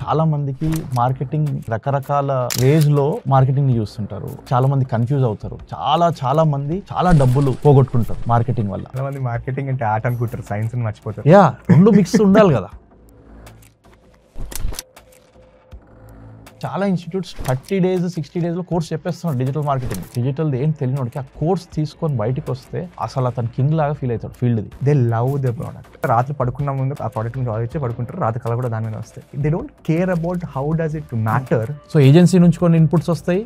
చాలా మందికి మార్కెటింగ్ రకరకాల వేస్ లో మార్కెటింగ్ ని చూస్తుంటారు. చాలా మంది కన్ఫ్యూజ్ అవుతారు. చాలా మంది చాలా డబ్బులు పోగొట్టుకుంటారు మార్కెటింగ్ వల్ల. చాలా మంది మార్కెటింగ్ అంటే ఆర్ట్ అనుకుంటారు, సైన్స్ అని మర్చిపోతారు. యా, రెండు మిక్స్ ఉండాలి కదా. చాలా ఇన్స్టిట్యూట్స్ 30 days 60 days లో కోర్స్ చెప్పేస్తున్నారు డిజిటల్ మార్కెటింగ్. డిజిటల్ ఏం తెలియనోడికి ఆ కోర్స్ తీసుకొని బయటకు వస్తే అసలు అతను కింగ్ లాగా ఫీల్ అవుతాడు field. They love the product. రాత్రి పడుకున్న ముందు ఆ ప్రోడక్ట్ నుంచి ఆలోచించి పడుకుంటారు, రాత్రి కళ కూడా దాని మీద వస్తాయి. They don't care about how does it matter. So agency నుంచి కొన్ని ఇన్పుట్స్ వస్తాయి,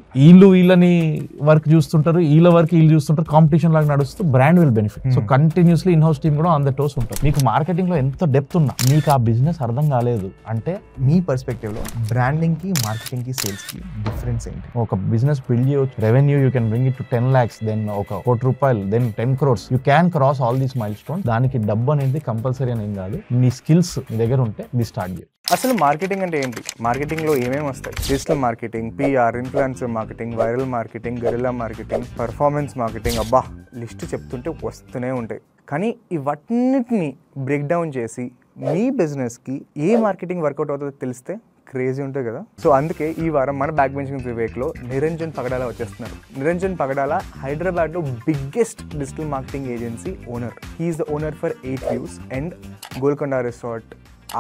వీళ్ళని వర్క్ చూస్తుంటారు, వీళ్ళు చూస్తుంటారు, కాంపిటీషన్ లాగా నడుస్తూ brand will benefit. So continuously in house team కూడా ఆన్ ద టోస్ ఉంటుంది. మీకు మార్కెటింగ్ లో ఎంత డెప్త్ ఉన్నా మీకు ఆ బిజినెస్ అర్థం కాలేదు అంటే మీ పర్స్పెక్టివ్ లో బ్రాండింగ్ కి మార్కెటింగ్ కి సేల్స్ కి డిఫరెన్స్ ఏంటి? ఒక బిజినెస్ బిల్డ్ చేయవచ్చు, revenue you can bring it to 10 lakhs, then ఒక ₹1 crore, then 10 crores. You can cross all these milestone. దానికి డబ్బు అనేది కంపల్సరీ అని ఏం కాదు, మీ స్కిల్స్ మీ దగ్గర ఉంటే ఇది స్టార్ట్ చేయొచ్చు. అసలు మార్కెటింగ్ అంటే ఏంటి? మార్కెటింగ్ లో ఏమేమి వస్తాయి? Digital marketing, PR, influencer marketing, viral marketing, guerrilla marketing, performance marketing. అబ్బా, లిస్ట్ చెప్తుంటే వస్తూనే ఉంటాయి. కానీ ఇవన్నిటిని బ్రేక్ డౌన్ చేసి మీ బిజినెస్కి ఏ మార్కెటింగ్ వర్కౌట్ అవుతుందో తెలిస్తే క్రేజీ ఉంటుంది కదా. సో అందుకే ఈ వారం మన బ్యాక్ బెంచింగ్ వివేక్లో నిరంజన్ పగడాల వచ్చేస్తున్నారు. నిరంజన్ పగడాల హైదరాబాద్లో biggest digital marketing agency owner. He is the owner for 8 Views and Golconda resort,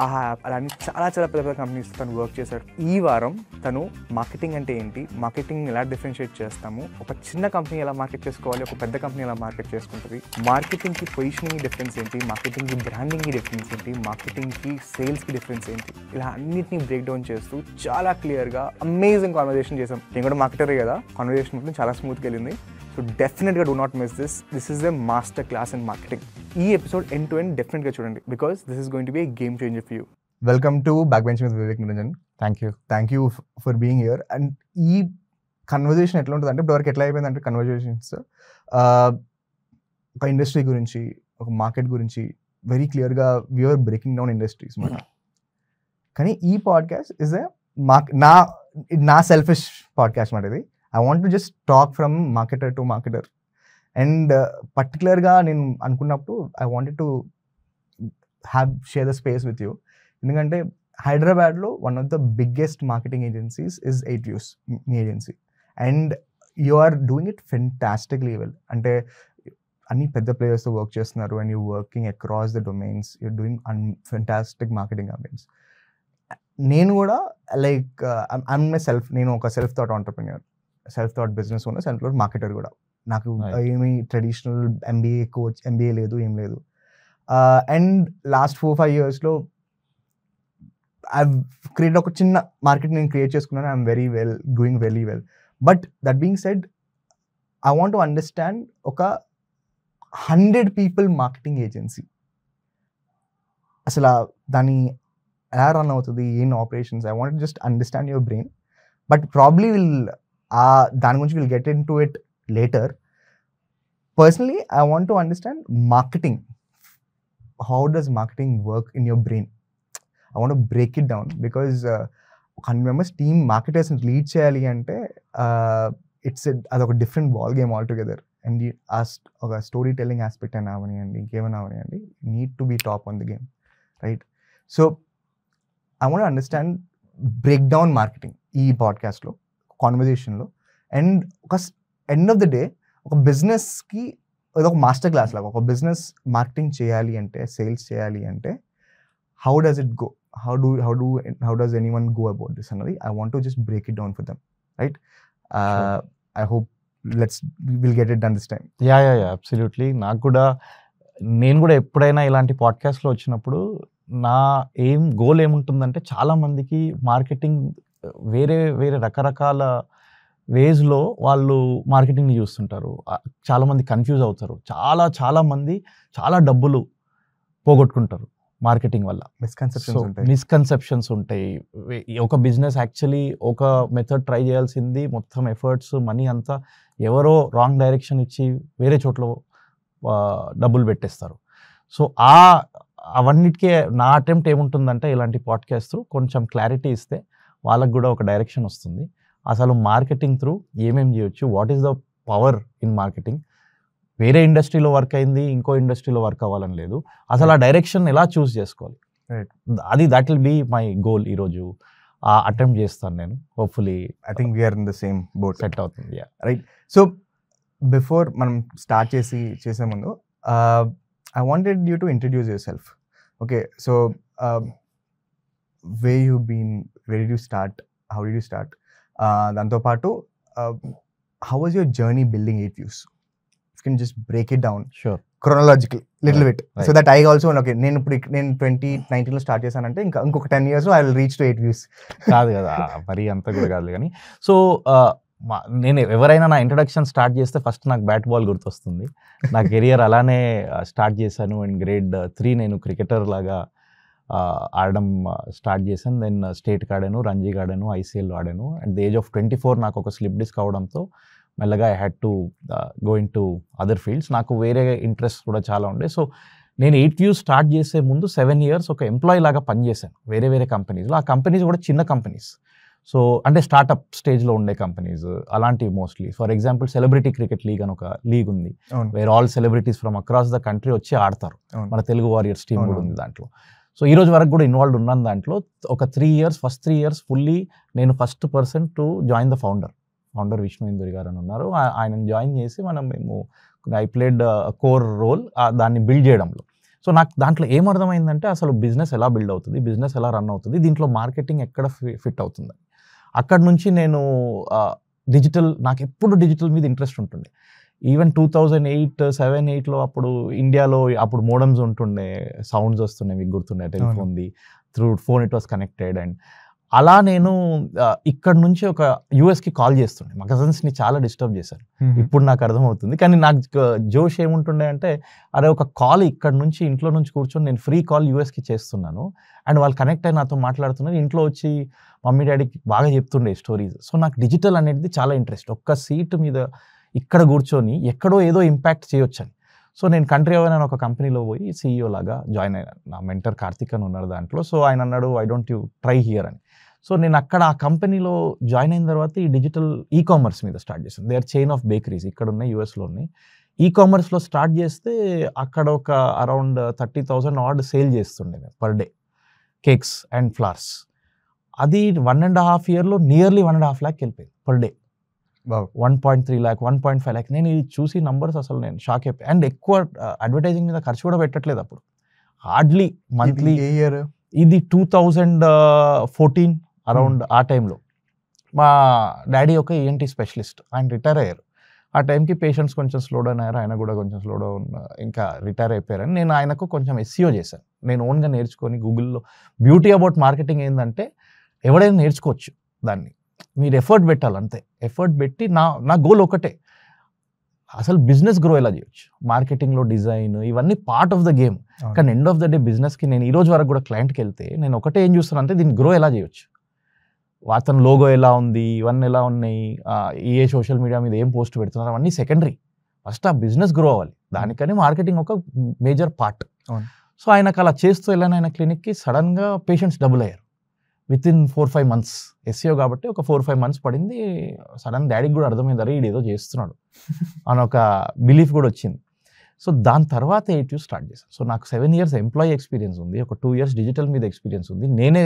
Aha app, అలాంటి చాలా పెద్ద కంపెనీస్ తను వర్క్ చేశారు. ఈ వారం తను మార్కెటింగ్ అంటే ఏంటి, మార్కెటింగ్ ఎలా డిఫరెన్షియేట్ చేస్తాము, ఒక చిన్న కంపెనీ ఎలా మార్కెట్ చేసుకోవాలి, ఒక పెద్ద కంపెనీ ఎలా మార్కెట్ చేసుకుంటుంది, మార్కెటింగ్కి పొజిషనింగ్ డిఫరెన్స్ ఏంటి, మార్కెటింగ్కి బ్రాండింగ్కి డిఫరెన్స్ ఏంటి, మార్కెటింగ్కి సేల్స్కి డిఫరెన్స్ ఏంటి, ఇలా అన్నిటిని బ్రేక్ డౌన్ చేస్తూ చాలా క్లియర్గా అమేజింగ్ కాన్వర్జేషన్ చేసాం. నేను కూడా మార్కెటరే కదా, కాన్వర్జేషన్ మొత్తం చాలా స్మూత్గా వెళ్ళింది. సో డెఫినెట్గా do not miss this. This is a master class in marketing. ఈ ఎపిసోడ్ ఎండ్ టు ఎండ్ డెఫినెట్గా చూడండి, because this is going to be a game changer for you. Welcome to back benching with Vivek Niranjan. Thank you for being here. And ఈ conversation ఎట్లా ఉంటుంది అంటే, ఇప్పటివరకు ఎట్లా అయిపోయిందంటే కన్వర్జేషన్స్ ఒక ఇండస్ట్రీ గురించి, ఒక మార్కెట్ గురించి వెరీ క్లియర్గా వీఆర్ బ్రేకింగ్ డౌన్ ఇండస్ట్రీస్ మాట. కానీ ఈ పాడ్కాస్ట్ ఇస్ ఎ నా సెల్ఫిష్ పాడ్కాస్ట్ మాట. ఇది I want to just talk from marketer to marketer. And particularగా నేను అనుకున్నప్పుడు I wanted to share the space with you. ఎందుకంటే హైదరాబాద్లో one of the biggest marketing agencies is 8 Views, మీ agency. And you are doing it fantastically well. అంటే అన్ని పెద్ద ప్లేయర్స్తో work చేస్తున్నారు and you working across the domains, you're doing fantastic marketing campaigns. నేను కూడా లైక్ నేను ఒక self taught entrepreneur, self taught business owner, self taught marketer కూడా. నాకు ఏమి ట్రెడిషనల్ ఎంబీఏ లేదు, ఏం లేదు. అండ్ లాస్ట్ 4-5 yearsలో ఐ క్రియేట్ ఒక చిన్న మార్కెట్ నేను క్రియేట్ చేసుకున్నాను. I'm doing very well. But that being said, I want to understand ఒక 100 people మార్కెటింగ్ ఏజెన్సీ అసలు దాన్ని ఎలా రన్ అవుతుంది, ఏం operations. I want just understand your brain. But probably దాని గురించి will get into it later. Personally I want to understand marketing. How does marketing work in your brain? I want break it down, because 100 members team మార్కెటర్స్ని lead చేయాలి అంటే అదొక different ball game all together. And ఒక story telling aspect అయినా అవనివ్వండి, ఇంకేమైనా అవనివ్వండి, need to be top on the game, right? So I want understand break down marketing ఈ పాడ్కాస్ట్లో, కాన్వర్జేషన్లో. అండ్ ఒక ఎండ్ ఆఫ్ ద డే ఒక బిజినెస్కి ఒక మాస్టర్ క్లాస్ లాగా, ఒక బిజినెస్ మార్కెటింగ్ చేయాలి అంటే, సేల్స్ చేయాలి అంటే how does it go, how does anyone go about this అన్నది I want to just break it down for them, right? I hope will get it done this time. Yeah absolutely. నేను కూడా ఎప్పుడైనా ఇలాంటి పాడ్కాస్ట్లో వచ్చినప్పుడు నా గోల్ ఏముంటుందంటే, చాలా మందికి మార్కెటింగ్ వేరే రకరకాల వేస్లో వాళ్ళు మార్కెటింగ్ని చూస్తుంటారు. చాలామంది కన్ఫ్యూజ్ అవుతారు. చాలామంది చాలా డబ్బులు పోగొట్టుకుంటారు మార్కెటింగ్ వల్ల. మిస్కన్సెప్షన్స్ ఉంటాయి. ఒక బిజినెస్ యాక్చువల్లీ ఒక మెథడ్ ట్రై చేయాల్సింది, మొత్తం ఎఫర్ట్స్ మనీ అంతా ఎవరో రాంగ్ డైరెక్షన్ ఇచ్చి వేరే చోట్ల డబ్బులు పెట్టేస్తారు. సో అవన్నిటికీ నా అటెంప్ట్ ఏముంటుందంటే, ఇలాంటి పాడ్కాస్ట్ కొంచెం క్లారిటీ ఇస్తే వాళ్ళకు కూడా ఒక డైరెక్షన్ వస్తుంది. అసలు మార్కెటింగ్ త్రూ ఏమేమి చేయొచ్చు, what is the power in marketing, వేరే ఇండస్ట్రీలో వర్క్ అయింది ఇంకో ఇండస్ట్రీలో వర్క్ అవ్వాలని లేదు. అసలు ఆ డైరెక్షన్ ఎలా చూస్ చేసుకోవాలి, అది that will be my goal ఈరోజు. అటెంప్ట్ చేస్తాను నేను. Hopefully I think we are in the same boat. Set అవుతుంది. యాహ్! రైట్. సో బిఫోర్ మనం స్టార్ట్ చేసే ముందు I wanted you to introduce yourself. Okay. So where you been, where did you start, how did you start, దాంతోపాటు how was your journey building 8 Views? You can just break it down sure. Chronological little bit, so Right. That I also okay. నేను 2019లో start చేశానంటే ఇంకొక 10 years I will reach to 8 Views. కాదు కదా, మరీ అంత కూడా కాదు కానీ. సో నేను ఎవరైనా నా ఇంట్రడక్షన్ స్టార్ట్ చేస్తే ఫస్ట్ నాకు బ్యాట్ బాల్ గుర్తొస్తుంది. నా కెరియర్ అలానే స్టార్ట్ చేశాను. అండ్ grade 3 నేను క్రికెటర్ లాగా ఆడడం స్టార్ట్ చేశాను. దెన్ స్టేట్కి ఆడాను, రంజీకి ఆడాను, ఐసీఎల్లో ఆడాను. అట్ ద ఏజ్ ఆఫ్ 24 నాకు ఒక స్లిప్ డిస్క్ అవడంతో మెల్లగా I had to go in to other fields. నాకు వేరే ఇంట్రెస్ట్ కూడా చాలా ఉండే. సో నేను 8 Views స్టార్ట్ చేసే ముందు 7 years ఒక ఎంప్లాయీ లాగా పనిచేశాను వేరే వేరే కంపెనీస్లో. ఆ కంపెనీస్ కూడా చిన్న కంపెనీస్. సో అంటే స్టార్ట్అప్ స్టేజ్లో ఉండే కంపెనీస్ అలాంటివి mostly. For example celebrity cricket league అని ఒక లీగ్ ఉంది, where all celebrities from across the country వచ్చి ఆడతారు. మన తెలుగు వారియర్స్ టీమ్ కూడా ఉంది దాంట్లో. సో ఈ రోజు వరకు కూడా ఇన్వాల్వ్ ఉన్నాను దాంట్లో. ఒక 3 years, ఫస్ట్ 3 years ఫుల్లీ నేను first person to join the founder Vishnu Induri గారు అని ఉన్నారు. ఆయనను జాయిన్ చేసి మేము ఐ ప్లేడ్ కోర్ రోల్ దాన్ని బిల్డ్ చేయడంలో. సో నాకు దాంట్లో ఏమర్థమైందంటే అసలు బిజినెస్ ఎలా బిల్డ్ అవుతుంది, బిజినెస్ ఎలా రన్ అవుతుంది, దీంట్లో మార్కెటింగ్ ఎక్కడ ఫిట్ అవుతుంది. అక్కడ నుంచి నేను నాకు ఎప్పుడు డిజిటల్ మీద ఇంట్రెస్ట్ ఉంటుండే. ఈవెన్ 2008-7-8లో అప్పుడు ఇండియాలో అప్పుడు మోడమ్స్ ఉంటుండే, సౌండ్స్ వస్తుండే, మీకు గుర్తుండే, టెలిఫోన్ది through phone it was connected. And అలా నేను ఇక్కడ నుంచి ఒక యూఎస్కి కాల్ చేస్తుండే. మా కజిన్స్ని చాలా డిస్టర్బ్ చేశాను. ఇప్పుడు నాకు అర్థమవుతుంది. కానీ నాకు జోష్ ఏముంటుండే అంటే, అరే ఒక కాల్ ఇక్కడ నుంచి ఇంట్లో నుంచి కూర్చొని నేను ఫ్రీ కాల్ యూఎస్కి చేస్తున్నాను అండ్ వాళ్ళు కనెక్ట్ అయి నాతో మాట్లాడుతున్నారు. ఇంట్లో వచ్చి మమ్మీ డాడీకి బాగా చెప్తుండే స్టోరీస్. సో నాకు డిజిటల్ అనేది చాలా ఇంట్రెస్ట్. ఒక్క సీట్ మీద ఇక్కడ కూర్చొని ఎక్కడో ఏదో ఇంపాక్ట్ చేయొచ్చని. సో నేను కంట్రీ అవర్ అని ఒక కంపెనీలో పోయి CEO లాగా జాయిన్ అయ్యాను. నా మెంటర్ కార్తిక్ అని ఉన్నారు దాంట్లో. సో ఆయన అన్నాడు, why don't you try here అని. సో నేను అక్కడ ఆ కంపెనీలో జాయిన్ అయిన తర్వాత ఈ డిజిటల్ కామర్స్ మీద స్టార్ట్ చేశాను. They are chain of bakeries ఇక్కడ ఉన్నాయి, యూఎస్లో ఉన్నాయి. కామర్స్లో స్టార్ట్ చేస్తే అక్కడ ఒక అరౌండ్ 30,000 ఆర్డ్ సేల్ చేస్తుండే per day, cakes and flowers. అది 1.5 yearలో నియర్లీ 1.5 lakh వెళ్ళిపోయింది పర్ డే. 1.3 lakh, 1.5 lakh. నేను ఇది చూసి నంబర్స్ అసలు నేను షాక్ అయిపోయి. అండ్ ఎక్కువ అడ్వర్టైజింగ్ మీద ఖర్చు కూడా పెట్టట్లేదు అప్పుడు. Hardly monthly. ఇది 2014 అరౌండ్ ఆ టైంలో. మా డాడీ ఒక ENT స్పెషలిస్ట్, ఆయన రిటైర్ అయ్యారు. ఆ టైంకి పేషెంట్స్ కొంచెం స్లో డౌన్ అయ్యారు, ఆయన కూడా కొంచెం స్లో డౌన్, ఇంకా రిటైర్ అయిపోయారని నేను ఆయనకు కొంచెం SEO చేశాను. నేను ఓన్గా నేర్చుకొని గూగుల్లో. బ్యూటీ అబౌట్ మార్కెటింగ్ ఏంటంటే ఎవడైనా నేర్చుకోవచ్చు దాన్ని, మీరు ఎఫర్ట్ పెట్టాలి అంతే. ఎఫర్ట్ పెట్టి నా గోల్ ఒకటే, అసలు బిజినెస్ గ్రో ఎలా చేయొచ్చు. మార్కెటింగ్లో డిజైన్ ఇవన్నీ పార్ట్ ఆఫ్ ద గేమ్. కానీ ఎండ్ ఆఫ్ ద డే బిజినెస్కి నేను ఈ రోజు వరకు కూడా క్లయింట్కి వెళ్తే నేను ఒకటే ఏం చూస్తాను అంటే దీన్ని గ్రో ఎలా చేయొచ్చు. అతని లోగో ఎలా ఉంది, ఇవన్నీ ఎలా ఉన్నాయి, ఏ సోషల్ మీడియా మీద ఏం పోస్ట్ పెడుతున్నారు, అవన్నీ సెకండరీ. ఫస్ట్ ఆ బిజినెస్ గ్రో అవ్వాలి, దానికని మార్కెటింగ్ ఒక మేజర్ పార్ట్. సో ఆయనకు అలా చేస్తూ వెళ్ళాను. ఆయన క్లినిక్కి సడన్గా పేషెంట్స్ డబుల్ అయ్యారు వితిన్ 4-5 months. SEO కాబట్టి ఒక 4-5 months పడింది. సడన్ డాడీకి కూడా అర్థమైంది, అరే ఈడు ఏదో చేస్తున్నాడు అని ఒక బిలీఫ్ కూడా వచ్చింది. సో దాని తర్వాత 8 Views స్టార్ట్ చేశాను. సో నాకు 7 years ఎంప్లాయీ ఎక్స్పీరియన్స్ ఉంది, ఒక 2 years డిజిటల్ మీద ఎక్స్పీరియన్స్ ఉంది. నేనే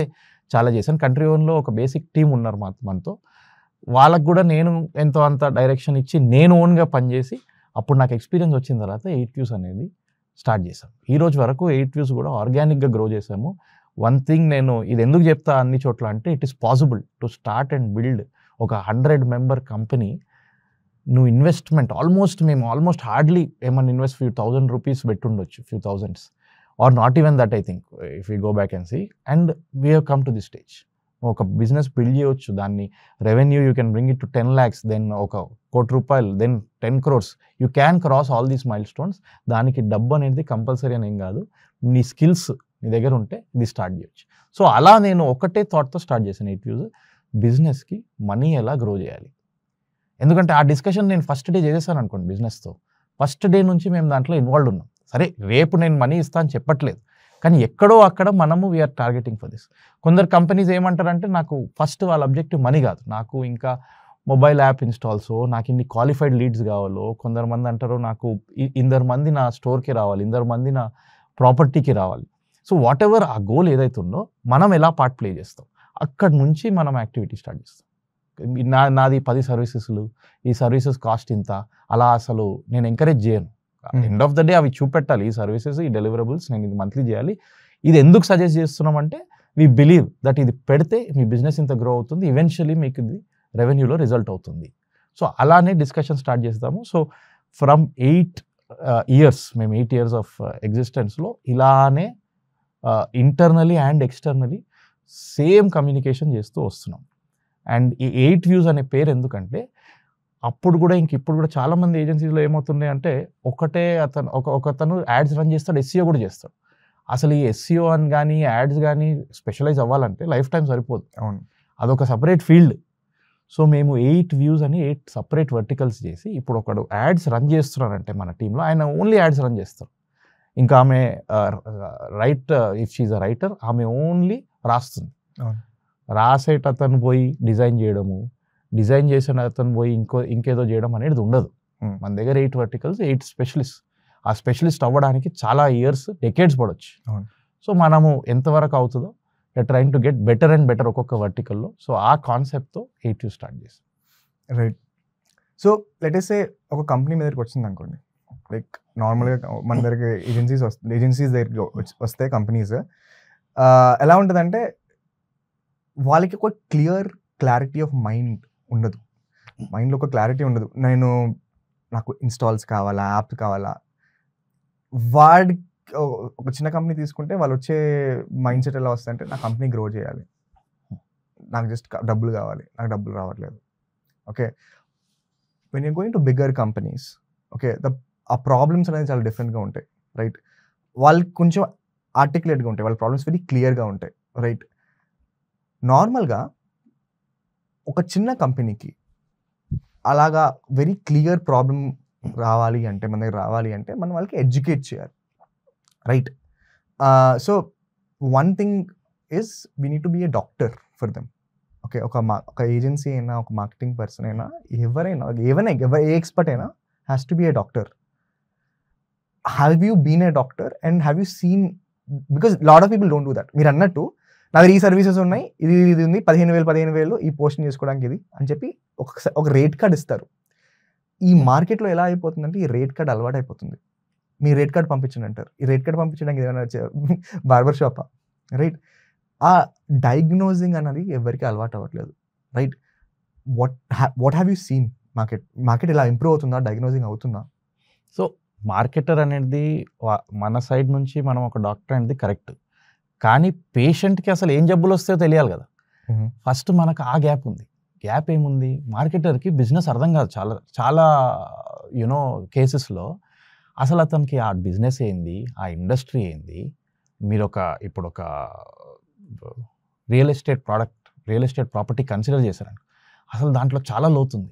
చాలా చేశాను. కంట్రీ ఓన్లో ఒక బేసిక్ టీమ్ ఉన్నారు మనతో. వాళ్ళకు కూడా నేను ఎంతో అంత డైరెక్షన్ ఇచ్చి నేను ఓన్గా పనిచేసి అప్పుడు నాకు ఎక్స్పీరియన్స్ వచ్చిన తర్వాత 8 Views అనేది స్టార్ట్ చేశాను. ఈ రోజు వరకు 8 Views కూడా ఆర్గానిక్గా గ్రో చేశాము. వన్ థింగ్ నేను ఇది ఎందుకు చెప్తా అన్ని చోట్ల అంటే, it is possible to start and build ఒక 100-member కంపెనీ. నువ్వు ఇన్వెస్ట్మెంట్ మేము ఆల్మోస్ట్ హార్డ్లీ ఏమన్నా ఇన్వెస్ట్ few thousand rupees పెట్టుండొచ్చు, few thousands, or not even that I think if you go back and see. And we have come to the stage. ఒక business build చేయవచ్చు, దాన్ని revenue you can bring it to 10 lakhs, then 1 కోటి రూపాయలు, then 10 crores. You can cross all these mile stones. దానికి డబ్బు అనేది compulsory అని ఏం కాదు, నీ స్కిల్స్ నీ దగ్గర ఉంటే ఇది స్టార్ట్ చేయొచ్చు. సో అలా నేను ఒకటే థాట్తో స్టార్ట్ చేశాను 8 Views. బిజినెస్కి మనీ ఎలా గ్రో చేయాలి. ఎందుకంటే ఆ డిస్కషన్ నేను ఫస్ట్ డే చేసేసాను అనుకోండి బిజినెస్తో. ఫస్ట్ డే నుంచి మేము దాంట్లో ఇన్వాల్వ్ ఉన్నాం. సరే రేపు నేను మనీ ఇస్తాను చెప్పట్లేదు, కానీ ఎక్కడో అక్కడ మనము వీఆర్ టార్గెటింగ్ ఫర్ దిస్. కొందరు కంపెనీస్ ఏమంటారంటే, నాకు ఫస్ట్ వాళ్ళ ఆబ్జెక్టివ్ మనీ కాదు, నాకు ఇంకా మొబైల్ యాప్ ఇన్స్టాల్స్, నాకు ఇన్ని క్వాలిఫైడ్ లీడ్స్ కావాలో. కొందరు మంది అంటారు నాకు 2 మంది నా స్టోర్కి రావాలి, 2 మంది నా ప్రాపర్టీకి రావాలి. సో వాట్ ఎవర్ ఆ గోల్ ఏదైతే ఉందో మనం ఎలా పార్ట్ ప్లే చేస్తాం. అక్కడి నుంచి మనం యాక్టివిటీ స్టార్ట్ చేస్తాం. నాది 10 సర్వీసెస్లు, ఈ సర్వీసెస్ కాస్ట్ ఇంత, అలా అసలు నేను ఎంకరేజ్ చేయను. ఎండ్ ఆఫ్ ద డే అవి చూపెట్టాలి, ఈ సర్వీసెస్, ఈ డెలివరబుల్స్ నేను ఇది మంత్లీ చేయాలి. ఇది ఎందుకు సజెస్ట్ చేస్తున్నామంటే వీ బిలీవ్ దట్ ఇది పెడితే మీ బిజినెస్ ఇంత గ్రో అవుతుంది, ఈవెన్చువల్లీ మీకు ఇది రెవెన్యూలో రిజల్ట్ అవుతుంది. సో అలానే డిస్కషన్ స్టార్ట్ చేస్తాము. సో ఫ్రమ్ 8 years, మేము 8 years ఆఫ్ ఎగ్జిస్టెన్స్లో ఇలానే internally and externally same communication చేస్తూ వస్తున్నాం. అండ్ ఈ 8 views అనే పేరు ఎందుకంటే అప్పుడు కూడా ఇప్పుడు కూడా చాలామంది ఏజెన్సీస్లో ఏమవుతుంది అంటే ఒకతను యాడ్స్ రన్ చేస్తాడు, ఎస్సీఓ కూడా చేస్తాడు. అసలు ఈ ఎస్సీఓ అని కానీ యాడ్స్ కానీ స్పెషలైజ్ అవ్వాలంటే లైఫ్ టైం సరిపోదు. అవును, అదొక సపరేట్ ఫీల్డ్. సో మేము 8 views అని 8 సపరేట్ వర్టికల్స్ చేసి ఇప్పుడు ఒకడు యాడ్స్ రన్ చేస్తున్నారంటే మన టీంలో ఆయన ఓన్లీ యాడ్స్ రన్ చేస్తారు. ఇంకా ఆమె ఇఫ్ షీఈ్ అ రైటర్, ఆమె ఓన్లీ రాస్తుంది. రాసేట అతను పోయి డిజైన్ చేయడము, డిజైన్ చేసిన అతను పోయి ఇంకేదో చేయడం అనేది ఉండదు. మన దగ్గర 8 verticals, 8 specialists. ఆ స్పెషలిస్ట్ అవ్వడానికి చాలా ఇయర్స్, డెకేడ్స్ పడవచ్చు. సో మనము ఎంతవరకు అవుతుందో trying to get better and better ఒక్కొక్క వర్టికల్లో. సో ఆ కాన్సెప్ట్తో 8 views స్టార్ట్ చేస్తాం. రైట్. సో లెట్స్ సే ఒక కంపెనీ మీ దగ్గరికి వచ్చింది అనుకోండి, లైక్ నార్మల్గా మన దగ్గరికి ఏజెన్సీస్ దగ్గరికి వస్తే కంపెనీస్ ఎలా ఉంటుందంటే వాళ్ళకి ఒక క్లారిటీ ఆఫ్ మైండ్ ఉండదు. మైండ్లో ఒక క్లారిటీ ఉండదు. నాకు ఇన్స్టాల్స్ కావాలా, యాప్ కావాలా. ఒక చిన్న కంపెనీ తీసుకుంటే వాళ్ళు వచ్చే మైండ్ సెట్ ఎలా వస్తుందంటే నా కంపెనీ గ్రో చేయాలి, నాకు జస్ట్ డబ్బులు కావాలి, నాకు డబ్బులు రావట్లేదు. Okay, when you going to bigger companies, okay, ఆ ప్రాబ్లమ్స్ అనేది చాలా డిఫరెంట్గా ఉంటాయి. రైట్, వాళ్ళకి కొంచెం ఆర్టికులేట్గా ఉంటాయి, వాళ్ళ ప్రాబ్లమ్స్ వెరీ క్లియర్గా ఉంటాయి. రైట్, నార్మల్గా ఒక చిన్న కంపెనీకి అలాగా వెరీ క్లియర్ ప్రాబ్లం రావాలి అంటే, మన దగ్గర రావాలి అంటే మనం వాళ్ళకి ఎడ్యుకేట్ చేయాలి. Right, so one thing is we need to be a doctor for them. Okay, ఒక ఏజెన్సీ అయినా, ఒక మార్కెటింగ్ పర్సన్ అయినా, ఏ ఎక్స్పర్ట్ అయినా has to be a doctor. Have you been a doctor and have you seen, because lot of people don't do that. మీరు అన్నట్టు నా దగ్గర ఈ సర్వీసెస్ ఉన్నాయి, ఇది ఉంది, 15,000 ఈ పోస్టింగ్ చేసుకోవడానికి ఇది అని చెప్పి ఒక రేట్ కార్డ్ ఇస్తారు. ఈ మార్కెట్లో ఎలా అయిపోతుందంటే ఈ రేట్ కార్డ్ అలవాటు అయిపోతుంది. మీ రేట్ కార్డ్ పంపించండి అంటారు. ఈ రేట్ కార్డ్ పంపించడానికి ఏమైనా బార్బర్ షాపా? రైట్, ఆ డయాగ్నోజింగ్ అన్నది ఎవరికి అలవాటు అవ్వట్లేదు. Right, what have you scene? Market ఇలా ఇంప్రూవ్ అవుతుందా, డయాగ్నోజింగ్ అవుతుందా? సో మార్కెటర్ అనేది మన సైడ్ నుంచి మనం ఒక డాక్టర్ అనేది కరెక్ట్, కానీ పేషెంట్కి అసలు ఏం జబ్బులు వస్తాయో తెలియాలి కదా. ఫస్ట్ మనకు ఆ గ్యాప్ ఉంది. గ్యాప్ ఏముంది? మార్కెటర్కి బిజినెస్ అర్థం కాదు చాలా చాలా కేసెస్లో. అసలు అతనికి ఆ బిజినెస్ ఏంది, ఆ ఇండస్ట్రీ ఏంది. మీరు ఇప్పుడు ఒక రియల్ ఎస్టేట్ ప్రాపర్టీ కన్సిడర్ చేశారండి, అసలు దాంట్లో చాలా లోతుంది.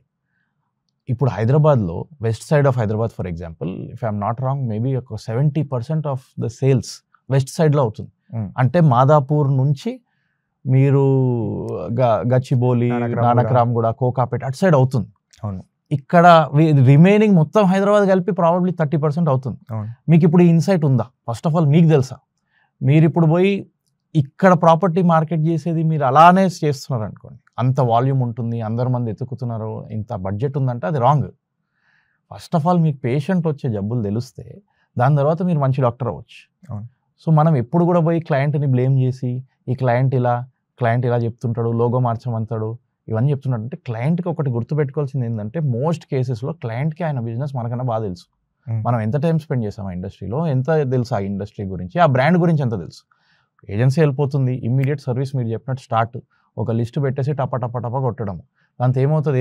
ఇప్పుడు హైదరాబాద్లో west side of Hyderabad for example, if I'm not wrong, maybe ఒక 70% ఆఫ్ ద సేల్స్ వెస్ట్ సైడ్లో అవుతుంది. అంటే మాదాపూర్ నుంచి మీరు గచ్చిబౌలి, నానక్రామ్గూడ, కోకాపేట అటు సైడ్ అవుతుంది. అవును, ఇక్కడ రిమైనింగ్ మొత్తం హైదరాబాద్ కలిపి ప్రాబబ్లీ 30% అవుతుంది. మీకు ఇప్పుడు ఈ ఇన్సైట్ ఉందా? ఫస్ట్ ఆఫ్ ఆల్ మీకు తెలుసా? మీరు ఇప్పుడు పోయి ఇక్కడ ప్రాపర్టీ మార్కెట్ చేసేది మీరు అలానే చేస్తున్నారు అనుకోండి, అంత వాల్యూమ్ ఉంటుంది, అందరు మంది ఎత్తుకుతున్నారు, ఇంత బడ్జెట్ ఉందంటే అది రాంగ్. ఫస్ట్ ఆఫ్ ఆల్ మీకు పేషెంట్ వచ్చే జబ్బులు తెలిస్తే దాని తర్వాత మీరు మంచి డాక్టర్ అవ్వచ్చు. సో మనం ఎప్పుడు కూడా పోయి క్లయింట్ని బ్లేమ్ చేసి ఈ క్లయింట్ ఇలా చెప్తుంటాడు, లోగో మార్చమంటాడు, ఇవన్నీ చెప్తున్నాడు అంటే, క్లయింట్కి ఒకటి గుర్తుపెట్టుకోవాల్సింది ఏంటంటే మోస్ట్ కేసెస్లో క్లయింట్కి ఆయన బిజినెస్ మనకన్నా బాగా తెలుసు. మనం ఎంత టైం స్పెండ్ చేసాం ఆ ఇండస్ట్రీలో, ఎంత తెలుసు ఆ ఇండస్ట్రీ గురించి, ఆ బ్రాండ్ గురించి ఎంత తెలుసు. ఏజెన్సీ వెళ్ళిపోతుంది, ఇమ్మీడియట్ సర్వీస్ మీరు చెప్పినట్టు స్టార్ట్, ఒక లిస్ట్ పెట్టేసి టప కొట్టడం, దాంతో ఏమవుతుంది?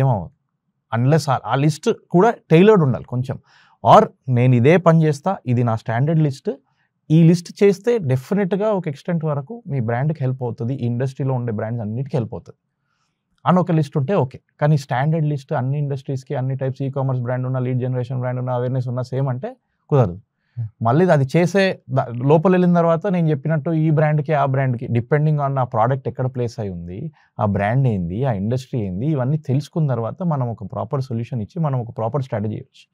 అన్లెస్ ఆ లిస్ట్ కూడా టైలర్డ్ ఉండాలి కొంచెం. ఆర్ నేను ఇదే పని చేస్తా, ఇది నా స్టాండర్డ్ లిస్ట్, ఈ లిస్ట్ చేస్తే డెఫినెట్గా ఒక ఎక్స్టెంట్ వరకు మీ బ్రాండ్కి హెల్ప్ అవుతుంది, ఈ ఇండస్ట్రీలో ఉండే బ్రాండ్స్ అన్నిటికీ హెల్ప్ అవుతుంది అని ఒక లిస్ట్ ఉంటే ఓకే. కానీ స్టాండర్డ్ లిస్ట్ అన్ని ఇండస్ట్రీస్కి, అన్ని టైప్స్ కామర్స్ బ్రాండ్ ఉన్న, లీడ్ జనరేషన్ బ్రాండ్ ఉన్న, అవేర్నెస్ ఉన్న సేమ్ అంటే కుదరదు. మళ్ళీ అది చేసే లోపల వెళ్ళిన తర్వాత నేను చెప్పినట్టు ఈ బ్రాండ్కి, ఆ బ్రాండ్కి డిపెండింగ్ ఆన్ ఆ ప్రోడక్ట్ ఎక్కడ ప్లేస్ అయి ఉంది, ఆ బ్రాండ్ ఏంది, ఆ ఇండస్ట్రీ ఏంది, ఇవన్నీ తెలుసుకున్న తర్వాత మనం ఒక ప్రాపర్ సొల్యూషన్ ఇచ్చి మనం ఒక ప్రాపర్ స్ట్రాటజీ ఇవ్వచ్చు.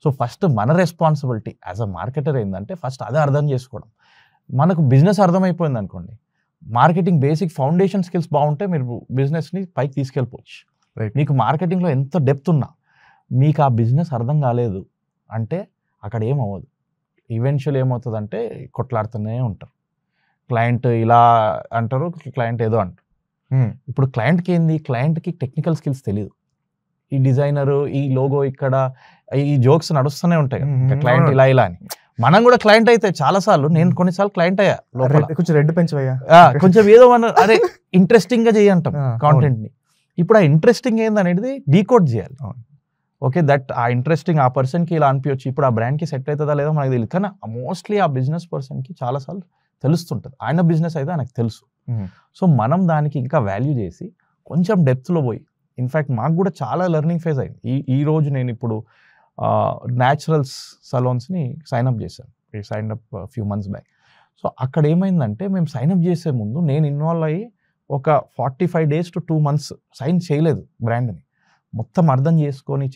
సో ఫస్ట్ మన రెస్పాన్సిబిలిటీ యాజ్ అ మార్కెటర్ ఏంటంటే ఫస్ట్ అదే అర్థం చేసుకోవడం. మనకు బిజినెస్ అర్థమైపోయింది అనుకోండి, మార్కెటింగ్ బేసిక్ ఫౌండేషన్ స్కిల్స్ బాగుంటే మీరు బిజినెస్ని పైకి తీసుకెళ్ళిపోవచ్చు. Right. మీకు మార్కెటింగ్లో ఎంత డెప్త్ ఉన్నా మీకు ఆ బిజినెస్ అర్థం కాలేదు అంటే అక్కడ ఏమవ్వదు. ఈవెన్చువల్ ఏమవుతుందంటే కొట్లాడుతూనే ఉంటారు. క్లయింట్ ఇలా అంటారు, క్లయింట్ ఏదో అంటారు. ఇప్పుడు క్లయింట్కి ఏంది, క్లయింట్కి టెక్నికల్ స్కిల్స్ తెలియదు. ఈ డిజైనరు, ఈ లోగో ఇక్కడ, ఈ జోక్స్ నడుస్తూనే ఉంటాయి క్లయింట్ ఇలా ఇలా అని. మనం కూడా క్లయింట్ అయితే చాలాసార్లు, నేను కొన్నిసార్లు క్లయింట్ అయ్యా. కొంచెం రెడ్ పెంచవయ్యా, కొంచెం ఏదో మన అరే ఇంట్రెస్టింగ్ గా చేయంటాం కాంటెంట్ ని. ఇప్పుడు ఆ ఇంట్రెస్టింగ్ ఏందనేది డీకోడ్ చేయాలి. ఓకే, దట్ ఆ ఇంట్రెస్టింగ్ ఆ పర్సన్ కి ఇలా అనిపించచ్చు, ఇప్పుడు ఆ బ్రాండ్ కి సెట్ అవుతుందా లేదో మనకు తెలియదు. కానీ మోస్ట్లీ ఆ బిజినెస్ పర్సన్ కి చాలాసార్లు తెలుస్తుంటుంది, ఆయన బిజినెస్ అయితే ఆయనకు తెలుసు. సో మనం దానికి ఇంకా వాల్యూ చేసి కొంచెం డెప్త్లో పోయి, ఇన్ఫ్యాక్ట్ మాకు కూడా చాలా లెర్నింగ్ ఫేజ్ అయింది. ఈ రోజు నేను ఇప్పుడు న్యాచురల్స్ సలోన్స్ని సైన్అప్ చేశాను. Sign-up few months back. So అక్కడ ఏమైందంటే మేము సైన్అప్ చేసే ముందు నేను ఇన్వాల్వ్ అయ్యి ఒక 45 days to 2 months సైన్ చేయలేదు బ్రాండ్ని. మొత్తం అర్థం చేసుకొని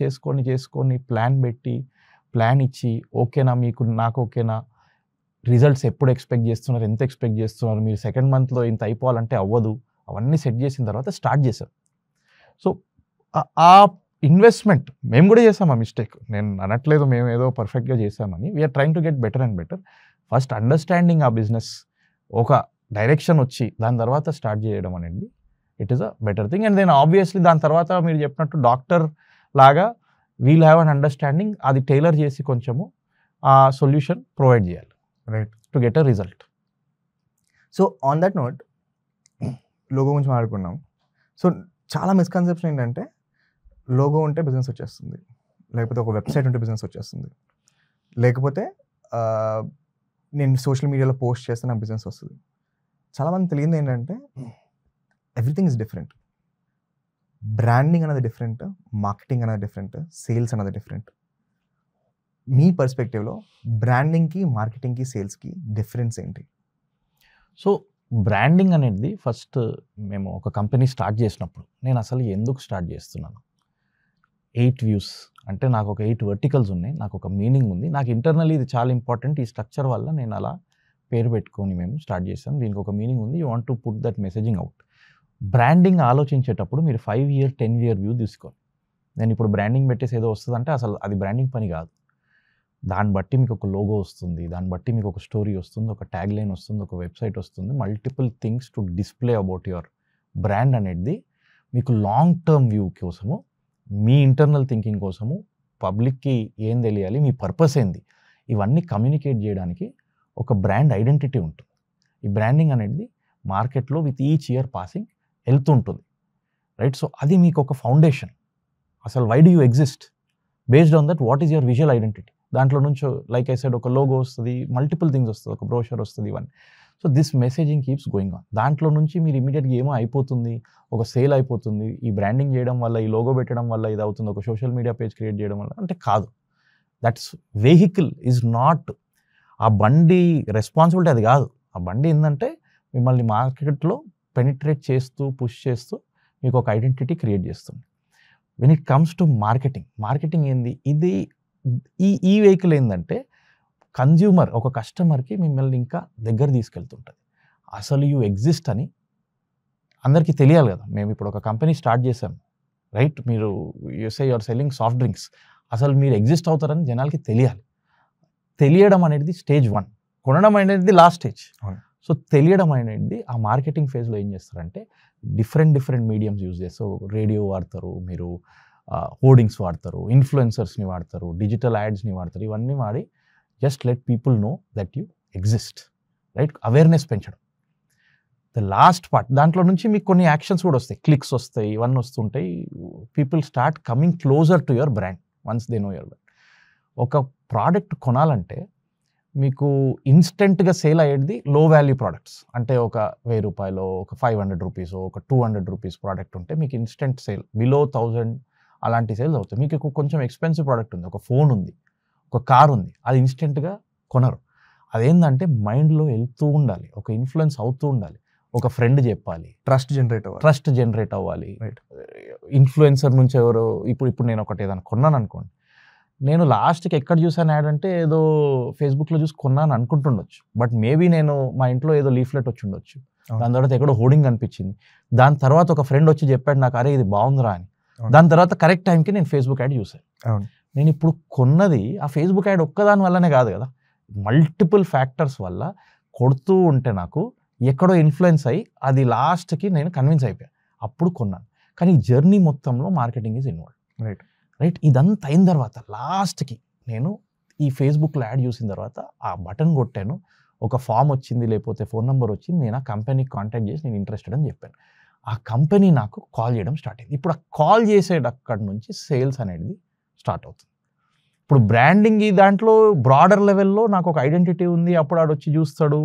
ప్లాన్ పెట్టి, ప్లాన్ ఇచ్చి, ఓకేనా మీకు, నాకు ఓకేనా, రిజల్ట్స్ ఎప్పుడు ఎక్స్పెక్ట్ చేస్తున్నారు, ఎంత ఎక్స్పెక్ట్ చేస్తున్నారు, మీరు సెకండ్ మంత్లో ఇంత అయిపోవాలంటే అవ్వదు, అవన్నీ సెట్ చేసిన తర్వాత స్టార్ట్ చేశాం. సో ఆ ఇన్వెస్ట్మెంట్ మేము కూడా చేసాం. ఆ మిస్టేక్ నేను అనట్లేదు మేము ఏదో పర్ఫెక్ట్గా చేసామని. We are trying to get better and better. First understanding ఆ బిజినెస్, ఒక డైరెక్షన్ వచ్చి దాని తర్వాత స్టార్ట్ చేయడం అనేది it is a better thing. And then obviously దాని తర్వాత మీరు చెప్పినట్టు డాక్టర్ లాగా వీల్ హ్యావ్ అన్ అండర్స్టాండింగ్, అది టైలర్ చేసి కొంచెము ఆ సొల్యూషన్ ప్రొవైడ్ చేయాలి, right, to get a result. So on that note logo గురించి మాట్లాడుకున్నాం. సో చాలా మిస్కన్సెప్షన్ ఏంటంటే లోగో ఉంటే బిజినెస్ వచ్చేస్తుంది, లేకపోతే ఒక వెబ్సైట్ ఉంటే బిజినెస్ వచ్చేస్తుంది, లేకపోతే నేను సోషల్ మీడియాలో పోస్ట్ చేస్తే నాకు బిజినెస్ వస్తుంది. చాలామంది తెలియదు ఏంటంటే ఎవ్రీథింగ్ ఇస్ డిఫరెంట్. బ్రాండింగ్ అనేది డిఫరెంట్, మార్కెటింగ్ అనేది డిఫరెంట్, సేల్స్ అనేది డిఫరెంట్. మీ పర్స్పెక్టివ్లో బ్రాండింగ్కి, మార్కెటింగ్కి, సేల్స్కి డిఫరెన్స్ ఏంటి? సో బ్రాండింగ్ అనేది ఫస్ట్ మేము ఒక కంపెనీ స్టార్ట్ చేసినప్పుడు నేను అసలు ఎందుకు స్టార్ట్ చేస్తున్నాను, 8 views అంటే నాకు ఒక 8 verticals ఉన్నాయి, నాకు ఒక మీనింగ్ ఉంది, నాకు ఇంటర్నల్లీ ఇది చాలా ఇంపార్టెంట్, ఈ స్ట్రక్చర్ వల్ల నేను అలా పేరు పెట్టుకొని మేము స్టార్ట్ చేసాం, దీనికి ఒక మీనింగ్ ఉంది, you want to put that messaging out. Branding ఆలోచించేటప్పుడు మీరు 5-year 10-year వ్యూ తీసుకోండి. నేను ఇప్పుడు బ్రాండింగ్ పెట్టేసి ఏదో వస్తుందంటే అసలు అది బ్రాండింగ్ పని కాదు. దాన్ని బట్టి మీకు ఒక లోగో వస్తుంది, దాన్ని బట్టి మీకు ఒక స్టోరీ వస్తుంది, ఒక ట్యాగ్ లైన్ వస్తుంది, ఒక వెబ్సైట్ వస్తుంది, multiple things to display about your brand అనేది మీకు లాంగ్ టర్మ్ వ్యూ కోసము, మీ ఇంటర్నల్ థింకింగ్ కోసము, పబ్లిక్కి ఏం తెలియాలి, మీ పర్పస్ ఏంది, ఇవన్నీ కమ్యూనికేట్ చేయడానికి ఒక బ్రాండ్ ఐడెంటిటీ ఉంటుంది. ఈ బ్రాండింగ్ అనేది మార్కెట్లో విత్ ఈచ్ ఇయర్ పాసింగ్ వెళ్తుంటుంది, రైట్? సో అది మీకు ఒక ఫౌండేషన్. అసలు why do you exist, based on that what is your visual identity. దాంట్లో నుంచి లైక్ ఐ సెడ్ ఒక లోగో వస్తుంది, మల్టిపుల్ థింగ్స్ వస్తుంది, ఒక బ్రోషర్ వస్తుంది, ఇవన్నీ. So this messaging keeps going on. దాంట్లో నుంచి మీరు ఇమీడియట్గా ఏమో అయిపోతుంది, ఒక సేల్ అయిపోతుంది, ఈ బ్రాండింగ్ చేయడం వల్ల, ఈ లోగో పెట్టడం వల్ల ఇది అవుతుంది, ఒక సోషల్ మీడియా పేజ్ క్రియేట్ చేయడం వల్ల అంటే కాదు. దట్స్ వెహికల్ ఈజ్ నాట్, ఆ బండి రెస్పాన్సిబిలిటీ అది కాదు. ఆ బండి ఏంటంటే మిమ్మల్ని మార్కెట్లో పెనిట్రేట్ చేస్తూ, పుష్ చేస్తూ మీకు ఒక ఐడెంటిటీ క్రియేట్ చేస్తుంది. When it comes to marketing ఏంది, ఇది ఈ వెహికల్ ఏంటంటే కన్జ్యూమర్, ఒక కస్టమర్కి మిమ్మల్ని ఇంకా దగ్గర తీసుకెళ్తుంటుంది. అసలు యూ ఎగ్జిస్ట్ అని అందరికీ తెలియాలి కదా. మేము ఇప్పుడు ఒక కంపెనీ స్టార్ట్ చేసాం, రైట్? మీరు you say you're selling soft drinks, అసలు మీరు ఎగ్జిస్ట్ అవుతారని జనాలకి తెలియాలి. తెలియడం అనేది స్టేజ్ 1, కొనడం అనేది లాస్ట్ స్టేజ్. సో తెలియడం అనేది ఆ మార్కెటింగ్ ఫేజ్లో ఏం చేస్తారంటే డిఫరెంట్ మీడియంస్ యూజ్ చేస్తారు. రేడియో వాడతారు, మీరు హోర్డింగ్స్ వాడతారు, ఇన్ఫ్లుయెన్సర్స్ని వాడతారు, డిజిటల్ యాడ్స్ని వాడతారు. ఇవన్నీ వాడి just let people know that you exist, right? Awareness పెంచడం. ద లాస్ట్ పార్ట్, దాంట్లో నుంచి మీకు కొన్ని యాక్షన్స్ కూడా వస్తాయి, క్లిక్స్ వస్తాయి, ఇవన్నీ వస్తుంటాయి. People start coming closer to your brand once they know your brand. ఒక ప్రోడక్ట్ కొనాలంటే మీకు ఇన్స్టెంట్గా సేల్ అయ్యేది లో వాల్యూ ప్రోడక్ట్స్. అంటే ఒక 1000 రూపాయలు, ఒక 500 రూపీస్, ఒక 200 రూపీస్ ప్రోడక్ట్ ఉంటే మీకు ఇన్స్టెంట్ సేల్, బిలో 1000 అలాంటి సేల్స్ అవుతాయి. మీకు కొంచెం ఎక్స్పెన్సివ్ ప్రోడక్ట్ ఉంది, ఒక ఫోన్ ఉంది, ఒక కార్ ఉంది, అది ఇన్స్టెంట్గా కొనరు. అదేంటంటే మైండ్లో వెళ్తూ ఉండాలి, ఒక ఇన్ఫ్లుయెన్స్ అవుతూ ఉండాలి, ఒక ఫ్రెండ్ చెప్పాలి, ట్రస్ట్ జనరేట్ అవ్వాలి. ఇన్ఫ్లుయెన్సర్ నుంచి ఎవరో, ఇప్పుడు నేను ఒకటి ఏదైనా కొన్నాను అనుకోండి, నేను లాస్ట్కి ఎక్కడ చూసాను యాడ్ అంటే ఏదో ఫేస్బుక్లో చూసి కొన్నాను అనుకుంటుండొచ్చు, బట్ మేబీ నేను మా ఇంట్లో ఏదో లీఫ్లెట్ వచ్చి ఉండొచ్చు, దాని తర్వాత ఎక్కడో హోర్డింగ్ కనిపించింది. దాని తర్వాత ఒక ఫ్రెండ్ వచ్చి చెప్పాడు నాకు, అరే ఇది బాగుందిరా అని. అవును. దాని తర్వాత కరెక్ట్ టైంకి నేను ఫేస్బుక్ యాడ్ చూసాను. అవును. నేను ఇప్పుడు కొన్నది ఆ ఫేస్బుక్ యాడ్ ఒక్కదాని వల్లనే కాదు కదా, మల్టిపుల్ ఫ్యాక్టర్స్ వల్ల కొడుతూ ఉంటే నాకు ఎక్కడో ఇన్ఫ్లుయెన్స్ అయ్యి అది లాస్ట్కి నేను కన్విన్స్ అయిపోయాను, అప్పుడు కొన్నాను. కానీ ఈ జర్నీ మొత్తంలో మార్కెటింగ్ ఈజ్ ఇన్వాల్వ్. రైట్, ఇదంతా అయిన తర్వాత లాస్ట్కి నేను ఈ ఫేస్బుక్లో యాడ్ చూసిన తర్వాత ఆ బటన్ కొట్టాను, ఒక ఫామ్ వచ్చింది, లేకపోతే ఫోన్ నెంబర్ వచ్చింది. నేను ఆ కంపెనీకి కాంటాక్ట్ చేసి నేను ఇంట్రెస్టెడ్ అని చెప్పాను. ఆ కంపెనీ నాకు కాల్ చేయడం స్టార్ట్ అయింది. ఇప్పుడు ఆ కాల్ చేసేటక్కడి నుంచి సేల్స్ అనేది స్టార్ట్ అవుతుంది. ఇప్పుడు బ్రాండింగ్ ఈ దాంట్లో బ్రాడర్ లెవెల్లో నాకు ఒక ఐడెంటిటీ ఉంది. అప్పుడు ఆడు వచ్చి చూస్తాడు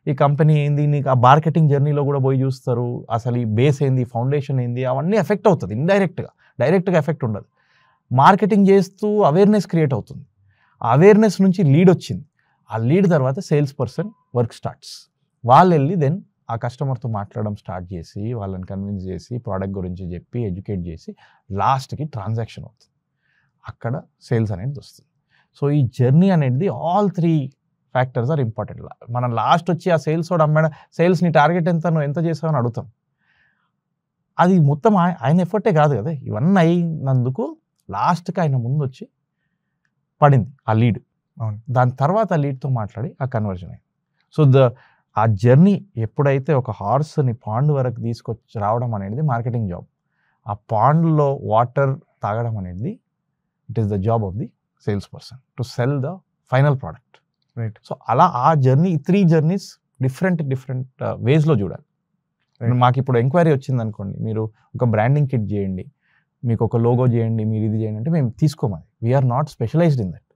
ఈ కంపెనీ ఏంది, నీకు ఆ మార్కెటింగ్ జర్నీలో కూడా పోయి చూస్తారు అసలు ఈ బేస్ ఏంది, ఫౌండేషన్ ఏంది, అవన్నీ ఎఫెక్ట్ అవుతుంది ఇండైరెక్ట్గా. డైరెక్ట్గా ఎఫెక్ట్ ఉండదు. మార్కెటింగ్ చేస్తూ అవేర్నెస్ క్రియేట్ అవుతుంది. ఆ అవేర్నెస్ నుంచి లీడ్ వచ్చింది. ఆ లీడ్ తర్వాత సేల్స్ పర్సన్ వర్క్ స్టార్ట్స్. వాళ్ళు వెళ్ళి దెన్ ఆ కస్టమర్తో మాట్లాడడం స్టార్ట్ చేసి వాళ్ళని కన్విన్స్ చేసి ప్రోడక్ట్ గురించి చెప్పి ఎడ్యుకేట్ చేసి లాస్ట్కి ట్రాన్సాక్షన్ అవుతుంది. అక్కడ సేల్స్ అనేది వస్తుంది. సో ఈ జర్నీ అనేది ఆల్ 3 ఫ్యాక్టర్స్ ఆర్ ఇంపార్టెంట్. మనం లాస్ట్ వచ్చి ఆ సేల్స్ వాడు అమ్మాడు, సేల్స్ నీ టార్గెట్ ఎంత, నువ్వు ఎంత చేసావని అడుగుతాం. అది మొత్తం ఆయన ఎఫర్టే కాదు కదా. ఇవన్నీ అయినందుకు లాస్ట్కి ఆయన ముందు వచ్చి పడింది ఆ లీడ్. అవును. దాని తర్వాత ఆ లీడ్తో మాట్లాడి ఆ కన్వర్జన్ అయింది. సో ఆ జర్నీ ఎప్పుడైతే ఒక హార్స్ని పాండ్ వరకు తీసుకొచ్చి రావడం అనేది మార్కెటింగ్ జాబ్. ఆ పాండ్లో వాటర్ తాగడం అనేది it is the job of the sales person to cell the final product. Right. So అలా ఆ జర్నీ 3 జర్నీస్ డిఫరెంట్ వేస్లో చూడాలి. మాకు ఇప్పుడు ఎంక్వైరీ వచ్చింది అనుకోండి, మీరు ఒక బ్రాండింగ్ కిట్ చేయండి, మీకు ఒక లోగో చేయండి, మీరు ఇది చేయండి అంటే మేము తీసుకోమని. We are not specialised in that.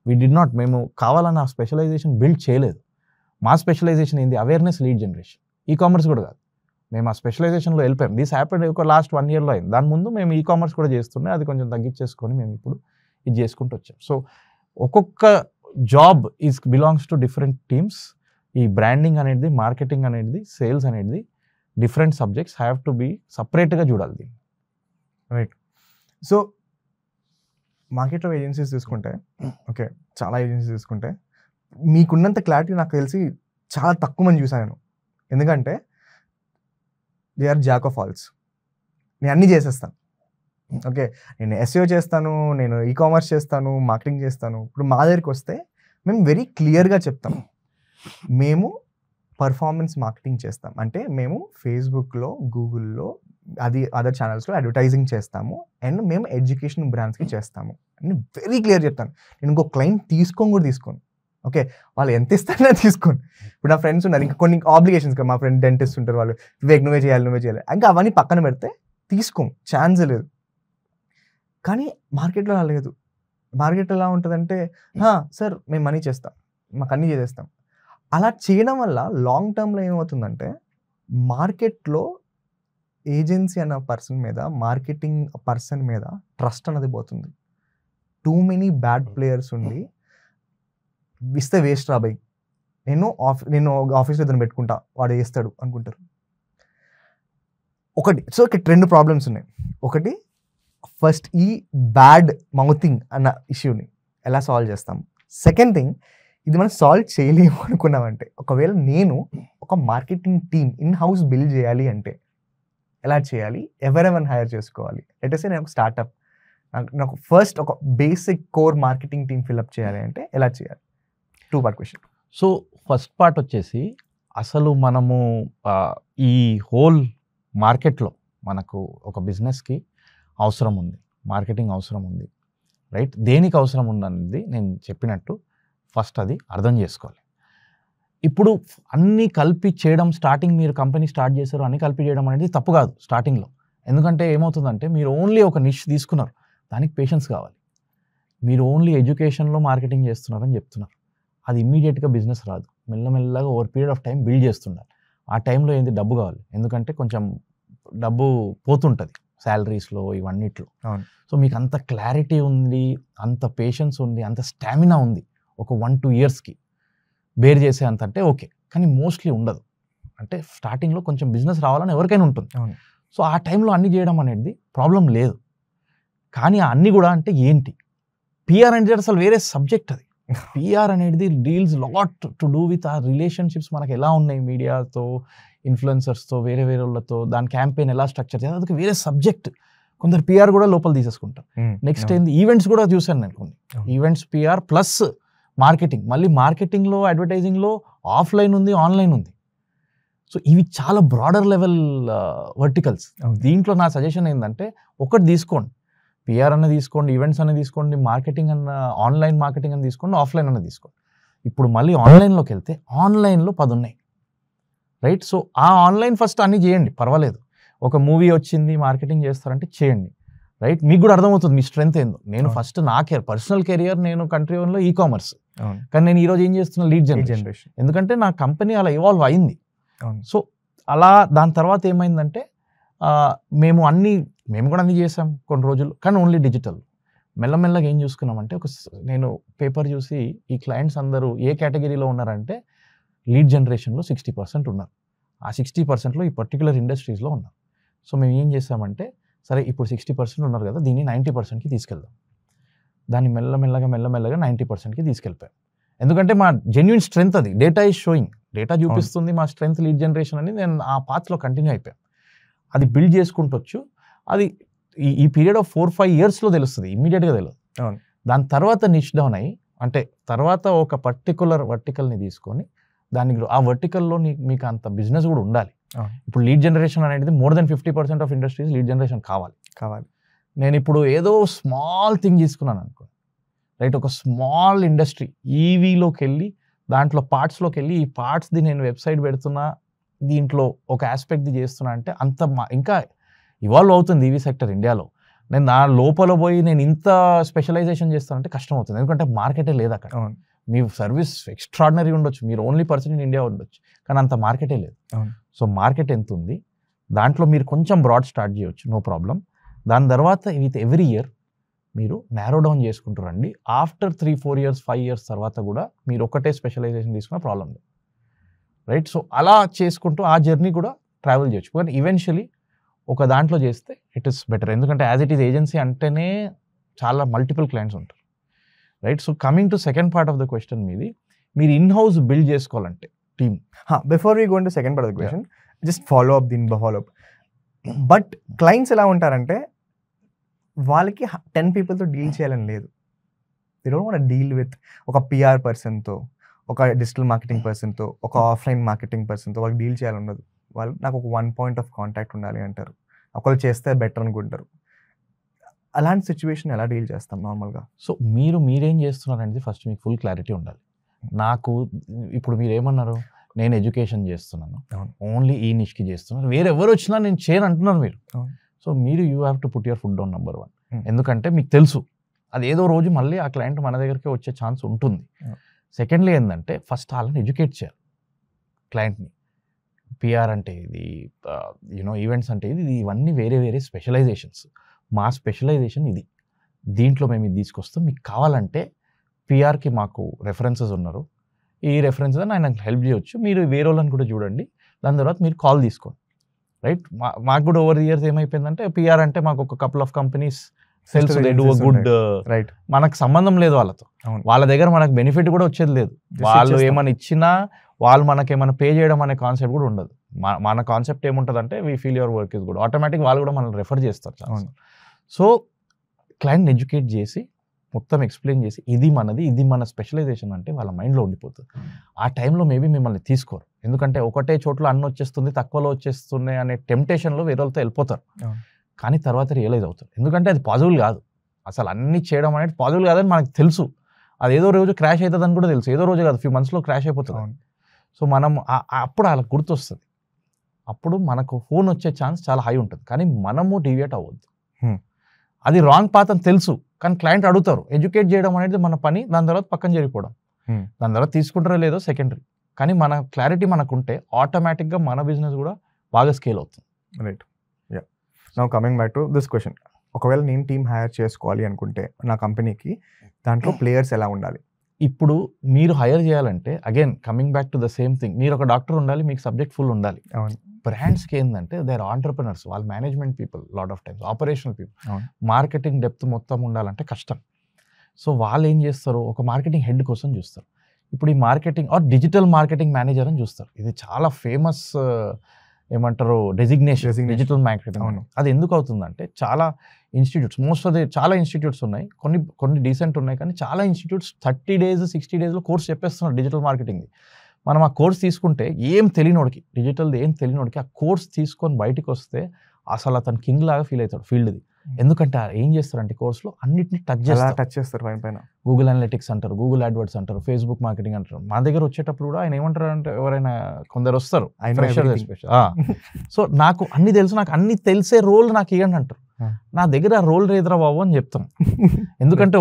We did not, మేము కావాలని ఆ స్పెషలైజేషన్ బిల్డ్ చేయలేదు. మా స్పెషలైజేషన్ ఏంది, అవేర్నెస్, లీడ్ జనరేషన్. ఈ-కామర్స్ కూడా కాదు, మేము ఆ స్పెషలైజేషన్లో వెళ్ళిపోయాం. దిస్ హ్యాపెండ్ ఒక లాస్ట్ 1 yearలో అయింది. దాని ముందు మేము ఈ-కామర్స్ కూడా చేస్తుండే, అది కొంచెం తగ్గించేసుకొని మేము ఇప్పుడు ఇది చేసుకుంటూ వచ్చాం. సో ఒక్కొక్క job belongs to different teams. ఈ బ్రాండింగ్ అనేది, మార్కెటింగ్ అనేది, సేల్స్ అనేది different subjects have to be సపరేట్గా చూడాలి దీన్ని. రైట్. సో మార్కెట్లో ఏజెన్సీస్ తీసుకుంటే, ఓకే, చాలా ఏజెన్సీస్ తీసుకుంటే మీకున్నంత క్లారిటీ నాకు తెలిసి చాలా తక్కువ మంది చూసాను నేను. ఎందుకంటే దే ఆర్ జాక్ ఆఫ్ ఆల్స్. నేను అన్నీ చేసేస్తాను. ఓకే, నేను SEO చేస్తాను, నేను ఈ-కామర్స్ చేస్తాను, మార్కెటింగ్ చేస్తాను. ఇప్పుడు మా దగ్గరికి వస్తే మేము వెరీ క్లియర్గా చెప్తాం, మేము పర్ఫార్మెన్స్ మార్కెటింగ్ చేస్తాం. అంటే మేము ఫేస్బుక్లో, గూగుల్లో, అది అదర్ ఛానల్స్లో అడ్వర్టైజింగ్ చేస్తాము, అండ్ మేము ఎడ్యుకేషన్ బ్రాండ్స్కి చేస్తాము అని వెరీ క్లియర్ చెప్తాను. నేను ఇంకో క్లయింట్ తీసుకోను. ఓకే, వాళ్ళు ఎంత ఇస్తారో తీసుకోను. ఇప్పుడు నా ఫ్రెండ్స్ ఉన్నారు, ఇంకా కొన్ని ఆబ్లిగేషన్స్, మా ఫ్రెండ్ డెంటిస్ట్ ఉంటారు, వాళ్ళు నువ్వే చేయాలి. ఇంకా అవన్నీ పక్కన పెడితే తీసుకోము, ఛాన్స్ లేదు. కానీ మార్కెట్లో అలా లేదు. మార్కెట్లో ఎలా ఉంటుందంటే, సార్ మేము మనీ చేస్తాం, మాకు అన్నీ చేసేస్తాం. అలా చేయడం వల్ల లాంగ్ టర్మ్లో ఏమవుతుందంటే మార్కెట్లో ఏజెన్సీ అన్న పర్సన్ మీద, మార్కెటింగ్ పర్సన్ మీద ట్రస్ట్ అన్నది పోతుంది. టూ మెనీ బ్యాడ్ ప్లేయర్స్ ఉండి ఇస్తే వేస్ట్ రాబాయి, నేను ఆఫీస్లో ఇద్దరు పెట్టుకుంటా, వాడు వేస్తాడు అనుకుంటారు. ఒకటి, సో ఇక్కడ 2 ప్రాబ్లమ్స్ ఉన్నాయి. ఒకటి, ఫస్ట్ ఈ బ్యాడ్ మౌతింగ్ అన్న ఇష్యూని ఎలా సాల్వ్ చేస్తాం. సెకండ్ థింగ్, ఇది మనం సాల్వ్ చేయలేము అనుకున్నామంటే, ఒకవేళ నేను ఒక marketing team in house build చేయాలి అంటే ఎలా చేయాలి, ఎవరెవరిని హైర్ చేసుకోవాలి. లెట్స్ సే నేను ఒక స్టార్ట్అప్, నాకు ఫస్ట్ ఒక basic core marketing team fill up చేయాలి అంటే ఎలా చేయాలి? 2-part question. So first part వచ్చేసి, అసలు మనము ఈ హోల్ మార్కెట్లో మనకు ఒక బిజినెస్కి అవసరం ఉంది, మార్కెటింగ్ అవసరం ఉంది, రైట్? దేనికి అవసరం ఉందనేది నేను చెప్పినట్టు ఫస్ట్ అది అర్థం చేసుకోవాలి. ఇప్పుడు అన్నీ కలిపి చేయడం, స్టార్టింగ్ మీరు కంపెనీ స్టార్ట్ చేశారు, అన్నీ కలిపి చేయడం అనేది తప్పు కాదు స్టార్టింగ్లో. ఎందుకంటే ఏమవుతుందంటే, మీరు ఓన్లీ ఒక నిష్ తీసుకున్నారు, దానికి పేషెన్స్ కావాలి. మీరు ఓన్లీ ఎడ్యుకేషన్లో మార్కెటింగ్ చేస్తున్నారని చెప్తున్నారు, అది ఇమ్మీడియట్గా బిజినెస్ రాదు. మెల్లమెల్లగా over period of time build చేస్తుండాలి. ఆ టైంలో ఏంది, డబ్బు కావాలి. ఎందుకంటే కొంచెం డబ్బు పోతుంటుంది శాలరీస్లో, ఇవన్నిట్లో. సో మీకు అంత క్లారిటీ ఉంది, అంత పేషెన్స్ ఉంది, అంత స్టామినా ఉంది, ఒక 1-2 yearsకి బేర్ చేసే అంత అంటే ఓకే. కానీ మోస్ట్లీ ఉండదు. అంటే స్టార్టింగ్లో కొంచెం బిజినెస్ రావాలని ఎవరికైనా ఉంటుంది. సో ఆ టైంలో అన్నీ చేయడం అనేది ప్రాబ్లం లేదు. కానీ అన్నీ కూడా అంటే ఏంటి, PR అనేది అసలు వేరే సబ్జెక్ట్. అది PR అనేది deals lot to do with ఆ రిలేషన్షిప్స్, మనకు ఎలా ఉన్నాయి మీడియాతో, ఇన్ఫ్లుయెన్సర్స్తో వేరే వేరే వాళ్ళతో దాని క్యాంపెయిన్ ఎలా స్ట్రక్చర్ చేయాలి, అదొక వేరే సబ్జెక్ట్. కొందరు పిఆర్ కూడా లోపల తీసేసుకుంటారు. నెక్స్ట్ ఏంది ఈవెంట్స్ కూడా చూశాను నేను కొన్ని ఈవెంట్స్ పిఆర్ ప్లస్ మార్కెటింగ్. మళ్ళీ మార్కెటింగ్లో అడ్వర్టైజింగ్లో ఆఫ్లైన్ ఉంది, ఆన్లైన్ ఉంది. సో ఇవి చాలా బ్రాడర్ లెవెల్ వర్టికల్స్. దీంట్లో నా సజెషన్ ఏంటంటే ఒకటి తీసుకోండి, పిఆర్ అన్న తీసుకోండి, ఈవెంట్స్ అన్న తీసుకోండి, మార్కెటింగ్ అన్న ఆన్లైన్ మార్కెటింగ్ అని తీసుకోండి, ఆఫ్లైన్ అన్న తీసుకోండి. ఇప్పుడు మళ్ళీ ఆన్లైన్లోకి వెళ్తే ఆన్లైన్లో 10 ఉన్నాయి, రైట్? సో ఆ ఆన్లైన్ ఫస్ట్ అన్నీ చేయండి, పర్వాలేదు. ఒక మూవీ వచ్చింది మార్కెటింగ్ చేస్తారంటే చేయండి, రైట్? మీకు కూడా అర్థమవుతుంది మీ స్ట్రెంత్ ఏందో. నేను ఫస్ట్ నా పర్సనల్ కెరియర్ నేను కంట్రీ వన్లో ఈకామర్స్, కానీ నేను ఈరోజు ఏం చేస్తున్నా లీడ్ జనరేషన్, ఎందుకంటే నా కంపెనీ అలా ఇవాల్వ్ అయింది. సో అలా దాని తర్వాత ఏమైందంటే మేము కూడా అన్నీ చేసాం కొన్ని రోజులు, కానీ ఓన్లీ డిజిటల్. మెల్లమెల్లగా ఏం చూసుకున్నామంటే నేను పేపర్ చూసి ఈ క్లయింట్స్ అందరూ ఏ కేటగిరీలో ఉన్నారంటే లీడ్ జనరేషన్లో 60% ఉన్నారు. ఆ 60%లో ఈ పర్టికులర్ ఇండస్ట్రీస్లో ఉన్నారు. సో మేము ఏం చేసామంటే సరే ఇప్పుడు 60% ఉన్నారు కదా, దీన్ని 90%కి తీసుకెళ్దాం. దాన్ని మెల్లమెల్లగా 90%కి తీసుకెళ్ళిపోయాం. ఎందుకంటే మా జెన్యున్ స్ట్రెంత్ అది, డేటా ఈజ్ షోయింగ్, డేటా చూపిస్తుంది మా స్ట్రెంత్ లీడ్ జనరేషన్ అని. నేను ఆ పాత్లో కంటిన్యూ అయిపోయాను. అది బిల్డ్ చేసుకుంటొచ్చు. అది ఈ పీరియడ్ ఆఫ్ 4-5 ఇయర్స్లో తెలుస్తుంది, ఇమ్మీడియట్గా తెలియదు. దాని తర్వాత నిష్ డౌన్ అయ్యి, అంటే తర్వాత ఒక పర్టికులర్ వర్టికల్ని తీసుకొని దానికి ఆ వర్టికల్లో మీకు అంత బిజినెస్ కూడా ఉండాలి. ఇప్పుడు లీడ్ జనరేషన్ అనేది more than 50% of industries lead generation కావాలి. నేను ఇప్పుడు ఏదో స్మాల్ థింగ్ తీసుకున్నాను అనుకో, రైట్? ఒక స్మాల్ ఇండస్ట్రీ ఈవీలోకి వెళ్ళి దాంట్లో పార్ట్స్లోకి వెళ్ళి ఈ పార్ట్స్ది నేను వెబ్సైట్ పెడుతున్నా, దీంట్లో ఒక ఆస్పెక్ట్ది చేస్తున్నా అంటే అంత ఇంకా ఇవాల్వ్ అవుతుంది ఈవీ సెక్టర్ ఇండియాలో. నేను నా లోపల పోయి నేను ఇంత స్పెషలైజేషన్ చేస్తానంటే కష్టం అవుతుంది, ఎందుకంటే మార్కెటే లేదు అక్కడ. మీ సర్వీస్ ఎక్స్ట్రాడినరీ ఉండొచ్చు, మీరు ఓన్లీ పర్సన్ ఇన్ ఇండియా ఉండొచ్చు, కానీ అంత మార్కెటే లేదు. సో మార్కెట్ ఎంత ఉంది, దాంట్లో మీరు కొంచెం బ్రాడ్ స్టార్ట్ చేయొచ్చు, నో ప్రాబ్లం. దాని తర్వాత విత్ ఎవ్రీ ఇయర్ మీరు నారో డౌన్ చేసుకుంటూ రండి. ఆఫ్టర్ 3-4 ఇయర్స్ 5 ఇయర్స్ తర్వాత కూడా మీరు ఒకటే స్పెషలైజేషన్ తీసుకున్న ప్రాబ్లం లేదు, రైట్? సో అలా చేసుకుంటూ ఆ జర్నీ కూడా ట్రావెల్ చేయొచ్చు. కానీ ఈవెన్చువలీ ఒక దాంట్లో చేస్తే ఇట్ ఈస్ బెటర్, ఎందుకంటే యాజ్ ఇట్ ఈస్ ఏజెన్సీ అంటేనే చాలా మల్టిపుల్ క్లయింట్స్ ఉంటారు, right? So coming to second part of the question మీది, మీరు ఇన్ హౌస్ బిల్డ్ చేసుకోవాలంటే team. Before we go into second part of the question, just follow up but clients ఎలా ఉంటారంటే వాళ్ళకి 10 పీపుల్తో deal చేయాలని లేదు. They don't want deal with ఒక PR పర్సన్తో, ఒక డిజిటల్ మార్కెటింగ్ పర్సన్తో, ఒక ఆఫ్లైన్ మార్కెటింగ్ పర్సన్తో వాళ్ళకి డీల్ చేయాలని ఉండదు. వాళ్ళు నాకు ఒక 1 పాయింట్ ఆఫ్ కాంటాక్ట్ ఉండాలి అంటారు, ఒకళ్ళు చేస్తే బెటర్ అనుకుంటారు. అలాంటి సిచ్యువేషన్ ఎలా డీల్ చేస్తాం నార్మల్గా? సో మీరేం చేస్తున్నారు అనేది ఫస్ట్ మీకు ఫుల్ క్లారిటీ ఉండాలి. నాకు ఇప్పుడు మీరు ఏమన్నారు, నేను ఎడ్యుకేషన్ చేస్తున్నాను, ఓన్లీ ఈ నిష్కి చేస్తున్నాను, వేరే ఎవరు వచ్చినా నేను చేయను అంటున్నారు మీరు. సో మీరు you have to put your foot down number 1, ఎందుకంటే మీకు తెలుసు అది ఏదో రోజు మళ్ళీ ఆ క్లయింట్ మన దగ్గరికి వచ్చే ఛాన్స్ ఉంటుంది. సెకండ్లీ ఏంటంటే ఫస్ట్ వాళ్ళని ఎడ్యుకేట్ చేయాలి క్లయింట్ని. పిఆర్ అంటే ఇది, ఈవెంట్స్ అంటే ఇది, ఇవన్నీ వేరే వేరే స్పెషలైజేషన్స్. మా స్పెషలైజేషన్ ఇది, దీంట్లో మేము ఇది తీసుకొస్తాం. మీకు కావాలంటే పిఆర్కి మాకు రెఫరెన్సెస్ ఉన్నారు, ఈ రెఫరెన్సెస్ ఆయనకు హెల్ప్ చేయొచ్చు, మీరు వేరే వాళ్ళని కూడా చూడండి, దాని తర్వాత మీరు కాల్ తీసుకోండి, రైట్? మాకు కూడా ఓవర్ ది ఇయర్స్ ఏమైపోయిందంటే పిఆర్ అంటే మాకు ఒక couple of companies cells they do good, right? మనకు సంబంధం లేదు వాళ్ళతో, వాళ్ళ దగ్గర మనకు బెనిఫిట్ కూడా వచ్చేది లేదు. వాళ్ళు ఏమైనా ఇచ్చినా వాళ్ళు మనకి ఏమైనా పే చేయడం అనే కాన్సెప్ట్ కూడా ఉండదు. మన కాన్సెప్ట్ ఏముంటుందంటే we feel your work is good, automatic వాళ్ళు కూడా మనల్ని రెఫర్ చేస్తారు. సో క్లయింట్ ఎడ్యుకేట్ చేసి మొత్తం ఎక్స్ప్లెయిన్ చేసి ఇది మనది, ఇది మన స్పెషలైజేషన్ అంటే వాళ్ళ మైండ్లో ఉండిపోతుంది. ఆ టైంలో మేబీ మిమ్మల్ని తీసుకోరు, ఎందుకంటే ఒకటే చోట్ల అన్ని వచ్చేస్తుంది, తక్కువలో వచ్చేస్తున్నాయి అనే టెంప్టేషన్లో వేరే వాళ్ళతో వెళ్ళిపోతారు. కానీ తర్వాత రియలైజ్ అవుతారు, ఎందుకంటే అది పాజిబుల్ కాదు, అసలు అన్ని చేయడం అనేది పాజిబుల్ కాదని మనకు తెలుసు. అది ఏదో రోజు క్రాష్ అవుతుందని కూడా తెలుసు, ఏదో రోజు కాదు ఫ్యూ మంత్స్లో క్రాష్ అయిపోతుంది. సో మనం అప్పుడు వాళ్ళకి గుర్తొస్తుంది, అప్పుడు మనకు ఫోన్ వచ్చే ఛాన్స్ చాలా హై ఉంటుంది. కానీ మనము డీవియేట్ అవ్వద్దు, అది రాంగ్ పాత్ అని తెలుసు, కానీ క్లయింట్ అడుగుతారు. ఎడ్యుకేట్ చేయడం అనేది మన పని, దాని తర్వాత పక్కన జరిగిపోవడం, దాని తర్వాత తీసుకుంటారో లేదో సెకండరీ. కానీ మన క్లారిటీ మనకు ఉంటే ఆటోమేటిక్గా మన బిజినెస్ కూడా బాగా స్కేల్ అవుతుంది, right? Yeah, now coming back to this question, ఒకవేళ నేను టీమ్ హైర్ చేసుకోవాలి అనుకుంటే నా కంపెనీకి, దాంట్లో ప్లేయర్స్ ఎలా ఉండాలి? ఇప్పుడు మీరు హైర్ చేయాలంటే again coming back to the same thing, మీరు ఒక డాక్టర్ ఉండాలి, మీకు సబ్జెక్ట్ ఫుల్ ఉండాలి. బ్రాండ్స్కి ఏంటంటే దే ఆర్ ఆంటర్ప్రినర్స్, వాళ్ళు management people, lot of times operational people, marketing depth మొత్తం ఉండాలంటే కష్టం. సో వాళ్ళు ఏం చేస్తారు, ఒక మార్కెటింగ్ హెడ్ కోసం చూస్తారు. ఇప్పుడు ఈ marketing or digital marketing manager అని చూస్తారు. ఇది చాలా ఫేమస్ ఏమంటారు డెసిగ్నేషన్, డిజిటల్ మార్కెటింగ్. అవును. అది ఎందుకు అవుతుందంటే చాలా ఇన్స్టిట్యూట్స్, మోస్ట్ ఆఫ్ ది చాలా ఇన్స్టిట్యూట్స్ ఉన్నాయి, కొన్ని డీసెంట్ ఉన్నాయి, కానీ చాలా ఇన్స్టిట్యూట్స్ 30 days 60 daysలో కోర్స్ చెప్పేస్తున్నారు డిజిటల్ మార్కెటింగ్. మనం ఆ కోర్స్ తీసుకుంటే ఏం తెలియనోడికి, డిజిటల్ది ఏం తెలియనోడికి ఆ కోర్స్ తీసుకొని బయటికి వస్తే అసలు అతను కింగ్ లాగా ఫీల్ అవుతాడు ఫీల్డ్ది. ఎందుకంటే ఏం చేస్తారంటే కోర్సులో అన్నిటిని టచ్ చేస్తారు పైన. గూగుల్ అనలిటిక్స్ అంటారు, గూగుల్ అడ్వర్డ్స్ అంటారు, ఫేస్బుక్ మార్కెటింగ్ అంటారు. మా దగ్గర వచ్చేటప్పుడు కూడా ఆయన ఏమంటారు అంటే, ఎవరైనా కొందరు వస్తారు సో నాకు అన్ని తెలుసు, నాకు అన్ని తెలిసే రోల్ నాకు ఇవ్వండి అంటారు. నా దగ్గర ఆ రోల్ రేదరా బాబు అని చెప్తాం. ఎందుకంటే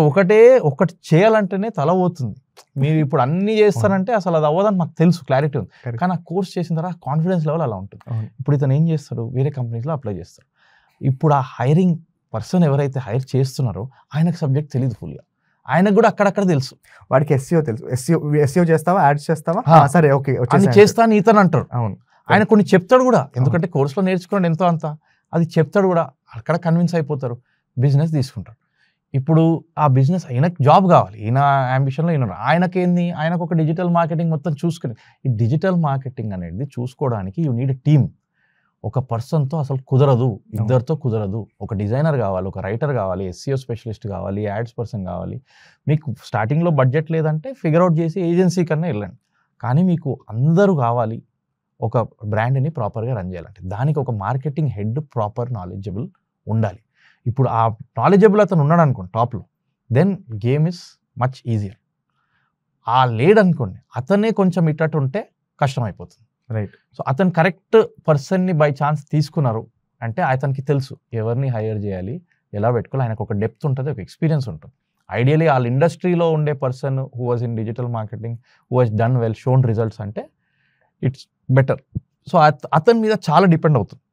ఒకటి చేయాలంటేనే తల పోతుంది. మీరు ఇప్పుడు అన్ని చేస్తారంటే అసలు అది అవ్వదని మాకు తెలుసు, క్లారిటీ ఉంది. కానీ ఆ కోర్స్ చేసిన తర్వాత కాన్ఫిడెన్స్ లెవెల్ అలా ఉంటుంది. ఇప్పుడు ఇతను ఏం చేస్తాడు, వేరే కంపెనీస్లో అప్లై చేస్తాడు. ఇప్పుడు ఆ హైరింగ్ పర్సన్ ఎవరైతే హైర్ చేస్తున్నారో ఆయనకు సబ్జెక్ట్ తెలియదు ఫుల్గా, ఆయనకు కూడా అక్కడక్కడ తెలుసు. వాడికి ఎస్సీఓ తెలుసు, ఎస్సీఓ చేస్తావా, యాడ్స్ చేస్తావా, సరే ఓకే చేస్తాను ఇతను అంటారు. అవును, ఆయన కొన్ని చెప్తాడు కూడా, ఎందుకంటే కోర్సులో నేర్చుకోండి ఎంతో అంత, అది చెప్తాడు కూడా. అక్కడ కన్విన్స్ అయిపోతారు, బిజినెస్ తీసుకుంటారు. ఇప్పుడు ఆ బిజినెస్ ఆయనకు జాబ్ కావాలి, ఈయన అంబిషన్లో ఈయన, ఆయనకేంది, ఆయనకు ఒక డిజిటల్ మార్కెటింగ్ మొత్తం చూసుకుని. ఈ డిజిటల్ మార్కెటింగ్ అనేది చూసుకోవడానికి యూ నీడ్ టీమ్. ఒక పర్సన్తో అసలు కుదరదు, ఇద్దరితో కుదరదు. ఒక డిజైనర్ కావాలి, ఒక రైటర్ కావాలి, ఎస్సీఓ స్పెషలిస్ట్ కావాలి, యాడ్స్ పర్సన్ కావాలి. మీకు స్టార్టింగ్లో బడ్జెట్ లేదంటే ఫిగర్ అవుట్ చేసి ఏజెన్సీ కన్నా వెళ్ళండి. కానీ మీకు అందరూ కావాలి ఒక బ్రాండ్ని ప్రాపర్గా రన్ చేయాలంటే. దానికి ఒక మార్కెటింగ్ హెడ్ ప్రాపర్ నాలెడ్జబుల్ ఉండాలి. ఇప్పుడు ఆ నాలెడ్జబుల్ అతను ఉన్నాడు అనుకోండి టాప్లో, then game is much easier. ఆ లేడనుకోండి, అతనే కొంచెం ఇట్టట్టు ఉంటే కష్టమైపోతుంది. రైట్. సో అతను కరెక్ట్ పర్సన్ని బై ఛాన్స్ తీసుకున్నారు అంటే అతనికి తెలుసు ఎవరిని హైర్ చేయాలి, ఎలా పెట్టుకోవాలి. ఆయనకు ఒక డెప్త్ ఉంటుంది, ఒక ఎక్స్పీరియన్స్ ఉంటుంది. ఐడియలీ వాళ్ళ ఇండస్ట్రీలో ఉండే person who was in digital marketing, who was done well, shown results అంటే ఇట్స్ బెటర్. సో అతని మీద చాలా డిపెండ్ అవుతుంది.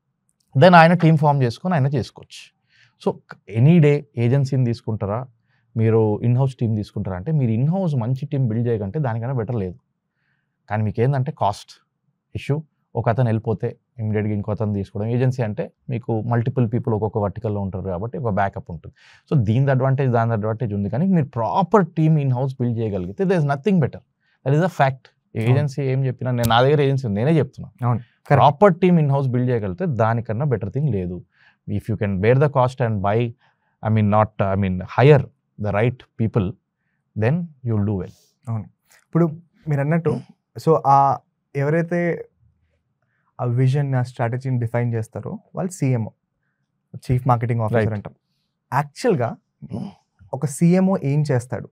దెన్ ఆయన టీమ్ ఫామ్ చేసుకొని ఆయన చేసుకోవచ్చు. సో ఎనీ డే ఏజెన్సీని తీసుకుంటారా, మీరు ఇన్హౌస్ టీమ్ తీసుకుంటారా అంటే, మీరు ఇన్హౌస్ మంచి టీం బిల్డ్ చేయకంటే దానికన్నా బెటర్ లేదు. కానీ మీకు ఏంటంటే కాస్ట్ ఇష్యూ, ఒక అతను వెళ్ళిపోతే ఇమీడియట్గా ఇంకో అతను తీసుకోవడం. ఏజెన్సీ అంటే మీకు మల్టిపుల్ పీపుల్ ఒక్కొక్క వర్టికల్లో ఉంటారు కాబట్టి ఒక బ్యాకప్ ఉంటుంది. సో దీని అడ్వాంటేజ్ దాని అడ్వాంటేజ్ ఉంది. కానీ మీరు proper team in house build చేయగలిగితే there is nothing better. That is a fact. Agency ఏం చెప్పినా, నేను నా దగ్గర ఏజెన్సీ నేనే చెప్తున్నాను. Proper team in house build చేయగలిగితే దానికన్నా బెటర్ థింగ్ లేదు. If you can bear the cost and by hire the right people, then you will do well. అవును. ఇప్పుడు మీరు అన్నట్టు, సో ఎవరైతే ఆ విజన్, ఆ స్ట్రాటజీని డిఫైన్ చేస్తారో వాళ్ళు సిఎంఓ, చీఫ్ మార్కెటింగ్ ఆఫీసర్ అంటాం. యాక్చువల్గా ఒక సిఎంఓ ఏం చేస్తాడు?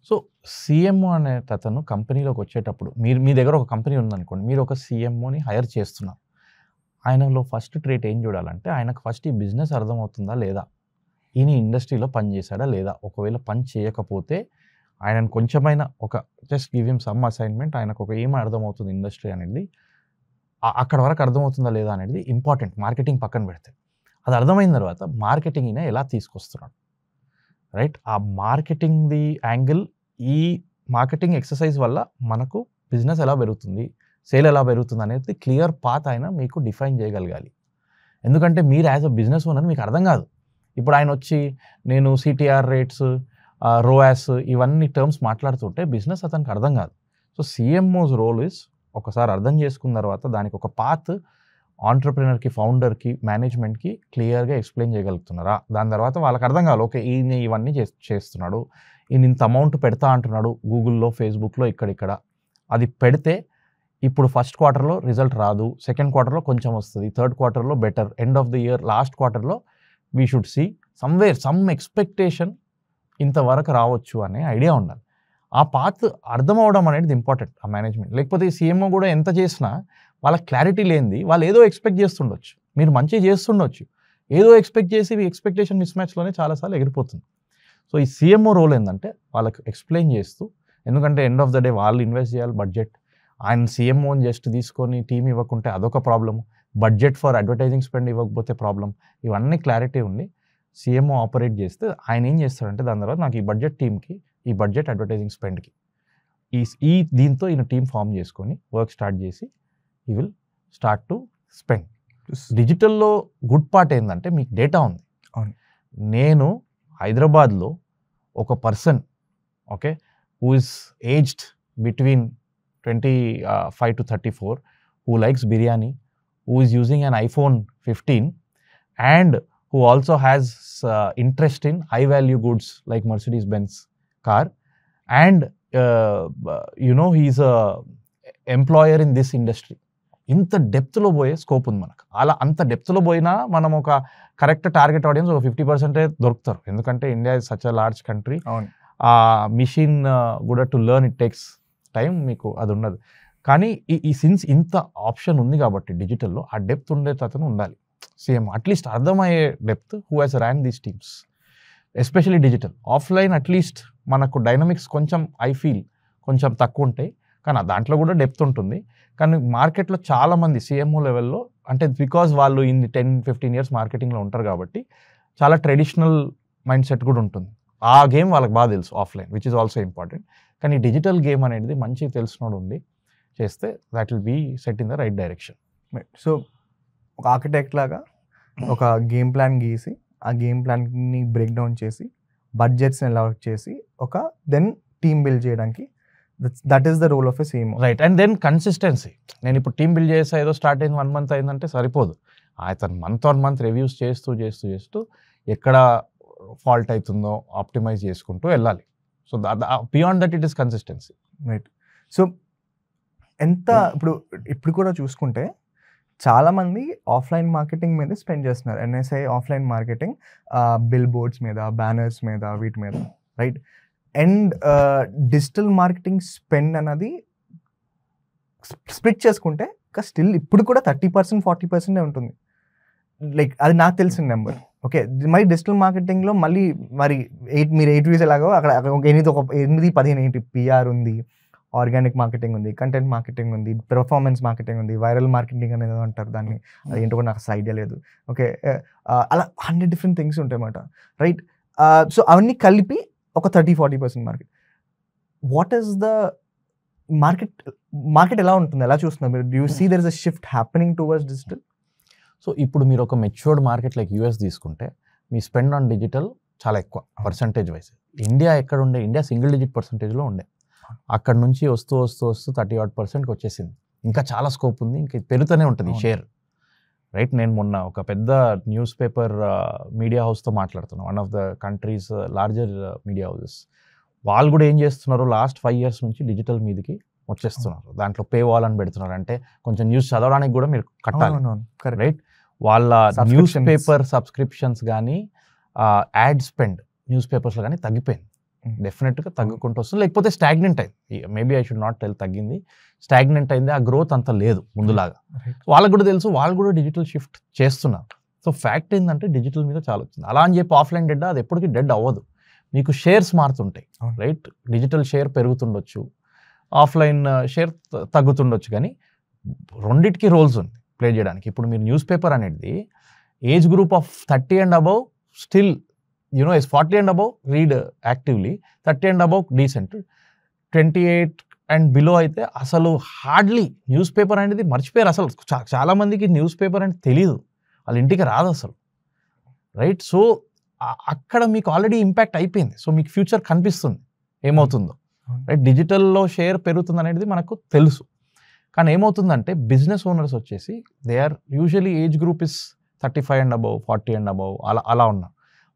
సో సిఎంఓ అనే అతను కంపెనీలోకి వచ్చేటప్పుడు, మీ దగ్గర ఒక కంపెనీ ఉందనుకోండి, మీరు ఒక సిఎంఓని హైర్ చేస్తున్నారు. ఆయనలో ఫస్ట్ ట్రేట్ ఏం చూడాలంటే, ఆయనకు ఫస్ట్ ఈ బిజినెస్ అర్థమవుతుందా లేదా, ఈయన ఇండస్ట్రీలో పని చేశాడా లేదా. ఒకవేళ పని చేయకపోతే ఆయనను కొంచెమైనా ఒక just give him some assignment, ఆయనకు ఒక ఏం అర్థమవుతుంది ఇండస్ట్రీ అనేది, అక్కడ వరకు అర్థమవుతుందా లేదా అనేది ఇంపార్టెంట్. మార్కెటింగ్ పక్కన పెడితే అది అర్థమైన తర్వాత మార్కెటింగ్ ఈయన ఎలా తీసుకొస్తున్నాడు, రైట్. ఆ మార్కెటింగ్ది యాంగిల్, ఈ మార్కెటింగ్ ఎక్సర్సైజ్ వల్ల మనకు బిజినెస్ ఎలా పెరుగుతుంది, సేల్ ఎలా పెరుగుతుంది అనేది క్లియర్ పాత్ ఆయన మీకు డిఫైన్ చేయగలగాలి. ఎందుకంటే మీరు యాజ్ అ బిజినెస్ ఓనర్ మీకు అర్థం కాదు. ఇప్పుడు ఆయన వచ్చి నేను సిటిఆర్ రేట్స్, రోయాస్ ఇవన్నీ టర్మ్స్ మాట్లాడుతుంటే బిజినెస్ అతనికి అర్థం కాదు. సో సిఎంఓస్ రోల్ ఇస్, ఒకసారి అర్థం చేసుకున్న తర్వాత దానికి ఒక పాత్ ఆంటర్ప్రినర్కి, ఫౌండర్కి, మేనేజ్మెంట్కి క్లియర్గా ఎక్స్ప్లెయిన్ చేయగలుగుతున్నారా. దాని తర్వాత వాళ్ళకి అర్థం కావాలి, ఓకే ఈయన ఇవన్నీ చేస్తున్నాడు, ఈయన ఇంత అమౌంట్ పెడతా అంటున్నాడు గూగుల్లో, ఫేస్బుక్లో, ఇక్కడ అది పెడితే ఇప్పుడు ఫస్ట్ క్వార్టర్లో రిజల్ట్ రాదు, సెకండ్ క్వార్టర్లో కొంచెం వస్తుంది, థర్డ్ క్వార్టర్లో better, end of the year last క్వార్టర్లో we should see somewhere some expectation ఇంతవరకు రావచ్చు అనే ఐడియా ఉండాలి. ఆ పాత్ అర్థం అవడం అనేది ఇంపార్టెంట్ ఆ మేనేజ్మెంట్. లేకపోతే ఈ సిఎంఓ కూడా ఎంత చేసినా వాళ్ళకి క్లారిటీ లేనిది, వాళ్ళు ఏదో ఎక్స్పెక్ట్ చేస్తుండొచ్చు, మీరు మంచిగా చేస్తుండొచ్చు, ఏదో ఎక్స్పెక్ట్ చేసి ఈ ఎక్స్పెక్టేషన్ మిస్ మ్యాచ్లోనే చాలాసార్లు ఎగిరిపోతుంది. సో ఈ సిఎంఓ రోల్ ఏంటంటే వాళ్ళకి ఎక్స్ప్లెయిన్ చేస్తూ, ఎందుకంటే ఎండ్ ఆఫ్ ద డే వాళ్ళు ఇన్వెస్ట్ చేయాలి బడ్జెట్. ఆయన సిఎంఓని జస్ట్ తీసుకొని టీమ్ ఇవ్వకుంటే అదొక problem, budget for advertising spend ఇవ్వకపోతే ప్రాబ్లం. ఇవన్నీ క్లారిటీ ఉండి సిఎంఓ ఆపరేట్ చేస్తే ఆయన ఏం చేస్తాడంటే, దాని తర్వాత నాకు ఈ బడ్జెట్ టీమ్కి, ఈ బడ్జెట్ అడ్వర్టైజింగ్ స్పెండ్కి దీంతో ఈయన టీమ్ ఫామ్ చేసుకొని వర్క్ స్టార్ట్ చేసి ఈ విల్ స్టార్ట్ టు స్పెండ్. డిజిటల్లో గుడ్ పార్ట్ ఏంటంటే మీకు డేటా ఉంది. నేను హైదరాబాద్లో ఒక person, okay, who is aged between 25 to 34, who likes biryani, who is using an iPhone 15, and who also has interest in high value goods like Mercedes-Benz car, and he's a employer in this industry. ఇంత డెప్త్లో పోయే scope ఉంది మనకు. అలా అంత డెప్త్లో పోయినా మనం ఒక correct target audience ఒక 50% దొరుకుతారు. ఎందుకంటే India is such a large country. ఆ మిషన్ కూడా to learn it takes time, మీకు అది ఉండదు. కానీ ఈ సిన్స్ ఇంత ఆప్షన్ ఉంది కాబట్టి డిజిటల్లో ఆ డెప్త్ ఉండేటతను ఉండాలి. సేమ్ అట్లీస్ట్ అర్థమయ్యే depth who has ran these teams, especially digital. Offline at least మనకు డైనమిక్స్ కొంచెం ఐ ఫీల్ కొంచెం తక్కువ ఉంటాయి, కానీ దాంట్లో కూడా డెప్త్ ఉంటుంది. కానీ మార్కెట్లో చాలామంది సిఎంఓ లెవెల్లో, అంటే బికాజ్ వాళ్ళు ఇన్ 10-15 years మార్కెటింగ్లో ఉంటారు కాబట్టి చాలా ట్రెడిషనల్ మైండ్ సెట్ కూడా ఉంటుంది. ఆ గేమ్ వాళ్ళకి బాగా తెలుసు offline, which is also important. కానీ డిజిటల్ గేమ్ అనేది మంచిగా తెలిసినోడు ఉండి చేస్తే that will be set in the right direction. So ఒక ఆర్కిటెక్ట్ లాగా ఒక గేమ్ ప్లాన్ గీసి ఆ గేమ్ ప్లాన్ని బ్రేక్ డౌన్ చేసి బడ్జెట్స్ని అలౌట్ చేసి ఒక దెన్ టీమ్ బిల్డ్ చేయడానికి that is the role of a CMO. Right. And then consistency. నేను ఇప్పుడు టీమ్ బిల్డ్ చేసా, ఏదో స్టార్ట్ అయింది 1 month అయిందంటే సరిపోదు. అతను మంత్ రివ్యూస్ చేస్తూ ఎక్కడ ఫాల్ట్ అవుతుందో ఆప్టిమైజ్ చేసుకుంటూ వెళ్ళాలి. So beyond that it is consistency. Right. So ఎంత ఇప్పుడు కూడా చూసుకుంటే చాలామంది ఆఫ్లైన్ మార్కెటింగ్ మీద స్పెండ్ చేస్తున్నారు. NSI offline marketing, bill boards మీద, బ్యానర్స్ మీద, వీటి మీద, right. And digital marketing spend అన్నది స్ప్లిట్ చేసుకుంటే స్టిల్ ఇప్పుడు కూడా 30%, 40% ఉంటుంది. లైక్ అది నాకు తెలిసిన నెంబర్. ఓకే, మరి డిజిటల్ మార్కెటింగ్లో మళ్ళీ మీరు 8 views ఎలాగో అక్కడ 8-15 పిఆర్ ఉంది, ఆర్గానిక్ మార్కెటింగ్ ఉంది, కంటెంట్ మార్కెటింగ్ ఉంది, పెర్ఫార్మెన్స్ మార్కెటింగ్ ఉంది, వైరల్ మార్కెటింగ్ అనేది అంటారు దాన్ని. అది ఏంటో కూడా నాకు అసలు ఐడియా లేదు. ఓకే, అలా 100 different థింగ్స్ ఉంటాయి అన్నమాట, రైట్. సో అవన్నీ కలిపి ఒక 30-40% market. What is the market ఎలా ఉంటుంది, ఎలా చూస్తున్నారు మీరు? Do you see there is a shift happening towards digital? So ఇప్పుడు మీరు ఒక మెచ్యూర్డ్ మార్కెట్ లైక్ యూఎస్ తీసుకుంటే మీ స్పెండ్ ఆన్ డిజిటల్ చాలా ఎక్కువ పర్సంటేజ్ వైజ్. ఇండియా ఎక్కడ ఉండే? ఇండియా సింగిల్ డిజిట్ పర్సంటేజ్లో ఉండే. అక్కడ నుంచి వస్తూ 30% వచ్చేసింది. ఇంకా చాలా స్కోప్ ఉంది, ఇంకా పెరుగుతూనే ఉంటుంది షేర్, రైట్. నేను మొన్న ఒక పెద్ద న్యూస్ పేపర్ మీడియా హౌస్తో మాట్లాడుతున్నాను, one of the countries larger media houses. వాళ్ళు కూడా ఏం చేస్తున్నారు, లాస్ట్ 5 years నుంచి డిజిటల్ మీదకి వచ్చేస్తున్నారు. దాంట్లో పే వాల్ అని పెడుతున్నారు, అంటే కొంచెం న్యూస్ చదవడానికి కూడా మీరు కట్టాలి, రైట్. వాళ్ళ న్యూస్ పేపర్ సబ్స్క్రిప్షన్స్ కానీ యాడ్ స్పెండ్ న్యూస్ పేపర్స్లో కానీ తగ్గిపోయింది. డెఫినెట్గా తగ్గుకుంటూ వస్తుంది, లేకపోతే స్టాగ్నెంట్ అయింది. Maybe I should not tell తగ్గింది, స్టాగ్నెంట్ అయింది. ఆ గ్రోత్ అంత లేదు ముందులాగా. వాళ్ళకు కూడా తెలుసు, వాళ్ళు కూడా డిజిటల్ షిఫ్ట్ చేస్తున్నారు. సో ఫ్యాక్ట్ ఏంటంటే డిజిటల్ మీద చాలా వచ్చింది. అలా అని చెప్పి ఆఫ్లైన్ డెడ్ అది ఎప్పటికీ డెడ్ అవ్వదు. మీకు షేర్స్ మారుతుంటాయి, రైట్. డిజిటల్ షేర్ పెరుగుతుండొచ్చు, ఆఫ్లైన్ షేర్ తగ్గుతుండొచ్చు, కానీ రెండిటికి రోల్స్ ఉంది ప్లే చేయడానికి. ఇప్పుడు మీరు న్యూస్ పేపర్ అనేది age group of 30 and above still is 40 and above read actively, 30 and above decent, 28 and below అయితే అసలు హార్డ్లీ న్యూస్ పేపర్ అనేది మర్చిపోయారు. అసలు చాలా మందికి న్యూస్ పేపర్ అంటే తెలియదు, వాళ్ళ ఇంటికి రాదు అసలు, రైట్. సో అక్కడ మీకు ఆల్రెడీ ఇంపాక్ట్ అయిపోయింది. సో మీకు ఫ్యూచర్ కనిపిస్తుంది ఏమవుతుందో, రైట్. డిజిటల్లో షేర్ పెరుగుతుంది అనేది మనకు తెలుసు. కానీ ఏమవుతుందంటే బిజినెస్ ఓనర్స్ వచ్చేసి they are usually age group is 35 and above, 40 and above అలా ఉన్నారు.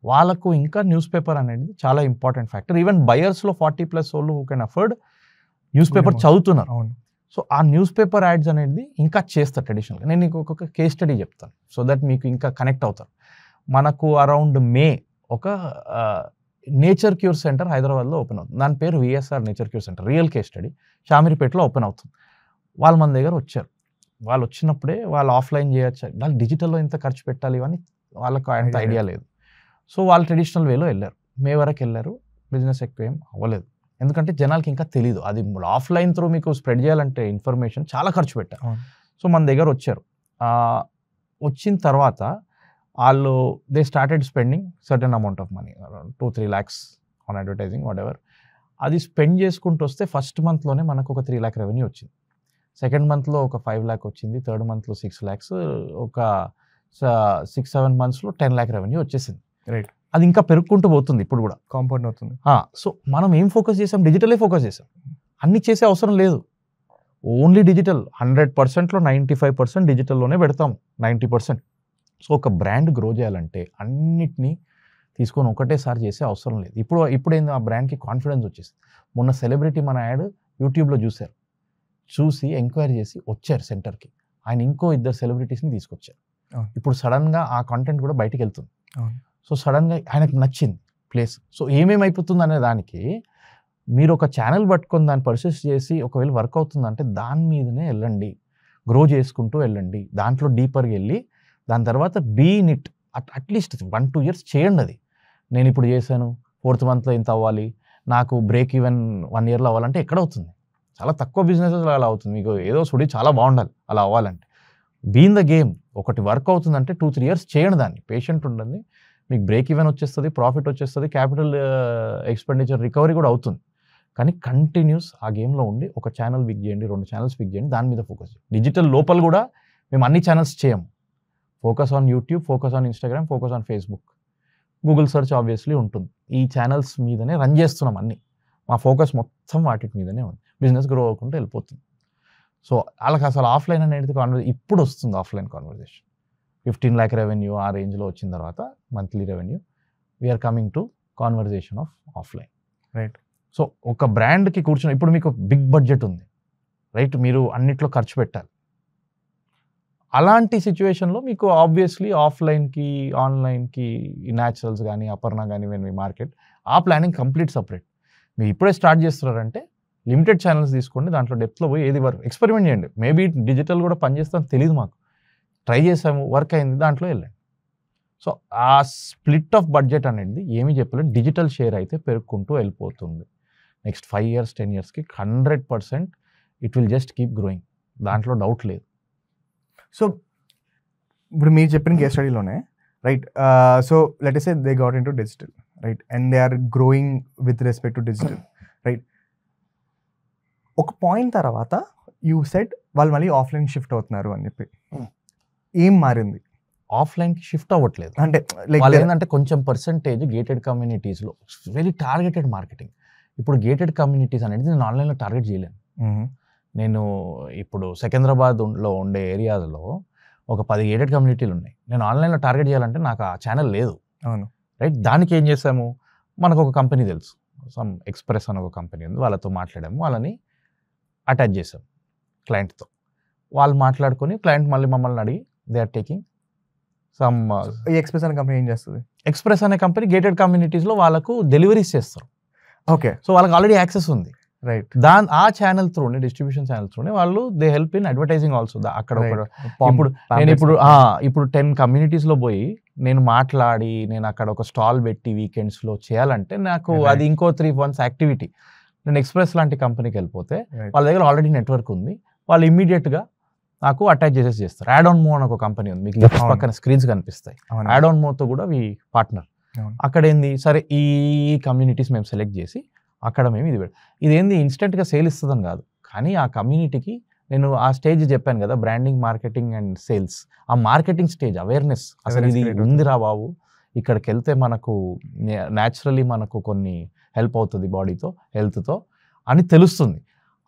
వాళ్ళకు ఇంకా న్యూస్ పేపర్ అనేది చాలా ఇంపార్టెంట్ ఫ్యాక్టర్. ఈవెన్ బయర్స్లో 40+ వాళ్ళు who can afford news paper చదువుతున్నారు. సో ఆ న్యూస్ పేపర్ యాడ్స్ అనేది ఇంకా చేస్తారు ట్రెడిషనల్గా. నేను మీకు ఒక కేస్ స్టడీ చెప్తాను సో దట్ మీకు ఇంకా కనెక్ట్ అవుతారు. మనకు అరౌండ్ మే ఒక నేచర్ క్యూర్ సెంటర్ హైదరాబాద్లో ఓపెన్ అవుతుంది. దాని పేరు VSR nature cure centre, real case study. షామీర్పేటలో ఓపెన్ అవుతుంది. వాళ్ళు మన దగ్గర వచ్చారు. వాళ్ళు వచ్చినప్పుడే వాళ్ళు ఆఫ్లైన్ చేయొచ్చు, వాళ్ళు డిజిటల్లో ఎంత ఖర్చు పెట్టాలి ఇవన్నీ వాళ్ళకు అంత ఐడియా లేదు. సో వాళ్ళు ట్రెడిషనల్ వేలో వెళ్ళారు, మే వరకు వెళ్ళారు. బిజినెస్ ఎక్కువ ఏం అవ్వలేదు, ఎందుకంటే జనాలకి ఇంకా తెలియదు. అది ఆఫ్లైన్ త్రూ మీకు స్ప్రెడ్ చేయాలంటే ఇన్ఫర్మేషన్ చాలా ఖర్చు పెట్టారు. సో మన దగ్గర వచ్చారు. వచ్చిన తర్వాత వాళ్ళు they started spending certain amount of money, 2-3 lakhs on advertising what ever. అది స్పెండ్ చేసుకుంటూ వస్తే ఫస్ట్ మంత్లోనే మనకు ఒక 3 lakh రెవెన్యూ వచ్చింది, సెకండ్ మంత్లో ఒక 5 lakh వచ్చింది, థర్డ్ మంత్లో 6 lakhs, ఒక 6-7 monthsలో 10 lakh రెవెన్యూ వచ్చేసింది, రైట్. అది ఇంకా పెరుగుకుంటూ పోతుంది ఇప్పుడు కూడా. కాంపౌండ్ అవుతుంది. సో మనం ఏం ఫోకస్ చేసాం, డిజిటలే ఫోకస్ చేసాం. అన్ని చేసే అవసరం లేదు, ఓన్లీ డిజిటల్. 100%లో 95% డిజిటల్లోనే పెడతాం, 90%. సో ఒక బ్రాండ్ గ్రో చేయాలంటే అన్నిటినీ తీసుకొని ఒకటేసారి చేసే అవసరం లేదు. ఇప్పుడు ఏంది, ఆ బ్రాండ్కి కాన్ఫిడెన్స్ వచ్చేసి. మొన్న సెలబ్రిటీ మన యాడ్ యూట్యూబ్లో చూశారు, చూసి ఎంక్వైరీ చేసి వచ్చారు సెంటర్కి. ఆయన ఇంకో 2 సెలబ్రిటీస్ని తీసుకొచ్చారు. ఇప్పుడు సడన్గా ఆ కంటెంట్ కూడా బయటికి వెళ్తుంది. సో సడన్గా ఆయనకు నచ్చింది ప్లేస్. సో ఏమేమైపోతుంది అనే దానికి మీరు ఒక ఛానల్ పట్టుకొని దాన్ని పర్చేస్ చేసి ఒకవేళ వర్క్ అవుతుందంటే దాని మీదనే వెళ్ళండి, గ్రో చేసుకుంటూ వెళ్ళండి, దాంట్లో డీపర్గా వెళ్ళి దాని తర్వాత బీన్ ఇట్ అట్లీస్ట్ 1-2 years చేయండి. అది నేను ఇప్పుడు చేశాను, 4th monthలో ఇంత అవ్వాలి, నాకు బ్రేక్ ఈవెన్ 1 yearలో అవ్వాలంటే ఎక్కడ అవుతుంది? చాలా తక్కువ బిజినెసెస్లో అలా అవుతుంది. మీకు ఏదో సుడి చాలా బాగుండాలి అలా అవ్వాలంటే. Been the game. ఒకటి వర్క్ అవుతుందంటే 2-3 years చేయండి, దాన్ని పేషెంట్ ఉండండి, మీకు బ్రేక్ ఈవెన్ వచ్చేస్తుంది, ప్రాఫిట్ వచ్చేస్తుంది, క్యాపిటల్ ఎక్స్పెండిచర్ రికవరీ కూడా అవుతుంది. కానీ కంటిన్యూస్ ఆ గేమ్లో ఉండి ఒక ఛానల్ పిక్ చేయండి, 2 channels పిక్ చేయండి, దాని మీద ఫోకస్ చేయండి. డిజిటల్ లోపల కూడా మేము అన్ని ఛానల్స్ చేయము. Focus on YouTube, focus on Instagram, focus on Facebook, Google search obviously ఉంటుంది. ఈ ఛానల్స్ మీదనే రన్ చేస్తున్నాం అన్ని. మా ఫోకస్ మొత్తం వాటి మీదనే ఉంది. బిజినెస్ గ్రో అవ్వకుండా వెళ్ళిపోతుంది. సో వాళ్ళకి అసలు ఆఫ్లైన్ అనేది ఇప్పుడు వస్తుంది. ఆఫ్లైన్ కాన్వర్జేషన్ 15 lakh రెవెన్యూ ఆ రేంజ్లో వచ్చిన తర్వాత monthly revenue, we are coming to conversation of offline. Right. So ఒక బ్రాండ్కి కూర్చొని ఇప్పుడు మీకు బిగ్ బడ్జెట్ ఉంది, రైట్, మీరు అన్నిట్లో ఖర్చు పెట్టాలి. అలాంటి సిచ్యువేషన్లో మీకు ఆబ్వియస్లీ ఆఫ్లైన్కి, ఆన్లైన్కి, న్యాచురల్స్ కానీ, అపర్ణ కానీ, మీ మార్కెట్ ఆ ప్లానింగ్ కంప్లీట్ సపరేట్. మీరు ఇప్పుడే స్టార్ట్ చేస్తున్నారంటే లిమిటెడ్ ఛానల్స్ తీసుకోండి, దాంట్లో డెప్త్లో పోయి ఏది వర్క్ ఎక్స్పెరిమెంట్ చేయండి. మేబీ డిజిటల్ కూడా పనిచేస్తుందని తెలియదు మాకు, ట్రై చేసాము, వర్క్ అయింది, దాంట్లో వెళ్ళండి. సో ఆ స్ప్లిట్ ఆఫ్ బడ్జెట్ అనేది ఏమీ చెప్పలేదు. డిజిటల్ షేర్ అయితే పెరుగుకుంటూ వెళ్ళిపోతుంది. నెక్స్ట్ 5 years 10 yearsకి 100% it will just keep growing, దాంట్లో డౌట్ లేదు. సో ఇప్పుడు మీరు చెప్పిన కేస్ స్టడీలోనే, right, so let us say they got into digital, right, and they are growing with respect to digital, right. ఒక పాయింట్ తర్వాత యూ సెడ్ వాళ్ళు మళ్ళీ ఆఫ్లైన్ షిఫ్ట్ అవుతున్నారు అని చెప్పి, ఏం మారింది? ఆఫ్లైన్కి షిఫ్ట్ అవ్వట్లేదు. అంటే వాళ్ళు ఏంటంటే కొంచెం పర్సెంటేజ్ గేటెడ్ కమ్యూనిటీస్లో, వెరీ టార్గెటెడ్ మార్కెటింగ్. ఇప్పుడు గేటెడ్ కమ్యూనిటీస్ అనేది నేను ఆన్లైన్లో టార్గెట్ చేయలేను. నేను ఇప్పుడు సికింద్రాబాద్లో ఉండే ఏరియాలో ఒక 10 గేటెడ్ కమ్యూనిటీలు ఉన్నాయి. నేను ఆన్లైన్లో టార్గెట్ చేయాలంటే నాకు ఆ ఛానల్ లేదు. అవును, రైట్. దానికి ఏం చేసాము, మనకు ఒక కంపెనీ తెలుసు, సమ్ ఎక్స్ప్రెస్ అని ఒక కంపెనీ ఉంది, వాళ్ళతో మాట్లాడాము, వాళ్ళని అటాచ్ చేసాము క్లయింట్తో. వాళ్ళు మాట్లాడుకొని క్లయింట్ మళ్ళీ మమ్మల్ని అడిగి దే ఆర్ టేకింగ్ సమ్. ఈ ఎక్స్ప్రెస్ అనే కంపెనీ ఏం చేస్తుంది? ఎక్స్ప్రెస్ అనే కంపెనీ గేటెడ్ కమ్యూనిటీస్లో వాళ్ళకు డెలివరీస్ చేస్తారు. ఓకే. సో వాళ్ళకి ఆల్రెడీ యాక్సెస్ ఉంది, రైట్. ఆ ఛానల్ త్రూనే, డిస్ట్రిబ్యూషన్ ఛానల్ త్రూనే వాళ్ళు they help in advertising also. అక్కడ నేను ఇప్పుడు 10 కమ్యూనిటీస్లో పోయి నేను మాట్లాడి నేను అక్కడ ఒక స్టాల్ పెట్టి వీకెండ్స్లో చేయాలంటే నాకు అది ఇంకో 3 months యాక్టివిటీ. నేను ఎక్స్ప్రెస్ లాంటి కంపెనీకి వెళ్ళిపోతే వాళ్ళ దగ్గర ఆల్రెడీ నెట్వర్క్ ఉంది, వాళ్ళు ఇమ్మీడియట్గా నాకు అటాచ్ చేస్తారు. యాడ్ ఆన్ మో అని ఒక కంపెనీ ఉంది, మీకు పక్కన స్క్రీన్స్ కనిపిస్తాయి. యాడ్ ఆన్ మోతో కూడా పార్ట్నర్. అక్కడ ఏంది, సరే ఈ కమ్యూనిటీస్ మేము సెలెక్ట్ చేసి అక్కడ మేము ఇదేంది ఇన్స్టెంట్గా సేల్ ఇస్తుందని కాదు, కానీ ఆ కమ్యూనిటీకి నేను ఆ స్టేజ్ చెప్పాను కదా, బ్రాండింగ్, మార్కెటింగ్ అండ్ సేల్స్. ఆ మార్కెటింగ్ స్టేజ్ అవేర్నెస్, అసలు ఇది ఉందిరా బాబు, ఇక్కడికి వెళ్తే మనకు న్యాచురలీ మనకు కొన్ని హెల్ప్ అవుతుంది బాడీతో, హెల్త్తో అని తెలుస్తుంది.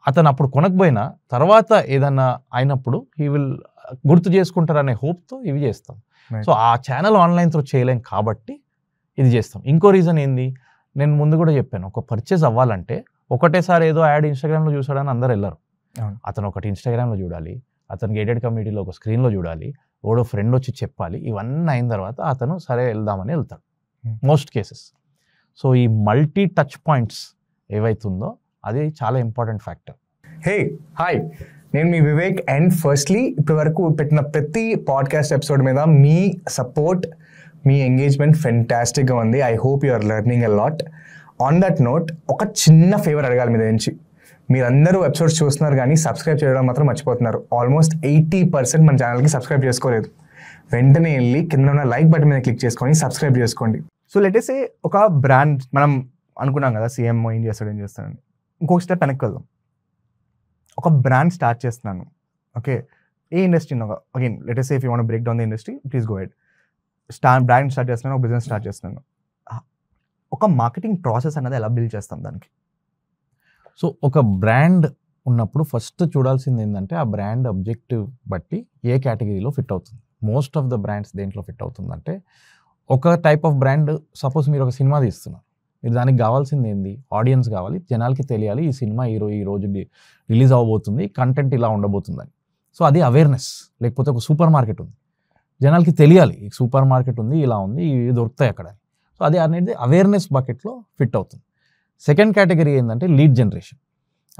అతను అప్పుడు కొనకపోయినా తర్వాత ఏదన్నా అయినప్పుడు హీ విల్ గుర్తు చేసుకుంటారనే హోప్తో ఇవి చేస్తాం. సో ఆ ఛానల్ ఆన్లైన్ త్రూ చేయలేం కాబట్టి ఇది చేస్తాం. ఇంకో రీజన్ ఏంది, నేను ముందు కూడా చెప్పాను, ఒక పర్చేస్ అవ్వాలంటే ఒకటేసారి ఏదో యాడ్ ఇన్స్టాగ్రామ్లో చూసాడని అందరు వెళ్ళరు. అతను ఒకటి ఇన్స్టాగ్రామ్లో చూడాలి, అతను గేటెడ్ కమ్యూనిటీలో ఒక స్క్రీన్లో చూడాలి, ఓడో ఫ్రెండ్ వచ్చి చెప్పాలి, ఇవన్నీ అయిన తర్వాత అతను సరే వెళ్దామని వెళ్తాడు మోస్ట్ కేసెస్. సో ఈ మల్టీ టచ్ పాయింట్స్ ఏవైతుందో అది చాలా ఇంపార్టెంట్ ఫ్యాక్టర్. హే హాయ్, నేను మీ వివేక్. అండ్ ఫస్ట్లీ ఇప్పటి వరకు పెట్టిన ప్రతి పాడ్కాస్ట్ ఎపిసోడ్ మీద మీ సపోర్ట్, మీ ఎంగేజ్మెంట్ ఫెంటాస్టిక్గా ఉంది. I hope you are learning a lot. On that note ఒక చిన్న ఫేవర్ అడగాలి మీ నుంచి. మీరందరూ ఎపిసోడ్స్ చూస్తున్నారు కానీ సబ్స్క్రైబ్ చేయడం మాత్రం మర్చిపోతున్నారు. ఆల్మోస్ట్ 80% మన ఛానల్కి సబ్స్క్రైబ్ చేసుకోలేదు. వెంటనే వెళ్ళి కింద ఉన్న లైక్ బటన్ మీద క్లిక్ చేసుకొని సబ్స్క్రైబ్ చేసుకోండి. సో లెట్ us say ఒక బ్రాండ్ మనం అనుకున్నాం కదా సీఎం ఏం చేస్తాడని. ఇంకొక స్టెప్ వెనక్కి వెళ్దాం. ఒక బ్రాండ్ స్టార్ట్ చేస్తున్నాను, okay, A industry again let us say if you want to break down the industry, please go ahead. Brand start చేస్తున్నాను, ఒక బిజినెస్ స్టార్ట్ చేస్తున్నాను. ఒక మార్కెటింగ్ ప్రాసెస్ అనేది ఎలా బిల్డ్ చేస్తాం దానికి? సో ఒక బ్రాండ్ ఉన్నప్పుడు ఫస్ట్ చూడాల్సింది ఏంటంటే ఆ బ్రాండ్ అబ్జెక్టివ్ బట్టి ఏ కేటగిరీలో ఫిట్ అవుతుంది. మోస్ట్ ఆఫ్ ద బ్రాండ్స్ దేంట్లో ఫిట్ అవుతుందంటే, ఒక టైప్ ఆఫ్ బ్రాండ్, సపోజ్ మీరు ఒక సినిమా తీస్తున్నారు, మీరు దానికి కావాల్సింది ఏంది, ఆడియన్స్ కావాలి, జనాలకి తెలియాలి ఈ సినిమా ఈ రోజు రిలీజ్ అవ్వబోతుంది, కంటెంట్ ఇలా ఉండబోతుందని. సో అది అవేర్నెస్. లేకపోతే ఒక సూపర్ మార్కెట్ ఉంది, జనాలకి తెలియాలి ఈ సూపర్ మార్కెట్ ఉంది, ఇలా ఉంది, ఇవి దొరుకుతాయి అక్కడ. సో అది అనేది అవేర్నెస్ బకెట్లో ఫిట్ అవుతుంది. సెకండ్ కేటగిరీ ఏంటంటే లీడ్ జనరేషన్.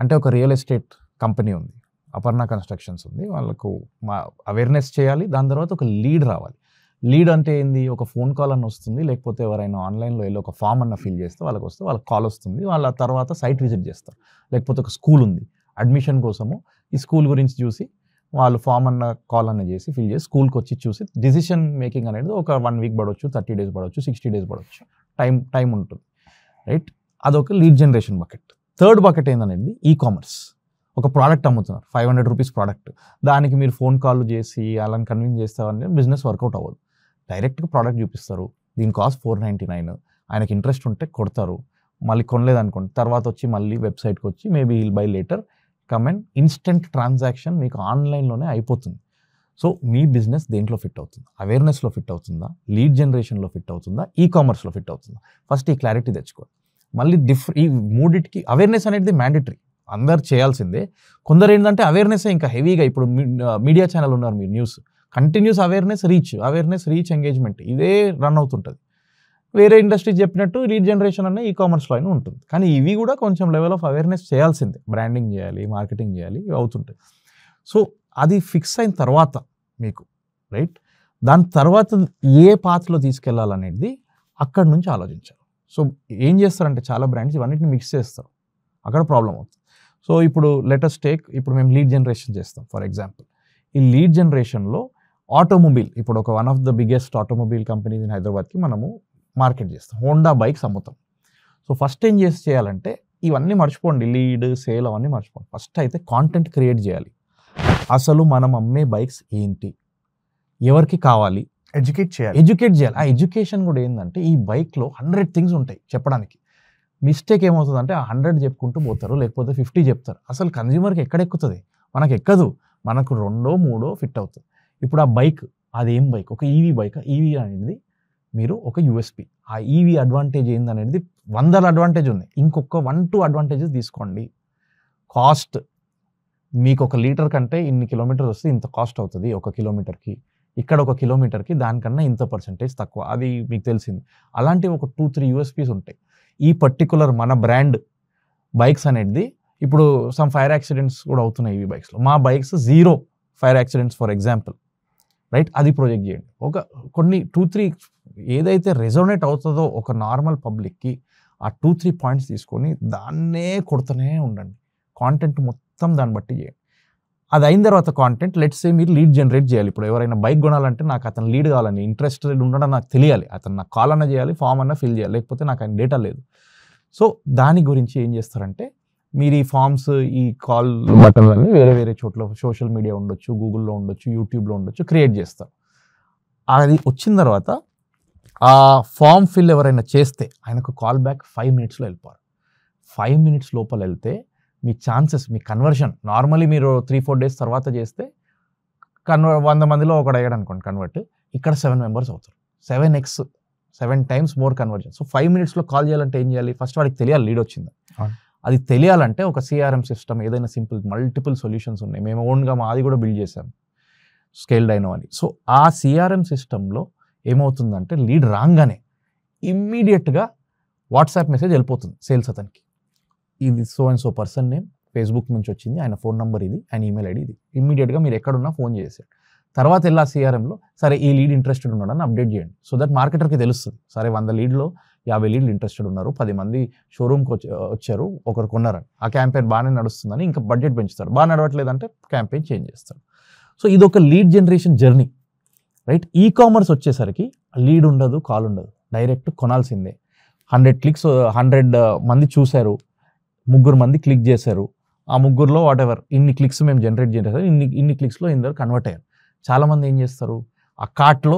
అంటే ఒక రియల్ ఎస్టేట్ కంపెనీ ఉంది, అపర్ణ కన్స్ట్రక్షన్స్ ఉంది, వాళ్ళకు అవేర్నెస్ చేయాలి, దాని తర్వాత ఒక లీడ్ రావాలి. లీడ్ అంటే ఏంది, ఒక ఫోన్ కాల్ అన్న వస్తుంది, లేకపోతే ఎవరైనా ఆన్లైన్లో వెళ్ళి ఒక ఫామ్ అన్న ఫిల్ చేస్తే వాళ్ళకి కాల్ వస్తుంది, వాళ్ళ తర్వాత సైట్ విజిట్ చేస్తారు. లేకపోతే ఒక స్కూల్ ఉంది, అడ్మిషన్ కోసము ఈ స్కూల్ గురించి చూసి వాళ్ళు ఫామ్ అన్న కాల్ అన్న చేసి ఫిల్ చేసి స్కూల్కి వచ్చి చూసి డిసిషన్ మేకింగ్ అనేది ఒక 1 వీక్ పడవచ్చు, 30 days పడవచ్చు, 60 days పడవచ్చు, టైం ఉంటుంది, రైట్. అదొక lead generation bucket. Third bucket ఏంటనేది కామర్స్. ఒక ప్రోడక్ట్ అమ్ముతున్నారు, 500 రూపీస్ ప్రోడక్ట్, దానికి మీరు ఫోన్ కాల్ చేసి అలా కన్విన్స్ చేస్తారని బిజినెస్ వర్కౌట్ అవ్వదు. డైరెక్ట్గా ప్రోడక్ట్ చూపిస్తారు, దీని కాస్ట్ 499, ఆయనకి ఇంట్రెస్ట్ ఉంటే కొడతారు, మళ్ళీ కొనలేదనుకోండి తర్వాత వచ్చి మళ్ళీ వెబ్సైట్కి వచ్చి maybe will buy later comment, instant transaction మీకు ఆన్లైన్లోనే అయిపోతుంది. సో మీ బిజినెస్ దేంట్లో ఫిట్ అవుతుంది, అవేర్నెస్లో ఫిట్ అవుతుందా, లీడ్ జనరేషన్లో ఫిట్ అవుతుందా, కామర్స్లో ఫిట్ అవుతుందా, ఫస్ట్ ఈ క్లారిటీ తెచ్చుకోండి. మళ్ళీ ఈ మూడిటికి అవేర్నెస్ అనేది మ్యాండేటరీ, అందరు చేయాల్సిందే. కొందరు ఏంటంటే అవేర్నెస్ ఇంకా హెవీగా, ఇప్పుడు మీడియా ఛానల్ ఉన్నారు, మీరు news continuous awareness reach engagement ఇదే రన్ అవుతుంటుంది. వేరే ఇండస్ట్రీ చెప్పినట్టు లీడ్ జనరేషన్ అనే కామర్స్లో అయినా ఉంటుంది. కానీ ఇవి కూడా కొంచెం లెవెల్ ఆఫ్ అవేర్నెస్ చేయాల్సిందే, బ్రాండింగ్ చేయాలి, మార్కెటింగ్ చేయాలి, ఇవి అవుతుంటాయి. సో అది ఫిక్స్ అయిన తర్వాత మీకు రైట్, దాని తర్వాత ఏ పాత్రలో తీసుకెళ్లాలనేది అక్కడి నుంచి ఆలోచించాలి. సో ఏం చేస్తారంటే చాలా బ్రాండ్స్ ఇవన్నిటిని మిక్స్ చేస్తారు, అక్కడ ప్రాబ్లం అవుతుంది. సో ఇప్పుడు లెటస్ టేక్, ఇప్పుడు మేము లీడ్ జనరేషన్ చేస్తాం ఫర్ ఎగ్జాంపుల్. ఈ లీడ్ జనరేషన్లో ఆటోమొబైల్, ఇప్పుడు ఒక one of the biggest automobile companies in హైదరాబాద్కి మనము మార్కెట్ చేస్తాం, హోండా బైక్స్ అమ్ముతాం. సో ఫస్ట్ ఏం చేయాలంటే ఇవన్నీ మర్చిపోండి, లీడ్ సేల్ అవన్నీ మర్చిపోండి. ఫస్ట్ అయితే కాంటెంట్ క్రియేట్ చేయాలి. అసలు మనం అమ్మే బైక్స్ ఏంటి, ఎవరికి కావాలి, ఎడ్యుకేట్ చేయాలి. ఆ ఎడ్యుకేషన్ కూడా ఏంటంటే, ఈ బైక్లో 100 థింగ్స్ ఉంటాయి చెప్పడానికి. మిస్టేక్ ఏమవుతుందంటే ఆ 100 చెప్పుకుంటూ పోతారు, లేకపోతే 50 చెప్తారు. అసలు కన్జ్యూమర్కి ఎక్కడెక్కుతుంది, మనకు ఎక్కదు, మనకు 2, 3 ఫిట్ అవుతుంది. ఇప్పుడు ఆ బైక్, అదేం బైక్, ఒక ఈవీ బైక్. ఈవీ అనేది మీరు ఒక యూఎస్పి, ఆ ఈవీ అడ్వాంటేజ్ ఏందనేది 100 అడ్వాంటేజ్ ఉంది, ఇంకొక 1-2 అడ్వాంటేజెస్ తీసుకోండి. కాస్ట్, మీకు 1 లీటర్ కంటే ఇన్ని కిలోమీటర్స్ వస్తే ఇంత కాస్ట్ అవుతుంది 1 కిలోమీటర్కి, ఇక్కడ 1 కిలోమీటర్కి దానికన్నా ఇంత పర్సెంటేజ్ తక్కువ, అది మీకు తెలిసింది. అలాంటివి ఒక 2-3 యూఎస్పీస్ ఉంటాయి. ఈ పర్టికులర్ మన బ్రాండ్ బైక్స్ అనేది, ఇప్పుడు సమ్ ఫైర్ యాక్సిడెంట్స్ కూడా అవుతున్నాయి ఈవీ బైక్స్లో, మా bikes 0 fire accidents for example, right. అది ప్రొజెక్ట్ చేయండి. ఒక కొన్ని 2-3 ఏదైతే రెజోనేట్ అవుతుందో ఒక నార్మల్ పబ్లిక్కి, ఆ 2-3 పాయింట్స్ తీసుకొని దాన్నే కొడుతూనే ఉండండి. కాంటెంట్ మొత్తం దాన్ని బట్టి చేయండి. అది అయిన తర్వాత కాంటెంట్, లెట్స్ సే మీరు లీడ్ జనరేట్ చేయాలి. ఇప్పుడు ఎవరైనా బైక్ కొనాలంటే నాకు అతను లీడ్ కావాలని, ఇంట్రెస్టెడ్ ఉండడం నాకు తెలియాలి, అతను నాకు కాల్ అన్న చేయాలి, ఫామ్ అన్న ఫిల్ చేయాలి, లేకపోతే నాకు ఆయన డేటా లేదు. సో దాని గురించి ఏం చేస్తారంటే, మీరు ఈ ఫామ్స్, ఈ కాల్ బటన్లన్నీ వేరే చోట్ల సోషల్ మీడియా ఉండొచ్చు, గూగుల్లో ఉండొచ్చు, యూట్యూబ్లో ఉండొచ్చు, క్రియేట్ చేస్తారు. అది వచ్చిన తర్వాత ఆ ఫామ్ ఫిల్ ఎవరైనా చేస్తే ఆయనకు కాల్ బ్యాక్ 5 minutesలో వెళ్ళిపోరు. 5 minutes లోపల వెళ్తే మీ ఛాన్సెస్, మీ కన్వర్షన్, నార్మలీ మీరు 3-4 days తర్వాత చేస్తే 100 మందిలో ఒకడు అయ్యాడు అనుకోండి కన్వర్ట్, ఇక్కడ 7 members అవుతారు. 7x 7 times more conversion. So 5 minutesలో కాల్ చేయాలంటే ఏం చేయాలి, ఫస్ట్ వాడికి తెలియాలి లీడ్ వచ్చింది. అది తెలియాలంటే ఒక సిఆర్ఎం సిస్టమ్, ఏదైనా సింపుల్ మల్టిపుల్ సొల్యూషన్స్ ఉన్నాయి, మేము ఓన్గా మాది కూడా బిల్డ్ చేసాం, స్కేల్ డైనో అని. సో ఆ సిఆర్ఎం సిస్టంలో ఏమవుతుందంటే, లీడ్ రాగానే ఇమ్మీడియట్గా వాట్సాప్ మెసేజ్ వెళ్ళిపోతుంది సేల్స్ అతనికి, ఇది so and so person name, Facebook నుంచి వచ్చింది, ఆయన ఫోన్ నెంబర్ ఇది, ఆయన ఈమెయిల్ ఐడి ఇది. ఇమ్మీడియట్గా మీరు ఎక్కడున్నా ఫోన్ చేశారు. తర్వాత వెళ్ళి ఆ సిఆర్ఎంలో సరే ఈ లీడ్ ఇంట్రెస్టెడ్ ఉన్నాడని అప్డేట్ చేయండి. సో దట్ మార్కెటర్కి తెలుస్తుంది, సరే 100 లీడ్లో 50 లీడ్లు ఇంట్రెస్టెడ్ ఉన్నారు, 10 మంది షోరూమ్కి వచ్చారు, ఒకరు కొన్నారని, ఆ క్యాంపెయిన్ బాగానే నడుస్తుందని ఇంకా బడ్జెట్ పెంచుతారు, బాగా నడవట్లేదంటే క్యాంపెయిన్ చేంజ్ చేస్తారు. సో ఇది ఒక lead generation journey, right. Commerce వచ్చేసరికి లీడ్ ఉండదు, కాల్ ఉండదు, డైరెక్ట్ కొనాల్సిందే. 100 క్లిక్స్, 100 మంది చూశారు, 3 మంది క్లిక్ చేశారు, ఆ 3లో వాటెవర్ ఇన్ని క్లిక్స్ మేము జనరేట్ చేశారు, ఇన్ని క్లిక్స్లో ఇందరు కన్వర్ట్ అయ్యారు. చాలామంది ఏం చేస్తారు, ఆ కార్ట్లో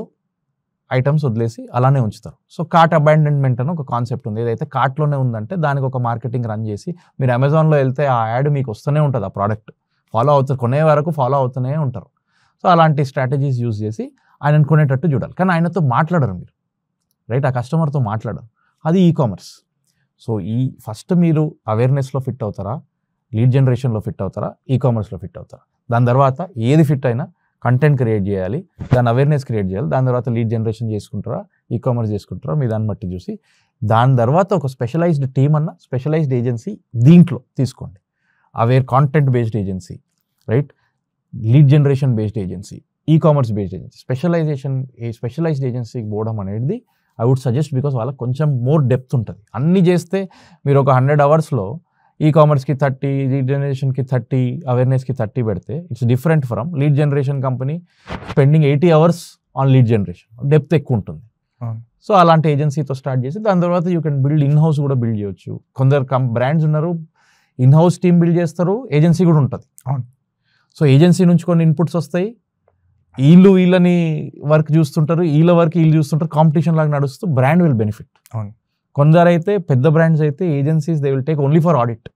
ఐటమ్స్ వదిలేసి అలానే ఉంచుతారు. సో కార్ట్ అబాండన్మెంట్ అని ఒక కాన్సెప్ట్ ఉంది. ఏదైతే కార్ట్లోనే ఉందంటే దానికి ఒక మార్కెటింగ్ రన్ చేసి మీరు అమెజాన్లో వెళ్తే ఆ యాడ్ మీకు వస్తూనే ఉంటుంది, ఆ ప్రోడక్ట్ ఫాలో అవుతారు, కొనే వరకు ఫాలో అవుతూనే ఉంటారు. సో అలాంటి స్ట్రాటజీస్ యూజ్ చేసి ఆయనను కొనేటట్టు చూడాలి. కానీ ఆయనతో మాట్లాడరు మీరు, రైట్? ఆ కస్టమర్తో మాట్లాడరు. అది ఈ కామర్స్. సో ఈ ఫస్ట్ మీరు అవేర్నెస్లో ఫిట్ అవుతారా, లీడ్ జనరేషన్లో ఫిట్ అవుతారా, ఈ కామర్స్లో ఫిట్ అవుతారా? దాని తర్వాత ఏది ఫిట్ అయినా కంటెంట్ క్రియేట్ చేయాలి, దాని అవేర్నెస్ క్రియేట్ చేయాలి, దాని తర్వాత లీడ్ జనరేషన్ చేసుకుంటారా, ఈ కామర్స్ చేసుకుంటారా, మీ దాన్ని బట్టి చూసి దాని తర్వాత ఒక స్పెషలైజ్డ్ టీమ్ అన్న స్పెషలైజ్డ్ ఏజెన్సీ దీంట్లో తీసుకోండి. Aware content based agency, right? Lead generation based agency, e commerce based agency. Specialised ఏజెన్సీకి పోవడం అనేది ఐ వుడ్ సజెస్ట్, బికాస్ వాళ్ళకి కొంచెం మోర్ డెప్త్ ఉంటుంది. అన్నీ చేస్తే మీరు ఒక 100 అవర్స్లో ఈ కామర్స్కి 30, లీడ్ జనరేషన్కి 30, అవేర్నెస్కి 30 పెడితే it's different from lead generation company spending 80 hours on lead generation. Depth ఎక్కువ ఉంటుంది. సో అలాంటి ఏజెన్సీతో స్టార్ట్ చేసి దాని తర్వాత you can build in house కూడా బిల్డ్ చేయొచ్చు. కొందరు బ్రాండ్స్ ఉన్నారు, ఇన్ హౌస్ టీమ్ బిల్డ్ చేస్తారు, ఏజెన్సీ కూడా ఉంటుంది. సో ఏజెన్సీ నుంచి కొన్ని ఇన్పుట్స్ వస్తాయి, వీళ్ళని వర్క్ చూస్తుంటారు, వీళ్ళ వర్క్ వీళ్ళు చూస్తుంటారు, కాంపిటీషన్ లాగా నడుస్తూ బ్రాండ్ విల్ బెనిఫిట్. కొందరైతే పెద్ద బ్రాండ్స్ అయితే agencies they will take only for audit.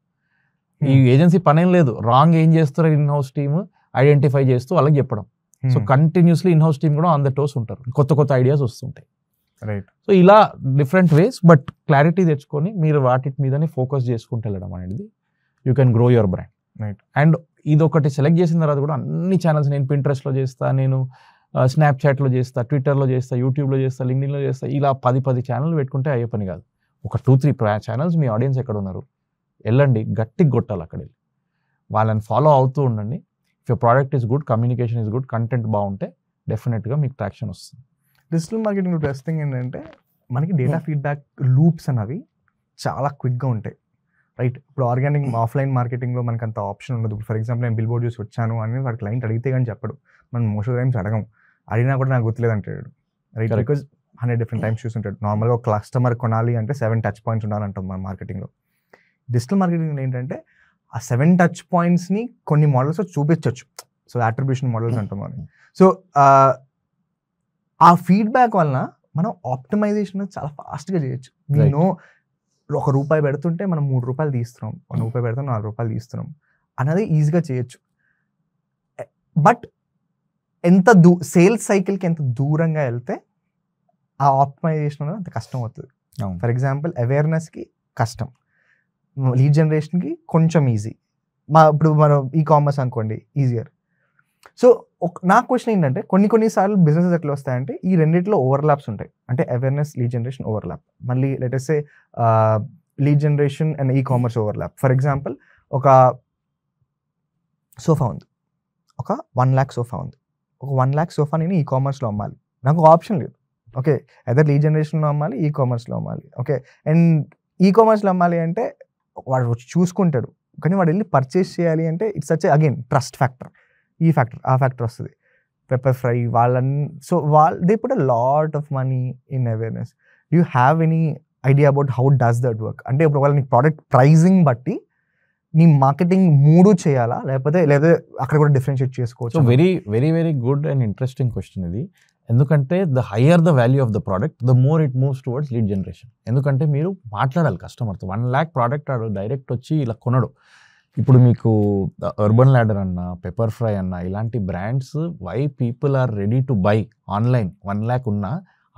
ఈ ఏజెన్సీ పనేం లేదు, రాంగ్ ఏం చేస్తారు ఇన్ హౌస్ టీమ్ ఐడెంటిఫై చేస్తూ వాళ్ళకి చెప్పడం. So continuously in house team కూడా ఆన్ ద టోస్ ఉంటారు, కొత్త కొత్త ఐడియాస్ వస్తుంటాయి. రైట్. సో ఇలా డిఫరెంట్ వేస్, బట్ క్లారిటీ తెచ్చుకొని మీరు వాటి మీదనే ఫోకస్ చేసుకుంటూ వెళ్ళడం అనేది you can grow your brand. Right. And ఇది ఒకటి సెలెక్ట్ చేసిన తర్వాత కూడా అన్ని ఛానల్స్, నేను పింట్రెస్ట్లో చేస్తా, నేను స్నాప్చాట్లో చేస్తా, ట్విట్టర్లో చేస్తా, యూట్యూబ్లో చేస్తా, లింక్డ్ఇన్లో చేస్తా, ఇలా 10 ఛానల్ పెట్టుకుంటే అయ్యే పని కాదు. ఒక 2-3 ఛానల్స్ మీ ఆడియన్స్ ఎక్కడ ఉన్నారు వెళ్ళండి, గట్టిగా కొట్టాలి అక్కడ వెళ్ళి, వాళ్ళని ఫాలో అవుతూ ఉండండి. If your product is good, communication is good, content బాగుంటే డెఫినెట్గా మీకు ట్రాక్షన్ వస్తుంది. డిజిటల్ మార్కెటింగ్ బెస్ట్ థింగ్ ఏంటంటే మనకి డేటా ఫీడ్బ్యాక్ లూప్స్ అనేవి చాలా క్విక్గా ఉంటాయి, రైట్? ఇప్పుడు ఆర్గానిక్ ఆఫ్లైన్ మార్కెటింగ్లో మనకు అంత ఆప్షన్ ఉండదు. ఇప్పుడు ఫర్ ఎగ్జాంపుల్ నేను బిల్ బోర్డ్ చూసి వచ్చాను అని వాడు క్లయింట్ అడిగితే కానీ చెప్పడు, మనం మోస్ట్ ఆఫ్ టైమ్స్ అడగం, అడిగినా కూడా నాకు గుర్తులేదు అంటాడు, రైట్? బికాజ్ 100 different టైమ్స్ చూస్తుంటాడు. నార్మల్గా ఒక కస్టమర్ కొనాలి అంటే 7 టచ్ పాయింట్స్ ఉండాలంటాం మన మార్కెటింగ్లో. డిజిటల్ మార్కెటింగ్ ఏంటంటే ఆ 7 టచ్ పాయింట్స్ని కొన్ని మోడల్స్ చూపించవచ్చు. సో అట్రిబ్యూషన్ మోడల్స్ అంటాం అని. సో ఆ ఫీడ్బ్యాక్ వలన మనం ఆప్టిమైజేషన్ చాలా ఫాస్ట్గా చేయొచ్చు. నేను ₹1 పెడుతుంటే మనం ₹3 తీస్తున్నాం, ₹1 పెడతాం ₹4 తీస్తున్నాం అనేది ఈజీగా చేయొచ్చు. బట్ ఎంత సేల్స్ సైకిల్కి ఎంత దూరంగా వెళ్తే ఆ ఆప్టిమైజేషన్ అనేది అంత కష్టం అవుతుంది. ఫర్ ఎగ్జాంపుల్ అవేర్నెస్కి కష్టం, లీడ్ జనరేషన్కి కొంచెం ఈజీ. ఇప్పుడు మనం ఈ కామర్స్ అనుకోండి ఈజియర్. సో నా క్వశ్చన్ ఏంటంటే కొన్నిసార్లు బిజినెసెస్ ఎట్లా వస్తాయంటే ఈ రెండిట్లో ఓవర్లాప్స్ ఉంటాయి. అంటే అవేర్నెస్, లీడ్ జనరేషన్ ఓవర్లాప్, మళ్ళీ let's say lead generation and e commerce overlap. For example ఒక సోఫా ఉంది, ఒక 1 lakh సోఫా ఉంది. ఒక 1 lakh సోఫా నేను ఈ కామర్స్లో అమ్మాలి, నాకు ఆప్షన్ లేదు. ఓకే, ఎదర్ లీడ్ జనరేషన్లో అమ్మాలి, ఈ కామర్స్లో అమ్మాలి. ఓకే, అండ్ ఈ కామర్స్లో అమ్మాలి అంటే వాడు వచ్చి చూసుకుంటాడు, కానీ వాడు వెళ్ళి పర్చేస్ చేయాలి అంటే it's such again trust factor, ఈ ఫ్యాక్టర్ ఆ ఫ్యాక్టర్ వస్తుంది. పెప్పర్ ఫ్రై వాళ్ళని, so they put a lot of money in awareness. Do you have any idea about how does that work? అంటే ఇప్పుడు వాళ్ళ నీ ప్రోడక్ట్ ప్రైజింగ్ బట్టి నీ మార్కెటింగ్ 3 చేయాలా, లేకపోతే అక్కడ కూడా డిఫరెన్షియేట్ చేసుకోవచ్చు? So very very very good and interesting question ఇది. ఎందుకంటే the higher the value of the product, the more it moves towards lead generation. ఎందుకంటే మీరు మాట్లాడాలి కస్టమర్తో. 1 lakh ప్రోడక్ట్ ఆడు డైరెక్ట్ వచ్చి ఇలా కొనడు. ఇప్పుడు మీకు అర్బన్ ల్యాడర్ అన్న, పెప్పర్ ఫ్రై అన్న, ఇలాంటి brands why people are ready to buy online 1 lakh ఉన్నా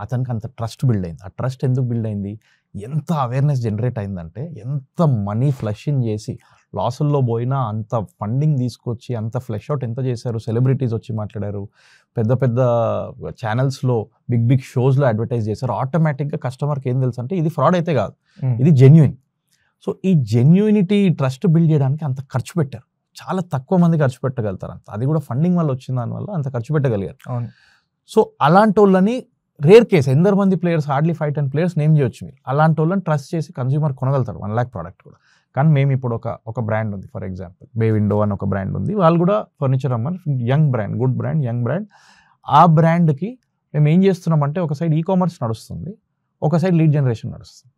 అతనికి అంత ట్రస్ట్ బిల్డ్ అయింది. ఆ ట్రస్ట్ ఎందుకు బిల్డ్ అయింది? ఎంత అవేర్నెస్ జనరేట్ అయిందంటే, ఎంత మనీ ఫ్లషింగ్ చేసి లాసుల్లో పోయినా అంత ఫండింగ్ తీసుకొచ్చి అంత ఫ్లష్ అవుట్ ఎంత చేశారు. సెలబ్రిటీస్ వచ్చి మాట్లాడారు, పెద్ద పెద్ద ఛానల్స్లో బిగ్ షోస్లో అడ్వర్టైజ్ చేశారు. ఆటోమేటిక్గా కస్టమర్కి ఏం తెలుసు అంటే ఇది ఫ్రాడ్ అయితే కాదు, ఇది జెన్యూన్. సో ఈ జెన్యూనిటీ ట్రస్ట్ బిల్డ్ చేయడానికి అంత ఖర్చు పెట్టారు. చాలా తక్కువ మంది ఖర్చు పెట్టగలుగుతారు అంత, అది కూడా ఫండింగ్ వల్ల వచ్చిన దానివల్ల అంత ఖర్చు పెట్టగలిగారు. సో అలాంటి వాళ్ళని రేర్ కేస్, ఎందరు మంది ప్లేయర్స్, హార్డ్లీ 5-10 ప్లేయర్స్ నేమ్ చేయొచ్చు మీరు. అలాంటి వాళ్ళని ట్రస్ట్ చేసి కన్స్యూమర్ కొనగలుగుతారు 1 lakh ప్రోడక్ట్ కూడా. కానీ మేము ఇప్పుడు ఒక బ్రాండ్ ఉంది, ఫర్ ఎగ్జాంపుల్ బే విండో అని ఒక బ్రాండ్ ఉంది, వాళ్ళు కూడా ఫర్నిచర్ అమ్మని, young brand, good brand, young brand. ఆ బ్రాండ్కి మేము ఏం చేస్తున్నామంటే ఒక సైడ్ ఈ కామర్స్ నడుస్తుంది, ఒక సైడ్ లీడ్ జనరేషన్ నడుస్తుంది,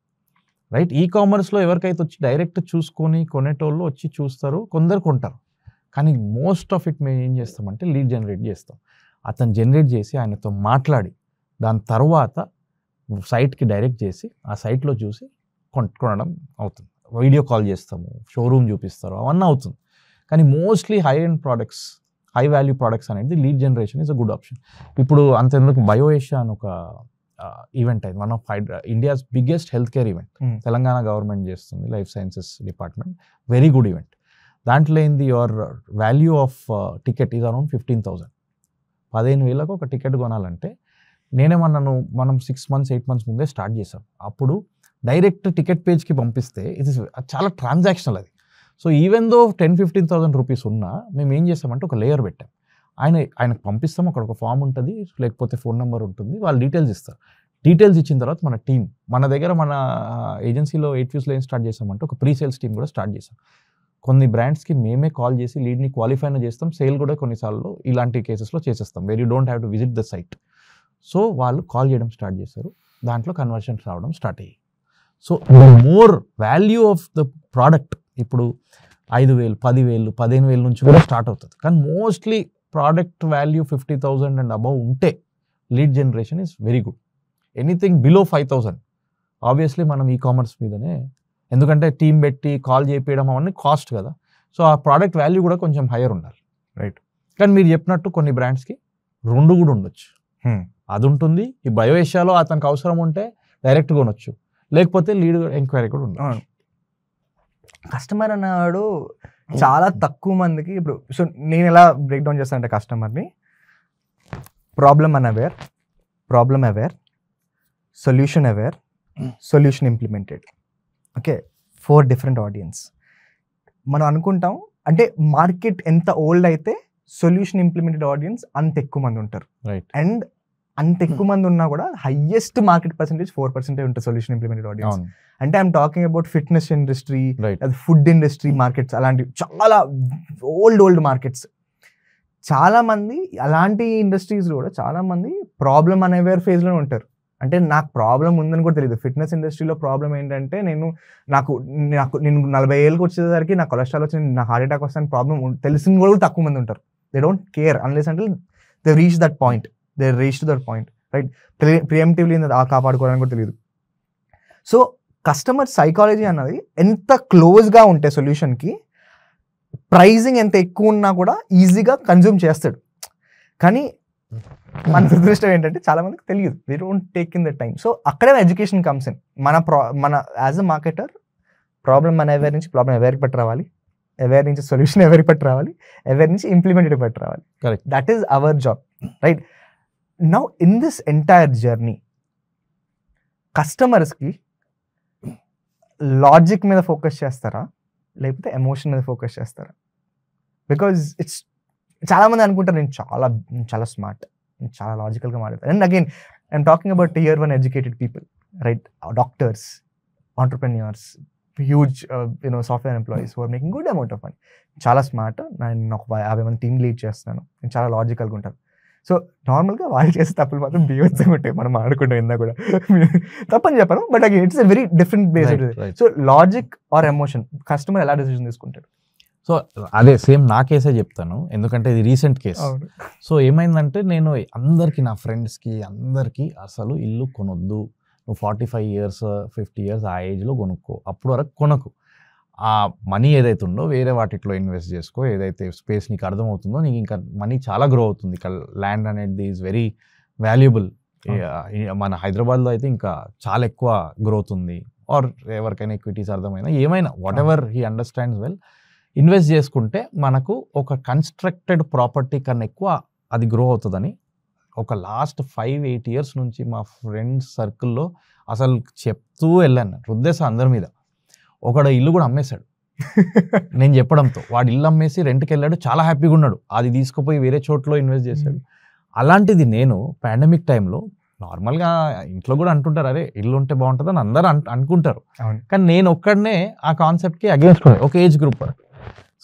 రైట్? ఈ కామర్స్లో ఎవరికైతే వచ్చి డైరెక్ట్ చూసుకొని కొనేటోళ్ళు వచ్చి చూస్తారు, కొందరు కొంటారు. కానీ మోస్ట్ ఆఫ్ ఇట్ మేము ఏం చేస్తామంటే లీడ్ జనరేట్ చేస్తాం. అతను జనరేట్ చేసి ఆయనతో మాట్లాడి దాని తర్వాత సైట్కి డైరెక్ట్ చేసి ఆ సైట్లో చూసి కొనడం అవుతుంది. వీడియో కాల్ చేస్తాము, షోరూమ్ చూపిస్తారు, అవన్నీ అవుతుంది. కానీ mostly high end products, high value products అనేది lead generation is a good option. ఇప్పుడు అంతెందుకు బయో ఏషియా అని ఒక ఈవెంట్ అయింది, one of India's biggest health care event. Telangana government చేస్తుంది, life sciences department, very good event. దాంట్లో ఏంది, your value of ticket is around 15,000. 15,000 ఒక టికెట్ కొనాలంటే నేనేమన్నాను, మనం 6 months 8 months ముందే స్టార్ట్ చేసాం. అప్పుడు డైరెక్ట్ టికెట్ పేజ్కి పంపిస్తే ఇది చాలా ట్రాన్సాక్షనల్ అది. సో ఈవెన్ దో 10,000-15,000 రూపీస్ ఉన్నా మేము ఏం చేసామంటే ఒక లేయర్ పెట్టాం. ఆయనకు పంపిస్తాం, అక్కడ ఒక ఫామ్ ఉంటుంది, లేకపోతే ఫోన్ నెంబర్ ఉంటుంది, వాళ్ళు డీటెయిల్స్ ఇస్తారు. డీటెయిల్స్ ఇచ్చిన తర్వాత మన టీం, మన దగ్గర మన ఏజెన్సీలో 8 Fuse ఏం స్టార్ట్ చేసామంటే ఒక ప్రీ సేల్స్ టీం కూడా స్టార్ట్ చేసాం. కొన్ని బ్రాండ్స్కి మేమే కాల్ చేసి లీడ్ని క్వాలిఫైన చేస్తాం. సేల్ కూడా కొన్నిసార్లు ఇలాంటి కేసెస్లో చేసేస్తాం, where you don't have to visit the site. So వాళ్ళు కాల్ చేయడం స్టార్ట్ చేశారు, దాంట్లో కన్వర్షన్స్ రావడం స్టార్ట్ అయ్యాయి. So more value of the product ఇప్పుడు 5,000, 10,000, 15,000 నుంచి కూడా స్టార్ట్ అవుతుంది. కానీ mostly product value 50,000 and above ఉంటే lead generation is very good. Anything below 5,000 obviously మనం ఈ-కామర్స్ మీదనే, ఎందుకంటే టీం పెట్టి కాల్ చేయించడం అవన్నీ కాస్ట్ కదా. సో ఆ ప్రోడక్ట్ వాల్యూ కూడా కొంచెం హైయర్ ఉండాలి, రైట్? కానీ మీరు చెప్పినట్టు కొన్ని బ్రాండ్స్కి 2 కూడా ఉండొచ్చు. అది ఉంటుంది. ఈ బయో ఏషియాలో అతనికి అవసరం ఉంటే డైరెక్ట్ కొనొచ్చు, లేకపోతే లీడ్ ఎంక్వైరీ కూడా ఉండొచ్చు. కస్టమర్ అన్నాడు చాలా తక్కువ మందికి. ఇప్పుడు సో నేను ఎలా బ్రేక్ డౌన్ చేస్తానంటే కస్టమర్ని problem aware, solution aware, solution implemented. Okay, 4 different audience. మనం అనుకుంటాం అంటే మార్కెట్ ఎంత ఓల్డ్ అయితే సొల్యూషన్ ఇంప్లిమెంటెడ్ ఆడియన్స్ అంత ఎక్కువ మంది ఉంటారు, రైట్? అండ్ అంత ఎక్కువ మంది ఉన్నా కూడా హైయెస్ట్ మార్కెట్ పర్సెంటేజ్ 4% ఉంటుంది సొల్యూషన్ ఇంప్లిమెంటెడ్ ఆడియన్స్. అంటే I'm talking about fitness industry, food industry markets, అలాంటివి చాలా ఓల్డ్ మార్కెట్స్. చాలా మంది అలాంటి ఇండస్ట్రీస్ కూడా చాలా మంది ప్రాబ్లమ్ అనేవేర్ ఫేజ్లో ఉంటారు. అంటే నాకు ప్రాబ్లం ఉందని కూడా తెలియదు. ఫిట్నెస్ ఇండస్ట్రీలో ప్రాబ్లం ఏంటంటే నేను 40 ఏళ్ళకి వచ్చేసరికి నాకు కొలెస్ట్రాల్ వచ్చింది, నాకు హార్ట్ అటాక్ వస్తాను ప్రాబ్లం తెలిసిన కూడా తక్కువ మంది ఉంటారు. దే డోంట్ కేర్ అన్లెస్ అంటే they reach that point, right? Preventively కాపాడుకోవడానికి కూడా తెలియదు. సో కస్టమర్ సైకాలజీ అన్నది ఎంత క్లోజ్గా ఉంటే సొల్యూషన్కి, ప్రైజింగ్ ఎంత ఎక్కువ ఉన్నా కూడా ఈజీగా కన్జ్యూమ్ చేస్తాడు. కానీ మన దురదృష్టం ఏంటంటే చాలా మందికి తెలియదు, they don't take in the time. So అక్కడే ఎడ్యుకేషన్ కమ్స్ ఇన్. మన యాజ్ అ మార్కెటర్ ప్రాబ్లమ్ మన అవేర్ నుంచి ప్రాబ్లమ్ అవేర్కి పట్టి రావాలి, అవేర్ నుంచి సొల్యూషన్ అవేర్కి పట్టి రావాలి, అవేర్ నుంచి ఇంప్లిమెంటెడ్ పట్టి రావాలి. Correct, that is our job, right? Now in this entire journey కస్టమర్స్కి లాజిక్ మీద ఫోకస్ చేస్తారా లేకపోతే ఎమోషన్ మీద ఫోకస్ చేస్తారా? బికాజ్ చాలా మంది అనుకుంటారు నేను చాలా స్మార్ట్, నేను చాలా లాజికల్గా మాట్లాడతాను. And again I'm talking about Tier 1 educated people, right? Doctors, entrepreneurs, huge software employees who are making good amount of money. చాలా స్మార్ట్, నేను ఒక 50 మంది టీమ్ లీడ్ చేస్తున్నాను, నేను చాలా లాజికల్గా ఉంటాను. సో నార్మల్గా వాళ్ళు చేసే తప్పులు మాత్రం బీవత్సంగా ఉంటాయి, మనం ఆడుకుంటాం ఇందా కూడా, తప్పని చెప్పను. But again it's a very different based. So logic or emotion, customer ఎలా డెసిషన్ తీసుకుంటాడు? సో అదే సేమ్ నా కేసే చెప్తాను, ఎందుకంటే ఇది రీసెంట్ కేసు. సో ఏమైందంటే నేను అందరికీ, నా ఫ్రెండ్స్కి అందరికీ అసలు ఇల్లు కొనొద్దు, నువ్వు 45 years 50 years ఆ ఏజ్లో కొనుక్కో, అప్పుడు వరకు కొనకు, ఆ మనీ ఏదైతే ఉందో వేరే వాటిలో ఇన్వెస్ట్ చేసుకో, ఏదైతే స్పేస్ నీకు అర్థమవుతుందో నీకు ఇంకా మనీ చాలా గ్రో అవుతుంది. ఇక్కడ ల్యాండ్ అనేది ఈజ్ వెరీ వాల్యుబుల్. మన హైదరాబాద్లో అయితే ఇంకా చాలా ఎక్కువ గ్రోత్ ఉంది. ఆర్ ఎవరికైనా ఈక్విటీస్ అర్థమైనా ఏమైనా what ever he understands well, invest చేసుకుంటే మనకు ఒక కన్స్ట్రక్టెడ్ ప్రాపర్టీ కన్నా ఎక్కువ అది గ్రో అవుతుందని ఒక లాస్ట్ 5-8 years నుంచి మా ఫ్రెండ్స్ సర్కిల్లో అసలు చెప్తూ వెళ్ళాను, రుద్దేశం అందరి మీద. ఒకడు ఇల్లు కూడా అమ్మేశాడు నేను చెప్పడంతో. వాడు ఇల్లు అమ్మేసి రెంట్కి వెళ్ళాడు, చాలా హ్యాపీగా ఉన్నాడు, అది తీసుకుపోయి వేరే చోట్లో ఇన్వెస్ట్ చేశాడు. అలాంటిది నేను పాండమిక్ టైంలో నార్మల్గా ఇంట్లో కూడా అంటుంటారు, అరే ఇల్లు ఉంటే బాగుంటుంది అని అందరూ అనుకుంటారు. కానీ నేను ఒక్కడనే ఆ కాన్సెప్ట్కి అగేన్స్ట్ ఒక ఏజ్ గ్రూప్.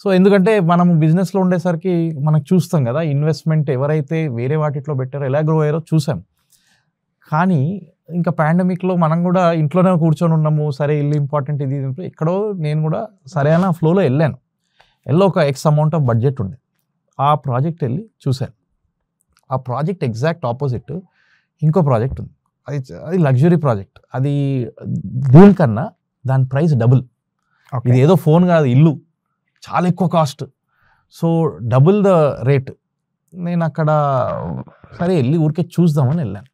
సో ఎందుకంటే మనం బిజినెస్లో ఉండేసరికి మనకు చూస్తాం కదా, ఇన్వెస్ట్మెంట్ ఎవరైతే వేరే వాటిలో పెట్టారో ఎలా గ్రో అయ్యారో చూసాం. కానీ ఇంకా పాండమిక్లో మనం కూడా ఇంట్లోనే కూర్చొని ఉన్నాము, సరే ఇల్లు ఇంపార్టెంట్ ఇది ఎక్కడో నేను కూడా సరైన ఫ్లోలో వెళ్ళాను. ఒక ఎక్స్ అమౌంట్ ఆఫ్ బడ్జెట్ ఉండే, ఆ ప్రాజెక్ట్ వెళ్ళి చూశాను. ఆ ప్రాజెక్ట్ ఎగ్జాక్ట్ ఆపోజిట్ ఇంకో ప్రాజెక్ట్ ఉంది, అది లగ్జరీ ప్రాజెక్ట్. అది దీనికన్నా దాని ప్రైస్ డబుల్. ఇది ఏదో ఫోన్ కాదు, ఇల్లు, చాలా ఎక్కువ cost. So double the rate. నేను అక్కడ సరే వెళ్ళి ఊరికే చూద్దామని వెళ్ళాను.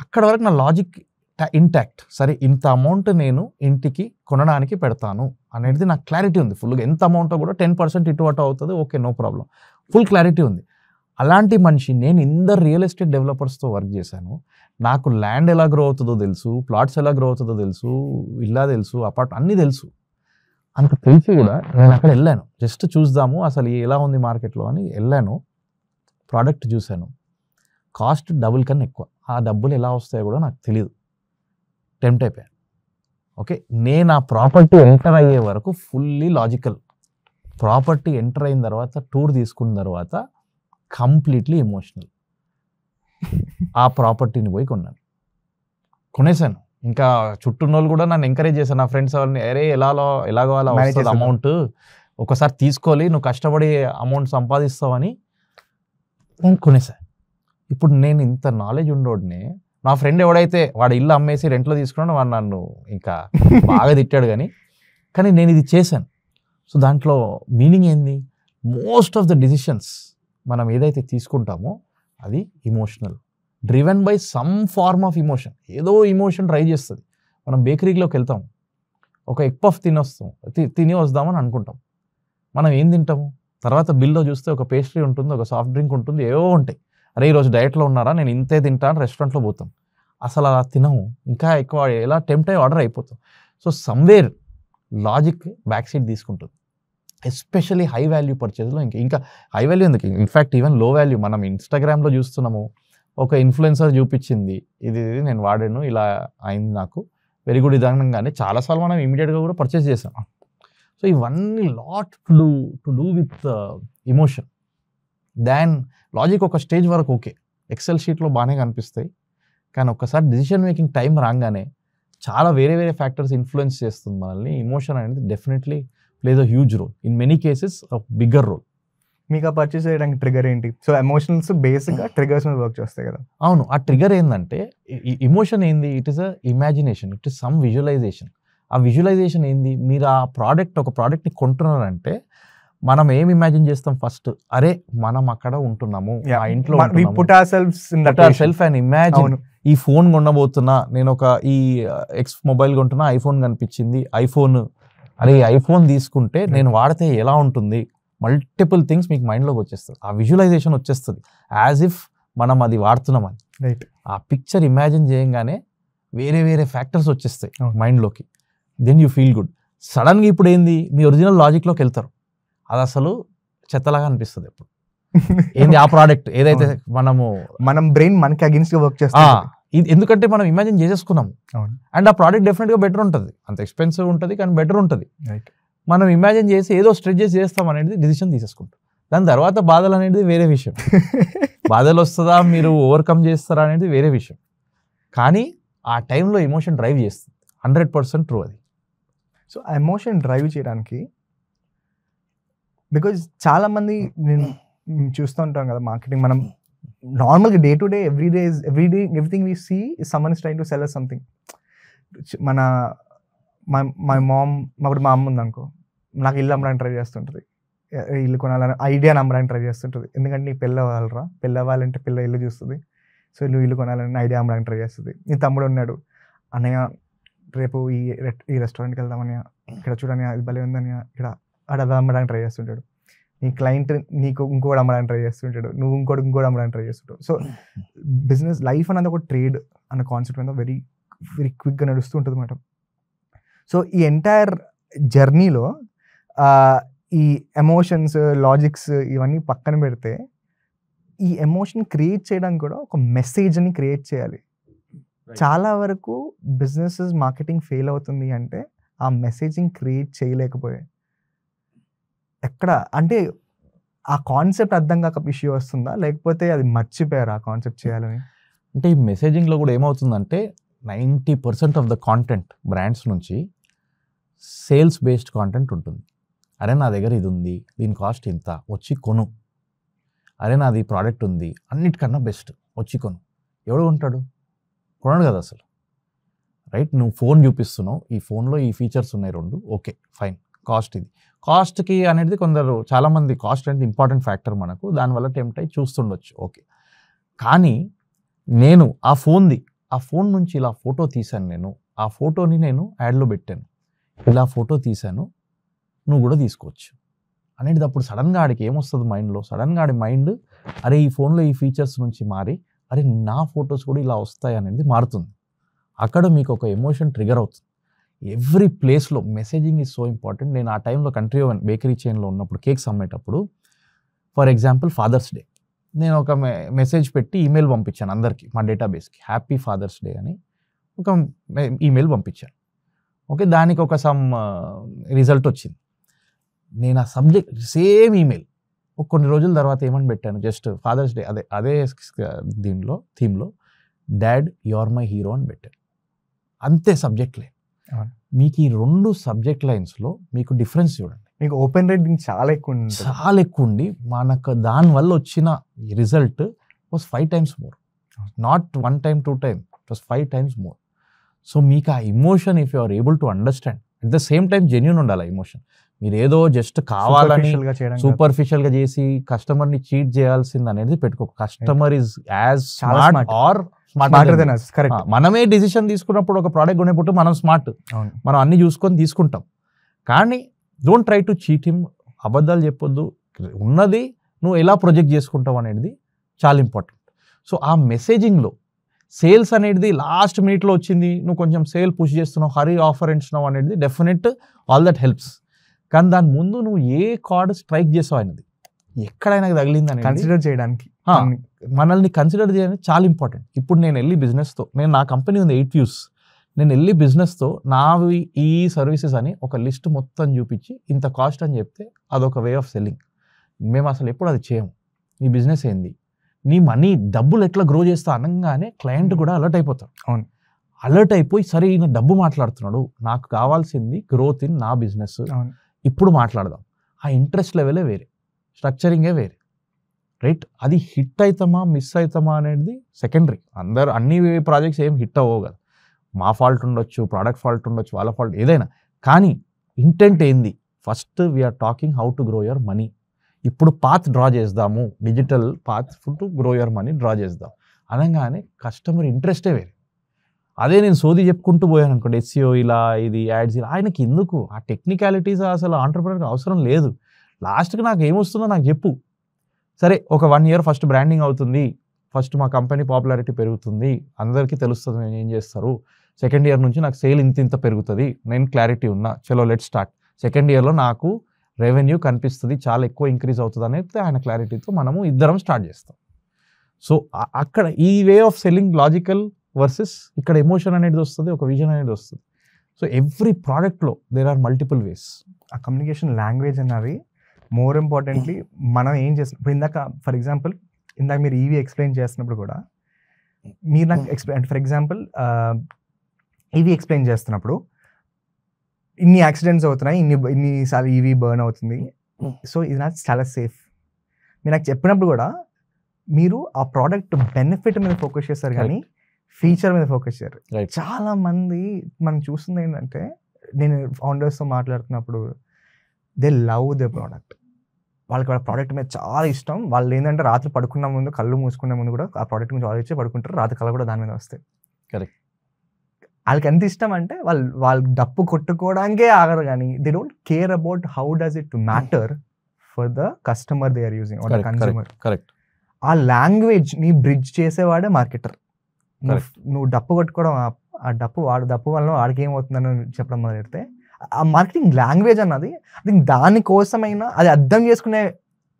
అక్కడ వరకు నా లాజిక్ ఇంటాక్ట్. సరే ఇంత అమౌంట్ నేను ఇంటికి కొనడానికి పెడతాను అనేది నాకు క్లారిటీ ఉంది ఫుల్గా. ఎంత అమౌంట్ కూడా 10% ఇటు అటు అవుతుంది, okay, no problem, full clarity ఉంది. అలాంటి మనిషి నేను ఇందరు రియల్ ఎస్టేట్ డెవలపర్స్తో వర్క్ చేశాను. నాకు ల్యాండ్ ఎలా గ్రో అవుతుందో తెలుసు, ప్లాట్స్ ఎలా గ్రో అవుతుందో తెలుసు, ఇల్లా తెలుసు, అన్నీ తెలుసు. అంత తెలిసి కూడా నేను అక్కడ వెళ్ళాను, జస్ట్ చూద్దాము అసలు ఎలా ఉంది మార్కెట్లో అని వెళ్ళాను. ప్రోడక్ట్ చూశాను, కాస్ట్ డబుల్ కన్నా ఎక్కువ. ఆ డబ్బులు ఎలా వస్తాయో కూడా నాకు తెలియదు. టెంప్ట్ అయిపోయాను. ఓకే, నేను ఆ ప్రాపర్టీ ఎంటర్ అయ్యే వరకు ఫుల్లీ లాజికల్. ప్రాపర్టీ ఎంటర్ అయిన తర్వాత, టూర్ తీసుకున్న తర్వాత కంప్లీట్లీ ఎమోషనల్. ఆ ప్రాపర్టీని పోయి కొనేసాను. ఇంకా చుట్టూన్న వాళ్ళు కూడా నన్ను ఎంకరేజ్ చేశాను, నా ఫ్రెండ్స్ వాళ్ళని, అరే ఎలాగో అలా వస్తుంది అమౌంట్, ఒకసారి తీసుకోవాలి, నువ్వు కష్టపడి అమౌంట్ సంపాదిస్తావని నేను కొనేసాను. ఇప్పుడు నేను ఇంత నాలెడ్జ్ ఉండోడినే నా ఫ్రెండ్ ఎవడైతే వాడు ఇల్లు అమ్మేసి రెంట్లో తీసుకున్నాడు, వాడు నన్ను ఇంకా బాగా తిట్టాడు. కానీ నేను ఇది చేశాను. సో దాంట్లో మీనింగ్ ఏంది? మోస్ట్ ఆఫ్ ద డిసిషన్స్ మనం ఏదైతే తీసుకుంటామో అది emotional, driven by some form of emotion. ఏదో ఇమోషన్ డ్రైవ్ చేస్తుంది. మనం బేకరీలోకి వెళ్తాం, ఒక ఎగ్ పఫ్ తిని వద్దామని అనుకుంటాం. మనం ఏం తింటాము? తర్వాత బిల్లో చూస్తే ఒక పేస్ట్రీ ఉంటుంది, ఒక సాఫ్ట్ డ్రింక్ ఉంటుంది, ఏవో ఉంటాయి. అరే ఈరోజు డయట్లో ఉన్నారా, నేను ఇంతే తింటాను, రెస్టారెంట్లో పోతాం. అసలు అలా తినము, ఇంకా ఎక్కువ ఎలా టెంప్ట్ అయ్యి ఆర్డర్ అయిపోతాం. So somewhere logic back side తీసుకుంటుంది, ఎస్పెషల్లీ హై వాల్యూ పర్చేజ్లో. ఇంకా హై వాల్యూ ఎందుకు, ఇన్ఫ్యాక్ట్ ఈవెన్ లో వాల్యూ. మనం ఇన్స్టాగ్రామ్లో చూస్తున్నాము, ఒక ఇన్ఫ్లుయెన్సర్ చూపించింది, ఇది ఇది నేను వాడాను, ఇలా అయింది నాకు, వెరీ గుడ్ ఇదనగానే చాలాసార్లు మనం ఇమీడియట్గా కూడా పర్చేస్ చేసాం. సో ఇవన్నీ lot to do with emotion than logic. ఒక స్టేజ్ వరకు ఓకే, ఎక్సెల్ షీట్లో బాగానే కనిపిస్తాయి, కానీ ఒక్కసారి డిసిషన్ మేకింగ్ టైం రాగానే చాలా వేరే ఫ్యాక్టర్స్ ఇన్ఫ్లుయెన్స్ చేస్తుంది మనల్ని. ఇమోషన్ అనేది definitely plays a huge role, in many cases a bigger role. మీకు ఆ పర్చేస్ చేయడానికి ట్రిగర్ ఏంటి? సో ఎమోషనల్స్ బేసిక్గా ట్రిగర్స్ మీద వర్క్ చేస్తాయి కదా. అవును, ఆ ట్రిగర్ ఏంటంటే ఇమోషన్ ఏంది? It is a imagination, it is some visualisation. ఆ విజువలైజేషన్ ఏంది? మీరు ఆ ఒక ప్రోడక్ట్ని కొంటున్నారంటే మనం ఏం ఇమాజిన్ చేస్తాం? ఫస్ట్ అరే మనం అక్కడ ఉంటున్నాము, ఆ ఇంట్లో సెల్ఫ్ అండ్ ఇమాజిన్. ఈ ఫోన్ కొనబోతున్నా నేను, ఈ ఎక్స్ మొబైల్ కొంటున్నా, ఐఫోన్ కనిపించింది, అరే ఐఫోన్ తీసుకుంటే నేను వాడితే ఎలా ఉంటుంది, మల్టిపుల్ థింగ్స్ మీకు మైండ్లోకి వచ్చేస్తుంది. ఆ విజువలైజేషన్ వచ్చేస్తుంది, యాజ్ ఇఫ్ మనం అది వాడుతున్నామని. రైట్. ఆ పిక్చర్ ఇమాజిన్ చేయగానే వేరే ఫ్యాక్టర్స్ వచ్చేస్తాయి మైండ్లోకి. Then you feel good. సడన్గా ఇప్పుడు ఏంది, మీ ఒరిజినల్ లాజిక్లోకి వెళ్తారు, అది అసలు చెత్తలాగా అనిపిస్తుంది. ఎప్పుడు ఏంది ఆ ప్రోడక్ట్ ఏదైతే మనం బ్రెయిన్ మనకి అగెన్స్ట్ గా వర్క్ చేస్తాం, ఎందుకంటే మనం ఇమాజిన్ చేసేసుకున్నాము. అండ్ ఆ ప్రోడక్ట్ డెఫినెట్గా బెటర్ ఉంటుంది, అంత ఎక్స్పెన్సివ్ ఉంటుంది కానీ బెటర్ ఉంటుంది. మనం ఇమాజిన్ చేసి ఏదో స్ట్రెచెస్ చేస్తాం అనేది డిసిషన్ తీసేసుకుంటాం. దాని తర్వాత బాధలు అనేది వేరే విషయం. బాధలు వస్తుందా, మీరు ఓవర్కమ్ చేస్తారా అనేది వేరే విషయం. కానీ ఆ టైంలో ఎమోషన్ డ్రైవ్ చేస్తుంది, 100% ట్రూ అది. సో ఆ ఎమోషన్ డ్రైవ్ చేయడానికి, బికాజ్ చాలా మంది నేను చూస్తూ ఉంటాం కదా మార్కెటింగ్, మనం నార్మల్గా day to day everything we see is someone is trying to sell us something. My mom, మా అమ్మ ఉంది అనుకో, నాకు ఇల్లు అమ్మడానికి ట్రై చేస్తుంటుంది, ఇల్లు కొనాలని ఐడియాని అమ్మడానికి ట్రై చేస్తుంటుంది. ఎందుకంటే నీ పెళ్ళి అవ్వాలంటే పిల్ల ఇల్లు చూస్తుంది. సో నువ్వు ఇల్లు కొనాలని ఐడియా అమ్మడానికి ట్రై చేస్తుంది. నీ తమ్ముడు ఉన్నాడు, అన్నయ్య రేపు ఈ రెస్టారెంట్కి వెళ్దామని, ఇక్కడ చూడని ఇది భలే ఉందని, ఇక్కడ అది అమ్మడానికి ట్రై చేస్తుంటాడు. నీ క్లయింట్ నీకు ఇంకోటి అమ్మడానికి ట్రై చేస్తుంటాడు, నువ్వు ఇంకోటి అమ్మడానికి ట్రై చేస్తుంటావు. సో బిజినెస్ లైఫ్ అనేది ఒక ట్రేడ్ అన్న కాన్సెప్ట్ మీద వెరీ క్విక్గా నడుస్తూ ఉంటుంది అన్నమాట. సో ఈ ఎంటైర్ జర్నీలో ఈ ఎమోషన్స్, లాజిక్స్ ఇవన్నీ పక్కన పెడితే, ఈ ఎమోషన్ క్రియేట్ చేయడానికి కూడా ఒక మెసేజ్ని క్రియేట్ చేయాలి. చాలా వరకు బిజినెసెస్ మార్కెటింగ్ ఫెయిల్ అవుతుంది అంటే ఆ మెసేజింగ్ క్రియేట్ చేయలేకపోయాయి. ఎక్కడ అంటే ఆ కాన్సెప్ట్ అర్థం కాక ఇష్యూ వస్తుందా, లేకపోతే అది మర్చిపోయారు ఆ కాన్సెప్ట్ చేయాలని? అంటే ఈ మెసేజింగ్లో కూడా ఏమవుతుందంటే 90% ఆఫ్ ద కాంటెంట్ బ్రాండ్స్ నుంచి సేల్స్ బేస్డ్ కాంటెంట్ ఉంటుంది. అరే నా దగ్గర ఇది ఉంది, దీని కాస్ట్ ఇంత, వచ్చి కొను. అరే నాది ప్రోడక్ట్ ఉంది, అన్నిటికన్నా బెస్ట్, వచ్చి కొను. ఎవడు కొంటాడు? కొనడు కదా అసలు, రైట్? నువ్వు ఫోన్ చూపిస్తున్నావు, ఈ ఫోన్లో ఈ ఫీచర్స్ ఉన్నాయి 2, ఓకే ఫైన్, కాస్ట్ ఇది. కాస్ట్కి అనేది కొందరు చాలామంది కాస్ట్ అనేది ఇంపార్టెంట్ ఫ్యాక్టర్ మనకు, దానివల్ల టెంప్ట్ అయ్యి చూస్తుండొచ్చు, ఓకే. కానీ నేను ఆ ఫోన్ నుంచి ఇలా ఫోటో తీశాను, నేను ఆ ఫోటోని నేను యాడ్లో పెట్టాను, ఇలా ఫోటో తీశాను, నువ్వు కూడా తీసుకోవచ్చు అనేది. అప్పుడు సడన్గా ఆడికి ఏమొస్తుంది మైండ్లో? సడన్గా ఆడి మైండ్ అరే ఈ ఫోన్లో ఈ ఫీచర్స్ నుంచి మారి అరే నా ఫొటోస్ కూడా ఇలా వస్తాయి అనేది మారుతుంది. అక్కడ మీకు ఒక ఎమోషన్ ట్రిగర్ అవుతుంది. ఎవ్రీ ప్లేస్లో మెసేజింగ్ ఈజ్ సో ఇంపార్టెంట్. నేను ఆ టైంలో కంట్రీ ఓవెన్ బేకరీ చైన్లో ఉన్నప్పుడు కేక్స్ అమ్మేటప్పుడు, ఫర్ ఎగ్జాంపుల్ ఫాదర్స్ డే, నేను ఒక మెసేజ్ పెట్టి ఈమెయిల్ పంపించాను అందరికీ, మా డేటాబేస్కి హ్యాపీ ఫాదర్స్ డే అని ఒక ఈమెయిల్ పంపించాను. ఓకే, దానికి ఒక సమ్ రిజల్ట్ వచ్చింది. నేను ఆ సబ్జెక్ట్ సేమ్ ఈమెయిల్ కొన్ని రోజుల తర్వాత ఏమని పెట్టాను, జస్ట్ ఫాదర్స్ డే అదే దీనిలో థీమ్లో dad you are my hero అని పెట్టాను. అంతే సబ్జెక్ట్ లైన్. మీకు ఈ 2 సబ్జెక్ట్ లైన్స్లో మీకు డిఫరెన్స్ చూడండి. మీకు ఓపెన్ రేటింగ్ చాలా ఎక్కువ ఉండి మనకు దానివల్ల వచ్చిన result was 5 times more, not 1 time 2 time, it was 5 times more. So మీకు ఆ emotion if you are able to understand, at the same time genuine ఉండాలి ఆ ఎమోషన్. మీరు ఏదో జస్ట్ కావాలని సూపర్ఫిషియల్గా చేసి కస్టమర్ని చీట్ చేయాల్సింది అనేది పెట్టుకో. Customer is as smart or smarter then us. Correct. మనమే డిసిషన్ తీసుకున్నప్పుడు ఒక ప్రోడక్ట్ కొనేప్పుడు మనం స్మార్ట్, మనం అన్ని చూసుకొని తీసుకుంటాం. కానీ don't try to cheat him. అబద్ధాలు చెప్పొద్దు. ఉన్నది నువ్వు ఎలా ప్రొజెక్ట్ చేసుకుంటావు అనేది చాలా ఇంపార్టెంట్. సో ఆ మెసేజింగ్లో సేల్స్ అనేది లాస్ట్ మినిట్లో వచ్చింది, నువ్వు కొంచెం సేల్ పుష్ చేస్తున్నావు, హరీ ఆఫర్ ఇస్తున్నావు అనేది డెఫినెట్ ఆల్ దట్ హెల్ప్స్. కానీ దాని ముందు నువ్వు ఏ కార్డ్ స్ట్రైక్ చేసావు అనేది ఎక్కడైనా తగిలింది అని కన్సిడర్ చేయడానికి, మనల్ని కన్సిడర్ చేయడానికి చాలా ఇంపార్టెంట్. ఇప్పుడు నేను వెళ్ళి బిజినెస్తో, నా కంపెనీ ఉంది 8 views, నేను వెళ్ళి బిజినెస్తో నావి ఈ సర్వీసెస్ అని ఒక లిస్ట్ మొత్తం చూపించి ఇంత కాస్ట్ అని చెప్తే అదొక వే ఆఫ్ సెల్లింగ్. మేము అసలు ఎప్పుడు అది చేయము. నీ బిజినెస్ ఏంది, నీ మనీ డబ్బులు ఎట్లా గ్రో చేస్తా అనగానే క్లయింట్ కూడా అలర్ట్ అయిపోతాడు. అవును, అలర్ట్ అయిపోయి సరే ఈయన డబ్బు మాట్లాడుతున్నాడు, నాకు కావాల్సింది గ్రోత్ ఇన్ నా బిజినెస్, ఇప్పుడు మాట్లాడదాం. ఆ ఇంట్రెస్ట్ లెవెలే వేరే, స్ట్రక్చరింగే వేరే, రైట్? అది హిట్ అవుతామా మిస్ అవుతామా అనేది సెకండరీ. అన్ని ప్రాజెక్ట్స్ ఏం హిట్ అవ్వవు కదా, మా ఫాల్ట్ ఉండొచ్చు, ప్రోడక్ట్ ఫాల్ట్ ఉండొచ్చు, వాళ్ళ ఫాల్ట్ ఏదైనా. కానీ ఇంటెంట్ ఏంది? First we're talking how to grow your money. ఇప్పుడు పాత్ డ్రా చేద్దాము, digital path to grow your money draw చేద్దాం అనగానే కస్టమర్ ఇంట్రెస్టే వేరే. అదే నేను సోది చెప్పుకుంటూ పోయాను అనుకోండి, ఎస్ఈఓ ఇలా, ఇది యాడ్స్ ఇలా, ఆయనకి ఎందుకు ఆ టెక్నికాలిటీస్? అసలు ఆంటర్ప్రెనర్కి అవసరం లేదు. లాస్ట్కి నాకు ఏమొస్తుందో నాకు చెప్పు. సరే ఒక 1 year ఫస్ట్ బ్రాండింగ్ అవుతుంది, ఫస్ట్ మా కంపెనీ పాపులారిటీ పెరుగుతుంది, అందరికీ తెలుస్తుంది నేను ఏం చేస్తారు. సెకండ్ ఇయర్ నుంచి నాకు సేల్ ఇంత పెరుగుతుంది, నేను క్లారిటీ ఉన్నా, చలో లెట్ స్టార్ట్. సెకండ్ ఇయర్లో నాకు రెవెన్యూ కనిపిస్తుంది, చాలా ఎక్కువ ఇంక్రీజ్ అవుతుంది అనేది ఆయన క్లారిటీతో మనము ఇద్దరం స్టార్ట్ చేస్తాం. సో అక్కడ ఈ way of selling logical versus ఇక్కడ ఎమోషన్ అనేది వస్తుంది, ఒక విజన్ అనేది వస్తుంది. సో ఎవ్రీ ప్రోడక్ట్లో దేర్ ఆర్ మల్టిపుల్ వేస్. ఆ కమ్యూనికేషన్ లాంగ్వేజ్ అన్నది మోర్ ఇంపార్టెంట్లీ మనం ఏం చేస్తున్నాం. ఇప్పుడు ఇందాక ఫర్ ఎగ్జాంపుల్ ఇందాక మీరు ఈవీ ఎక్స్ప్లెయిన్ చేస్తున్నప్పుడు కూడా మీరు నాకు explain, for example EV explain చేస్తున్నప్పుడు ఇన్ని యాక్సిడెంట్స్ అవుతున్నాయి, ఇన్నిసార్లు ఈవీ బర్న్ అవుతుంది, సో ఇది నాకు చాలా సేఫ్. మీరు నాకు చెప్పినప్పుడు కూడా మీరు ఆ ప్రోడక్ట్ బెనిఫిట్ మీద ఫోకస్ చేస్తారు కానీ ఫీచర్ మీద ఫోకస్ చేయరు. చాలా మంది మనం చూస్తుంది ఏంటంటే, నేను ఫౌండర్స్తో మాట్లాడుతున్నప్పుడు దే లవ్ ద ప్రోడక్ట్, వాళ్ళకి వాళ్ళ ప్రోడక్ట్ మీద చాలా ఇష్టం. వాళ్ళు ఏంటంటే రాత్రి పడుకున్న ముందు, కళ్ళు మూసుకునే ముందు కూడా ఆ ప్రోడక్ట్ గురించి ఆలోచించి పడుకుంటారు, రాత్రి కళ్ళు కూడా దాని మీద వస్తాయి. కరెక్ట్. వాళ్ళకి ఎంత ఇష్టం అంటే వాళ్ళు డప్పు కొట్టుకోవడానికే ఆగరు, కానీ they don't care about how does it matter for the customer they are using or the consumer. Correct. ఆ లాంగ్వేజ్ ని బ్రిడ్జ్ చేసేవాడే మార్కెటర్. నువ్వు డప్పు కొట్టుకోవడం, ఆ డప్పు వల్ల వాడికి ఏమవుతుందని చెప్పడం మొదలెడితే, ఆ మార్కెటింగ్ లాంగ్వేజ్ అన్నది ఐ థింక్ దానికోసమైనా అది అర్థం చేసుకునే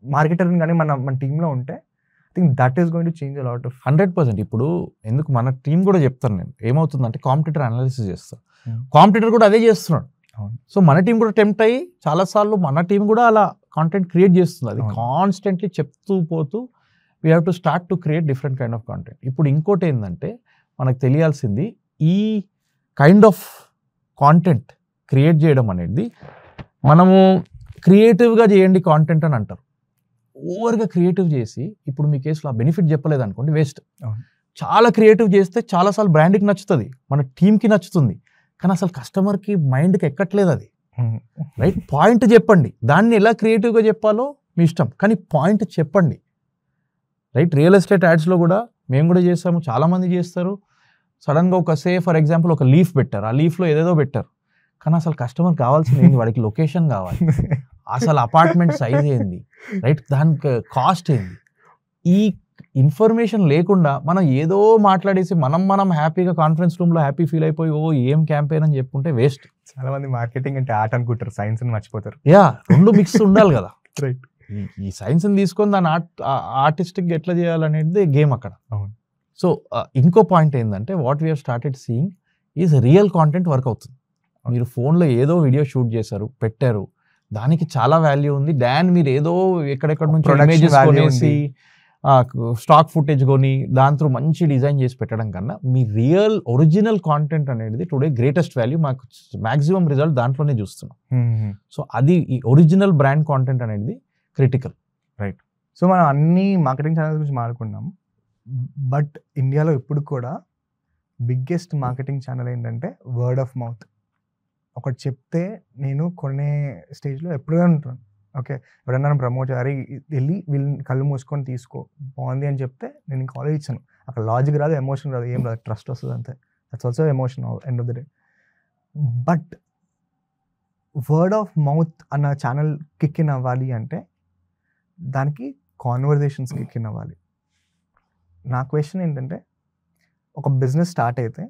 మార్కెటర్ కానీ మన టీంలో ఉంటే I think that is going to change a lot of 100%. ఇప్పుడు ఎందుకు మన టీం కూడా చెప్తాను నేను, ఏమవుతుందంటే కాంపిటీటర్ అనాలిసిస్ చేస్తాను, కాంపిటీటర్ కూడా అదే చేస్తున్నాడు. సో మన టీం కూడా టెంప్ట్ అయ్యి చాలాసార్లు మన టీం కూడా అలా కాంటెంట్ క్రియేట్ చేస్తుంది. అది కాన్స్టెంట్లీ చెప్తూ పోతూ we have to start to create different kind of content. ఇప్పుడు ఇంకోటి ఏంటంటే మనకు తెలియాల్సింది, ఈ కైండ్ ఆఫ్ కాంటెంట్ క్రియేట్ చేయడం అనేది, మనము క్రియేటివ్గా చేయండి కాంటెంట్ అని అంటారు. ఓవర్గా క్రియేటివ్ చేసి ఇప్పుడు మీ కేసులో ఆ బెనిఫిట్ చెప్పలేదు అనుకోండి, వేస్ట్. చాలా క్రియేటివ్ చేస్తే చాలాసార్లు బ్రాండ్కి నచ్చుతుంది, మన టీంకి నచ్చుతుంది, కానీ అసలు కస్టమర్కి మైండ్కి ఎక్కట్లేదు అది. రైట్, పాయింట్ చెప్పండి, దాన్ని ఎలా క్రియేటివ్గా చెప్పాలో మీ ఇష్టం, కానీ పాయింట్ చెప్పండి. రైట్, రియల్ ఎస్టేట్ యాడ్స్లో కూడా మేము కూడా చేస్తాము, చాలామంది చేస్తారు. సడన్గా ఒక ఫర్ ఎగ్జాంపుల్ ఒక లీఫ్ పెట్టారు, ఆ లీఫ్లో ఏదేదో పెట్టారు, కానీ అసలు కస్టమర్ కావాల్సింది ఏంది, వాడికి లొకేషన్ కావాలి, అసలు అపార్ట్మెంట్ సైజ్ ఏంది, రైట్, దానికి కాస్ట్ ఏంది, ఈ ఇన్ఫర్మేషన్ లేకుండా మనం ఏదో మాట్లాడేసి మనం హ్యాపీగా కాన్ఫరెన్స్ రూమ్లో హ్యాపీ ఫీల్ అయిపోయి ఓ ఏం క్యాంపెయిన్ అని చెప్పుకుంటే వేస్ట్. చాలా మంది మార్కెటింగ్ అంటే ఆర్ట్ అనుకుంటారు, సైన్స్ అని మర్చిపోతారు. యా, రెండు మిక్స్ ఉండాలి కదా. రైట్, ఈ సైన్స్ని తీసుకొని దాన్ని ఆర్టిస్టిక్ ఎట్లా చేయాలనేది గేమ్ అక్కడ. అవును. సో ఇంకో పాయింట్ ఏంటంటే what we started seeing is real content work అవుతుంది. మీరు ఫోన్లో ఏదో వీడియో షూట్ చేశారు, పెట్టారు, దానికి చాలా వాల్యూ ఉంది. మీరు ఏదో ఎక్కడెక్కడ నుంచి ఇమేజెస్ కొనేసి స్టాక్ ఫుటేజ్ కొని దాని త్రూ మంచి డిజైన్ చేసి పెట్టడం కన్నా మీ రియల్ ఒరిజినల్ కాంటెంట్ అనేది టుడే గ్రేటెస్ట్ వాల్యూ. మాకు మ్యాక్సిమం రిజల్ట్ దాంట్లోనే చూస్తున్నాం. సో అది ఈ ఒరిజినల్ బ్రాండ్ కాంటెంట్ అనేది క్రిటికల్. రైట్. సో మనం అన్ని మార్కెటింగ్ ఛానల్స్ గురించి మాట్లాడుకున్నాం, బట్ ఇండియాలో ఇప్పుడు కూడా బిగ్గెస్ట్ మార్కెటింగ్ ఛానల్ ఏంటంటే వర్డ్ ఆఫ్ మౌత్. ఒకటి చెప్తే నేను కొనే స్టేజ్లో ఎప్పుడుగా ఉంటాను. ఓకే, ఎవరన్నా ప్రమోట్ చేయాలి, వెళ్ళి వీళ్ళని కళ్ళు మూసుకొని తీసుకో బాగుంది అని చెప్తే నేను ఇంకా ఆల్రెడీ ఇచ్చాను. అక్కడ లాజిక్ రాదు, ఎమోషన్ రాదు, ఏం రాదు, ట్రస్ట్ వస్తుంది అంతే. That's also emotion end of the day. But word of mouth అన్న ఛానల్ కిక్ ఇన్ అవ్వాలి అంటే దానికి కాన్వర్జేషన్స్ కిక్ ఇన్ అవ్వాలి. నా క్వశ్చన్ ఏంటంటే, ఒక బిజినెస్ స్టార్ట్ అయితే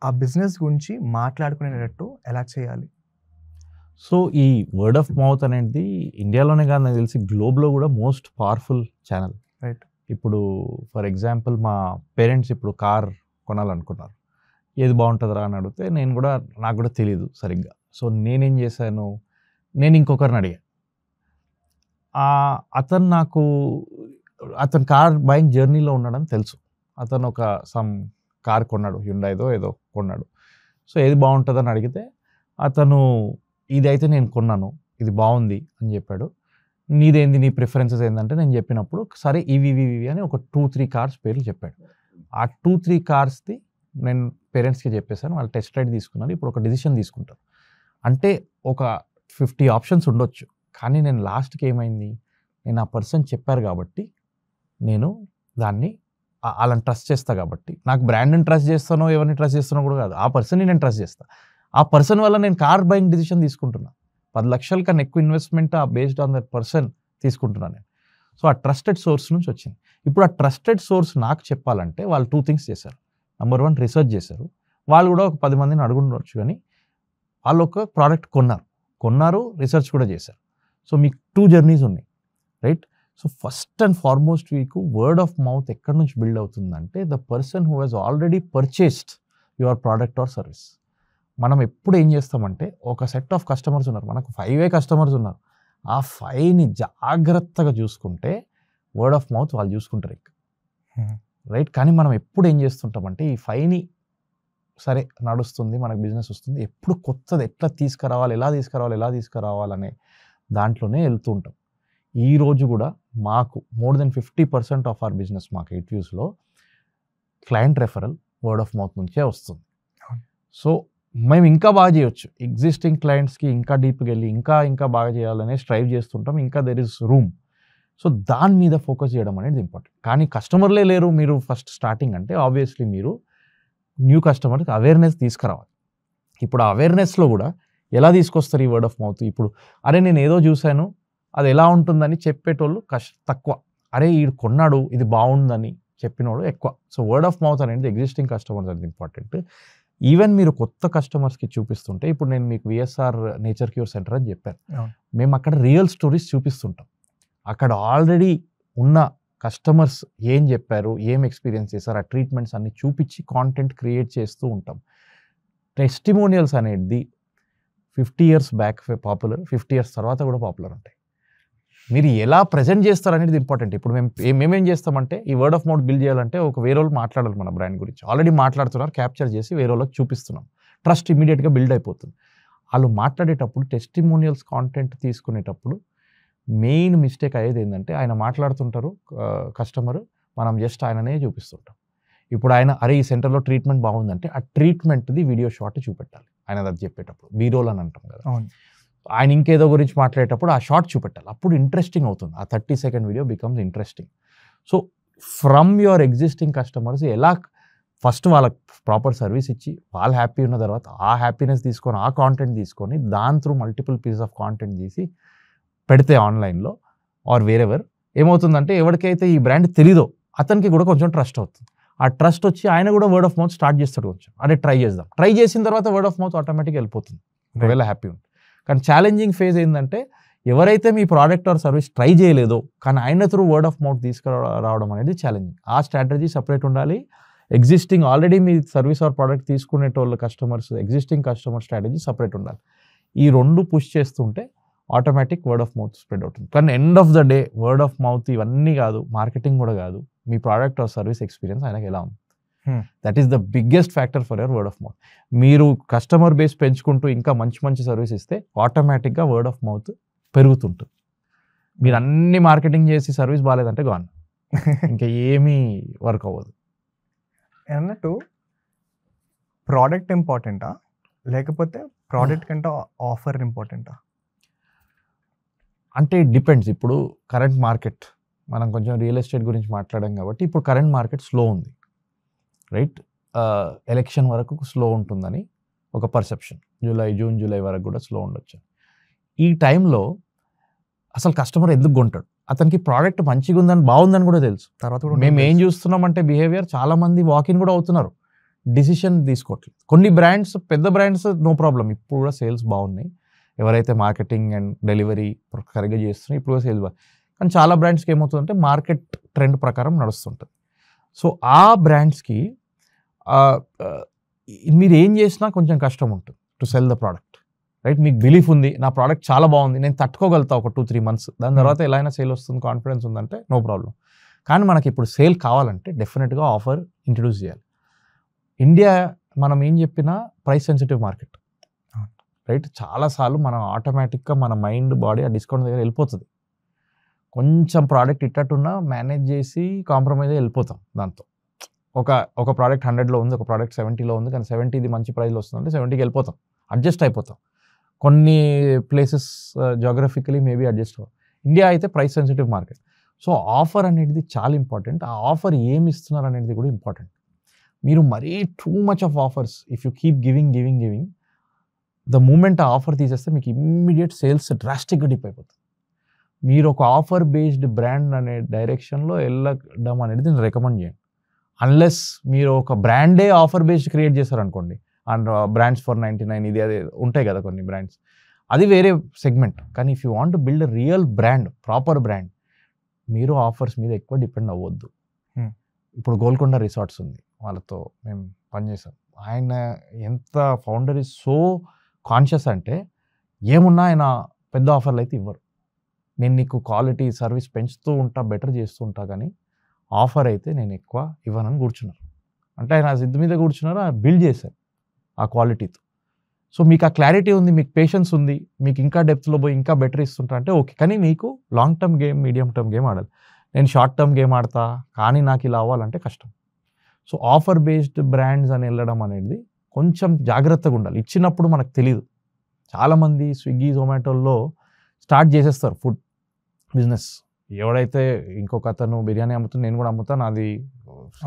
ఆ బిజినెస్ గురించి మాట్లాడుకునేటట్టు ఎలా చేయాలి? సో ఈ వర్డ్ ఆఫ్ మౌత్ అనేది ఇండియాలోనే కాదు, నాకు తెలిసి గ్లోబ్లో కూడా మోస్ట్ పవర్ఫుల్ ఛానల్. రైట్. ఇప్పుడు ఫర్ ఎగ్జాంపుల్ మా పేరెంట్స్ ఇప్పుడు కార్ కొనాలనుకున్నారు, ఏది బాగుంటుందిరా అని అడిగితే నాకు కూడా తెలియదు సరిగ్గా. సో నేనేం చేశాను, నేను ఇంకొకరిని అడిగాను. అతను కార్ బయింగ్ జర్నీలో ఉన్నాడని తెలుసు. అతను ఒక కార్ కొన్నాడు, హ్యుండాయిదో ఏదో కొన్నాడు. సో ఏది బాగుంటుందని అడిగితే అతను ఇదైతే నేను కొన్నాను, ఇది బాగుంది అని చెప్పాడు. నీదేంది, నీ ప్రిఫరెన్సెస్ ఏంటంటే నేను చెప్పినప్పుడు సరే ఇవి అని ఒక 2-3 కార్స్ పేర్లు చెప్పాడు. ఆ 2-3 కార్స్ది నేను పేరెంట్స్కి చెప్పేశాను, వాళ్ళు టెస్ట్ రైడ్ తీసుకున్నారు, ఇప్పుడు ఒక డిసిషన్ తీసుకుంటారు. అంటే ఒక 50 ఆప్షన్స్ ఉండొచ్చు, కానీ నేను లాస్ట్కి ఏమైంది, నేను ఆ పర్సన్ చెప్పారు కాబట్టి నేను దాన్ని వాళ్ళని ట్రస్ట్ చేస్తా. కాబట్టి నాకు బ్రాండ్ని ట్రస్ట్ చేస్తానో ఎవరిని ట్రస్ట్ చేస్తానో కూడా కాదు, ఆ పర్సన్ని నేను ట్రస్ట్ చేస్తాను. ఆ పర్సన్ వల్ల నేను కార్ బయింగ్ డిసిషన్ తీసుకుంటున్నా. 10 లక్షల కన్నా ఎక్కువ investment based on that person తీసుకుంటున్నాను నేను. సో ఆ ట్రస్టెడ్ సోర్స్ నుంచి వచ్చింది. ఇప్పుడు ఆ ట్రస్టెడ్ సోర్స్ నాకు చెప్పాలంటే వాళ్ళు 2 థింగ్స్ చేశారు. నెంబర్ 1 రీసెర్చ్ చేశారు. వాళ్ళు కూడా ఒక 10 మందిని అడుగుండవచ్చు, కానీ వాళ్ళు ఒక ప్రోడక్ట్ కొన్నారు, రీసెర్చ్ కూడా చేశారు. సో మీకు 2 జర్నీస్ ఉన్నాయి, right. So first and foremost మీకు వర్డ్ ఆఫ్ మౌత్ ఎక్కడి నుంచి బిల్డ్ అవుతుందంటే the person who has already purchased your product or service. మనం ఎప్పుడు ఏం చేస్తామంటే, ఒక సెట్ ఆఫ్ కస్టమర్స్ ఉన్నారు, మనకు 5 కస్టమర్స్ ఉన్నారు, ఆ 5ని జాగ్రత్తగా చూసుకుంటే వర్డ్ ఆఫ్ మౌత్ వాళ్ళు చూసుకుంటారు ఇంకా, రైట్. కానీ మనం ఎప్పుడు ఏం చేస్తుంటామంటే ఈ 5ని సరే నడుస్తుంది, మనకు బిజినెస్ వస్తుంది, ఎప్పుడు కొత్తది ఎట్లా తీసుకురావాలి, ఎలా తీసుకురావాలనే దాంట్లోనే వెళ్తూ ఉంటాం. ఈ రోజు కూడా మాకు more than 50% of our business మాకు 8 వ్యూస్లో client referral word of mouth నుంచే వస్తుంది. సో మేము ఇంకా బాగా చేయొచ్చు, ఎగ్జిస్టింగ్ క్లయింట్స్కి ఇంకా డీప్గా వెళ్ళి ఇంకా బాగా చేయాలనే స్ట్రైవ్ చేస్తుంటాం, ఇంకా దెర్ ఇస్ రూమ్. సో దాని మీద ఫోకస్ చేయడం అనేది ఇంపార్టెంట్. కానీ కస్టమర్లే లేరు మీరు ఫస్ట్ స్టార్టింగ్ అంటే ఆబ్వియస్లీ మీరు న్యూ కస్టమర్కి అవేర్నెస్ తీసుకురావాలి. ఇప్పుడు ఆ అవేర్నెస్లో కూడా ఎలా తీసుకొస్తారు ఈ వర్డ్ ఆఫ్ మౌత్? ఇప్పుడు అరే నేను ఏదో చూశాను అది ఎలా ఉంటుందని చెప్పేటోళ్ళు తక్కువ, అరే వీడు కొన్నాడు ఇది బాగుందని చెప్పినోడు ఎక్కువ. సో వర్డ్ ఆఫ్ మౌత్ అనేది ఎగ్జిస్టింగ్ కస్టమర్స్ అనేది ఇంపార్టెంట్. ఈవెన్ మీరు కొత్త కస్టమర్స్కి చూపిస్తుంటే, ఇప్పుడు నేను మీకు విఎస్ఆర్ నేచర్ క్యూర్ సెంటర్ అని చెప్పాను, మేము అక్కడ రియల్ స్టోరీస్ చూపిస్తుంటాం. అక్కడ ఆల్రెడీ ఉన్న కస్టమర్స్ ఏం చెప్పారు, ఏం ఎక్స్పీరియన్స్ చేశారు, ఆ ట్రీట్మెంట్స్ అన్ని చూపించి కాంటెంట్ క్రియేట్ చేస్తూ ఉంటాం. టెస్టిమోనియల్స్ అనేది 50 years బ్యాక్ పాపులర్, 50 years తర్వాత కూడా పాపులర్ ఉంటాయి. మీరు ఎలా ప్రజెంట్ చేస్తారు అనేది ఇంపార్టెంట్. ఇప్పుడు మేమేం చేస్తామంటే ఈ వర్డ్ ఆఫ్ మౌత్ బిల్డ్ చేయాలంటే ఒక వేరే వాళ్ళు మాట్లాడాలి మన బ్రాండ్ గురించి, ఆల్రెడీ మాట్లాడుతున్నారు, క్యాప్చర్ చేసి వేరే వాళ్ళకి చూపిస్తున్నాం, ట్రస్ట్ ఇమీడియట్గా బిల్డ్ అయిపోతుంది. వాళ్ళు మాట్లాడేటప్పుడు టెస్టిమోనియల్స్ కాంటెంట్ తీసుకునేటప్పుడు మెయిన్ మిస్టేక్ అయ్యేది ఏంటంటే, ఆయన మాట్లాడుతుంటారు కస్టమర్, మనం జస్ట్ ఆయననే చూపిస్తుంటాం. ఇప్పుడు ఆయన అరే ఈ సెంటర్లో ట్రీట్మెంట్ బాగుందంటే ఆ ట్రీట్మెంట్ది వీడియో షాట్ చూపెట్టాలి ఆయన అది చెప్పేటప్పుడు బీరోల్ అని అంటాం కదా. ఆయన ఇంకేదో గురించి మాట్లాడేటప్పుడు ఆ షార్ట్ చూపెట్టాలి, అప్పుడు ఇంట్రెస్టింగ్ అవుతుంది. ఆ 30 second video becomes interesting. So from your existing customers ఎలా ఫస్ట్ వాళ్ళకి ప్రాపర్ సర్వీస్ ఇచ్చి వాళ్ళు హ్యాపీ ఉన్న తర్వాత ఆ హ్యాపీనెస్ తీసుకొని ఆ కాంటెంట్ తీసుకొని దాని through multiple pieces of content తీసి పెడితే ఆన్లైన్లో ఆర్ వేరెవర్ ఏమవుతుందంటే ఎవరికైతే ఈ బ్రాండ్ తెలీదో అతనికి కూడా కొంచెం ట్రస్ట్ అవుతుంది. ఆ ట్రస్ట్ వచ్చి ఆయన కూడా వర్డ్ ఆఫ్ మౌత్ స్టార్ట్ చేస్తాడు. కొంచెం అదే ట్రై చేద్దాం, ట్రై చేసిన తర్వాత వర్డ్ ఆఫ్ మౌత్ ఆటోమేటిక్గా వెళ్ళిపోతుంది ఒకవేళ హ్యాపీ ఉంటుంది. కానీ ఛాలెంజింగ్ ఫేజ్ ఏంటంటే ఎవరైతే మీ ప్రోడక్ట్ ఆర్ సర్వీస్ ట్రై చేయలేదో కానీ ఆయన త్రూ వర్డ్ ఆఫ్ మౌత్ తీసుకురావడం అనేది ఛాలెంజింగ్. ఆ స్ట్రాటజీ సపరేట్ ఉండాలి. ఎగ్జిస్టింగ్ ఆల్రెడీ మీ సర్వీస్ ఆర్ ప్రోడక్ట్ తీసుకునేటోళ్ళ customers existing customer strategy separate ఉండాలి. ఈ రెండు పుష్ చేస్తుంటే automatic word of mouth spread అవుతుంది. కానీ end of the day word of mouth ఇవన్నీ కాదు, మార్కెటింగ్ కూడా కాదు, మీ ప్రోడక్ట్ ఆర్ సర్వీస్ ఎక్స్పీరియన్స్ ఆయనకి ఎలా ఉంది. That is the biggest factor for your word of mouth. మీరు కస్టమర్ బేస్ పెంచుకుంటూ ఇంకా మంచి మంచి సర్వీస్ ఇస్తే ఆటోమేటిక్గా వర్డ్ ఆఫ్ మౌత్ పెరుగుతుంటుంది. మీరు అన్ని మార్కెటింగ్ చేసి సర్వీస్ బాగాలేదంటే గాన్ ఇంకా ఏమీ వర్క్ అవ్వదు. అన్నట్టు ప్రోడక్ట్ ఇంపార్టెంటా లేకపోతే ప్రోడక్ట్ కంటే ఆఫర్ ఇంపార్టెంటా? అంటే డిపెండ్స్. ఇప్పుడు కరెంట్ మార్కెట్ మనం కొంచెం రియల్ ఎస్టేట్ గురించి మాట్లాడాం కాబట్టి ఇప్పుడు కరెంట్ మార్కెట్ స్లో ఉంది, రైట్? ఎలక్షన్ వరకు స్లో ఉంటుందని ఒక పర్సెప్షన్. జూన్ జూలై వరకు కూడా స్లో ఉండొచ్చు. ఈ టైంలో అసలు కస్టమర్ ఎందుకు కొంటాడు? అతనికి ప్రోడక్ట్ మంచిగా ఉందని బాగుందని కూడా తెలుసు. తర్వాత మేము ఏం చూస్తున్నామంటే బిహేవియర్ చాలామంది వాకిన్ కూడా అవుతున్నారు, డిసిషన్ తీసుకోవట్లేదు. కొన్ని బ్రాండ్స్ పెద్ద బ్రాండ్స్ నో ప్రాబ్లం, ఇప్పుడు కూడా సేల్స్ బాగున్నాయి. ఎవరైతే మార్కెటింగ్ అండ్ డెలివరీ సరిగ్గా చేస్తున్నారో ఇప్పుడు కూడా సేల్స్ బాగుంది. కానీ చాలా బ్రాండ్స్కి ఏమవుతుందంటే మార్కెట్ ట్రెండ్ ప్రకారం నడుస్తుంటుంది. సో ఆ బ్రాండ్స్కి మీరు ఏం చేసినా కొంచెం కష్టం ఉంటుంది to cell the product, right? మీకు బిలీఫ్ ఉంది నా ప్రోడక్ట్ చాలా బాగుంది, నేను తట్టుకోగలుగుతా ఒక 2-3 months, దాని తర్వాత ఎలా అయినా సేల్ వస్తుంది కాన్ఫిడెన్స్ ఉందంటే నో ప్రాబ్లం. కానీ మనకి ఇప్పుడు సేల్ కావాలంటే డెఫినెట్గా ఆఫర్ ఇంట్రడ్యూస్ చేయాలి. ఇండియా మనం ఏం చెప్పినా ప్రైస్ సెన్సిటివ్ మార్కెట్, రైట్? చాలాసార్లు మనం ఆటోమేటిక్గా మన మైండ్ బాడీ ఆ డిస్కౌంట్ దగ్గర వెళ్ళిపోతుంది. కొంచెం ప్రోడక్ట్ ఇట్టట్టున్నా మేనేజ్ చేసి కాంప్రమైజ్ వెళ్ళిపోతాం. దాంతో ఒక ప్రోడక్ట్ 100లో ఉంది, ఒక ప్రోడక్ట్ 70లో ఉంది, కానీ 70 మంచి ప్రైస్లో వస్తుందంటే 70కి వెళ్ళిపోతాం, అడ్జస్ట్ అయిపోతాం. కొన్ని ప్లేసెస్ జోగ్రఫికలీ మేబీ అడ్జస్ట్ అవ్వాలి. ఇండియా అయితే price sensitive market. So offer అనేది చాలా ఇంపార్టెంట్. ఆ ఆఫర్ ఏమి ఇస్తున్నారు అనేది కూడా ఇంపార్టెంట్. మీరు మరీ too much of offers if you keep giving the moment ఆ ఆఫర్ తీసేస్తే మీకు ఇమ్మీడియట్ సేల్స్ డ్రాస్టిక్గా డిప్ అయిపోతుంది. మీరు ఒక ఆఫర్ బేస్డ్ బ్రాండ్ అనే డైరెక్షన్లో వెళ్ళడం అనేది నేను రికమెండ్ చేయండి. అన్లెస్ మీరు ఒక బ్రాండే ఆఫర్ బేస్డ్ క్రియేట్ చేశారనుకోండి, అండ్ బ్రాండ్స్ ఫర్ 99 ఇది అదే ఉంటాయి కదా కొన్ని బ్రాండ్స్, అది వేరే సెగ్మెంట్. కానీ if you want to build real brand, proper brand, మీరు ఆఫర్స్ మీద ఎక్కువ డిపెండ్ అవ్వద్దు. ఇప్పుడు గోల్కొండ రిసార్ట్స్ ఉంది, వాళ్ళతో మేము పనిచేసాం. ఆయన ఎంత ఫౌండర్ ఈజ్ సో కాన్షియస్ అంటే ఏమున్నా ఆయన పెద్ద ఆఫర్లు అయితే ఇవ్వరు. నేను నీకు క్వాలిటీ సర్వీస్ పెంచుతూ ఉంటా, బెటర్ చేస్తూ ఉంటా, కానీ ఆఫర్ అయితే నేను ఎక్కువ ఇవ్వనని కూర్చున్నారు. అంటే ఆయన జిద్దు మీద కూర్చున్నారు, బిల్డ్ చేశారు ఆ క్వాలిటీతో. సో మీకు ఆ క్లారిటీ ఉంది, మీకు పేషెన్స్ ఉంది, మీకు ఇంకా డెప్త్లో పోయి ఇంకా బెటర్ ఇస్తుంటా అంటే ఓకే. కానీ మీకు long term game, medium term game ఆడాలి. నేను షార్ట్ టర్మ్ గేమ్ ఆడతా కానీ నాకు ఇలా అవ్వాలంటే కష్టం. సో ఆఫర్ బేస్డ్ బ్రాండ్స్ అని వెళ్ళడం అనేది కొంచెం జాగ్రత్తగా ఉండాలి. ఇచ్చినప్పుడు మనకు తెలియదు. చాలామంది స్విగ్గీ జొమాటోల్లో స్టార్ట్ చేసేస్తారు ఫుడ్ బిజినెస్. ఎవడైతే ఇంకొక అతను బిర్యానీ అమ్ముతుంది, నేను కూడా అమ్ముతాను, నాది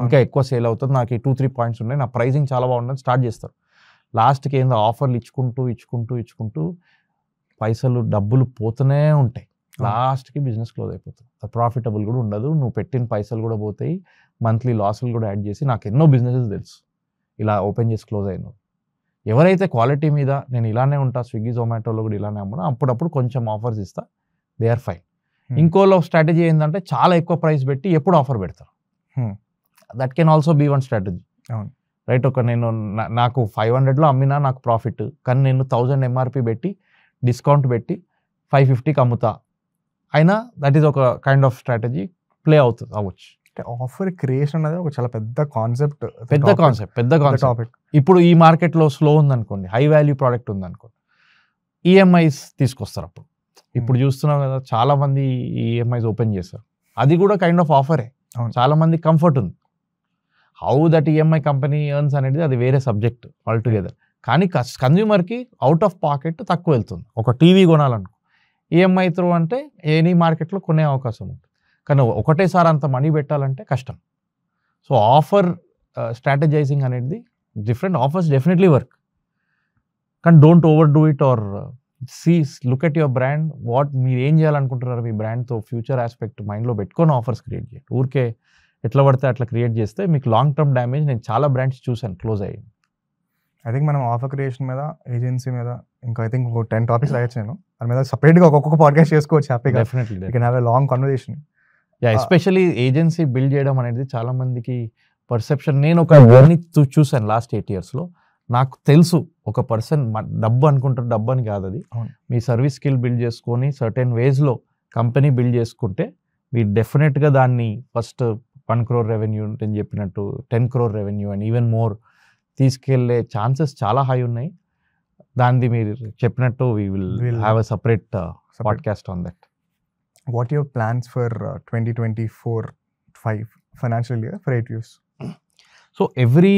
ఇంకా ఎక్కువ సేల్ అవుతుంది, నాకు 2-3 పాయింట్స్ ఉన్నాయి, నా ప్రైజింగ్ చాలా బాగుంటుంది స్టార్ట్ చేస్తారు. లాస్ట్కి ఏందో ఆఫర్లు ఇచ్చుకుంటూ పైసలు డబ్బులు పోతూనే ఉంటాయి. లాస్ట్కి బిజినెస్ క్లోజ్ అయిపోతుంది. ప్రాఫిటబుల్ కూడా ఉండదు, నువ్వు పెట్టిన పైసలు కూడా పోతాయి, మంత్లీ లాసులు కూడా యాడ్ చేసి. నాకు ఎన్నో బిజినెసెస్ తెలుసు ఇలా ఓపెన్ చేసి క్లోజ్ అయిన. ఎవరైతే క్వాలిటీ మీద నేను ఇలానే ఉంటా, స్విగ్గీ జొమాటోలో కూడా ఇలానే అమ్మను, అప్పుడప్పుడు కొంచెం ఆఫర్స్ ఇస్తా, దే ఆర్ ఫైన్. ఇంకోలో స్ట్రాటజీ ఏంటంటే చాలా ఎక్కువ ప్రైస్ పెట్టి ఎప్పుడు ఆఫర్ పెడతారు. That can also be one strategy, right? నేను నాకు 500లో అమ్మినా నాకు ప్రాఫిట్, కానీ నేను 1000 MRP పెట్టి డిస్కౌంట్ పెట్టి 550కి అమ్ముతా అయినా, దట్ ఈస్ ఒక కైండ్ ఆఫ్ స్ట్రాటజీ ప్లే అవ్వచ్చు. అంటే ఆఫర్ క్రియేషన్ అనేది ఒక చాలా పెద్ద కాన్సెప్ట్. ఇప్పుడు ఈ మార్కెట్లో స్లో ఉందనుకోండి, హై వాల్యూ ప్రోడక్ట్ ఉందనుకోండి, ఈఎంఐస్ తీసుకొస్తారు. అప్పుడు ఇప్పుడు చూస్తున్నాం కదా, చాలా మంది ఈఎంఐస్ ఓపెన్ చేస్తారు. అది కూడా కైండ్ ఆఫ్ ఆఫరే. చాలా మంది కంఫర్ట్ ఉంది, how that EMI company earns అనేది అది వేరే సబ్జెక్ట్ ఆల్ టుగెదర్. కానీ కన్జ్యూమర్కి అవుట్ ఆఫ్ పాకెట్ తక్కువ వెళ్తుంది. ఒక టీవీ కొనాలనుకో ఈఎంఐ త్రూ అంటే ఎనీ మార్కెట్లో కొనే అవకాశం ఉంటుంది, కానీ ఒకటేసారి అంత మనీ పెట్టాలంటే కష్టం. సో ఆఫర్ స్ట్రాటజైజింగ్ అనేది డిఫరెంట్ ఆఫర్స్ డెఫినెట్లీ వర్క్, కానీ don't over do it or look at your brand. మీరు ఏం చేయాలనుకుంటున్నారు మీ బ్రాండ్తో ఫ్యూచర్ ఆస్పెక్ట్ మైండ్లో పెట్టుకొని ఆఫర్స్ క్రియేట్ చేయండి. ఊరికే ఎట్లా పడితే అట్లా క్రియేట్ చేస్తే మీకు లాంగ్ టర్మ్ డ్యామేజ్ నేను చాలా బ్రాండ్స్ చూసాను క్లోజ్ అయ్యింది. ఐ థింక్ మనం ఆఫర్ క్రియేషన్ మీద, ఏజెన్సీ మీద ఇంకా ఐ థింక్ 10 టాపిక్స్ రాయొచ్చు. నేను దాని మీద సపరేట్గా ఒక్కొక్క పాడ్కాస్ట్ చేసుకోవచ్చు హ్యాపీగా. Definitely you can have a long conversation. Especially agency build చేయడం అనేది చాలా మందికి పర్సెప్షన్. నేను ఒక జర్నీ చూసాను లాస్ట్ 8 yearsలో. నాకు తెలుసు ఒక పర్సన్ డబ్బు అనుకుంటారు, డబ్బు అని కాదు అది. మీ సర్వీస్ స్కిల్ బిల్డ్ చేసుకొని సర్టెన్ వేస్లో కంపెనీ బిల్డ్ చేసుకుంటే మీరు డెఫినెట్గా దాన్ని ఫస్ట్ 1 crore రెవెన్యూ నేను చెప్పినట్టు 10 crore revenue and even more తీసుకెళ్లే ఛాన్సెస్ చాలా హై ఉన్నాయి. దాన్ని మీరు చెప్పినట్టు we will have a separate podcast on that. What your plans for 2024-5 financial year for 8 years? So every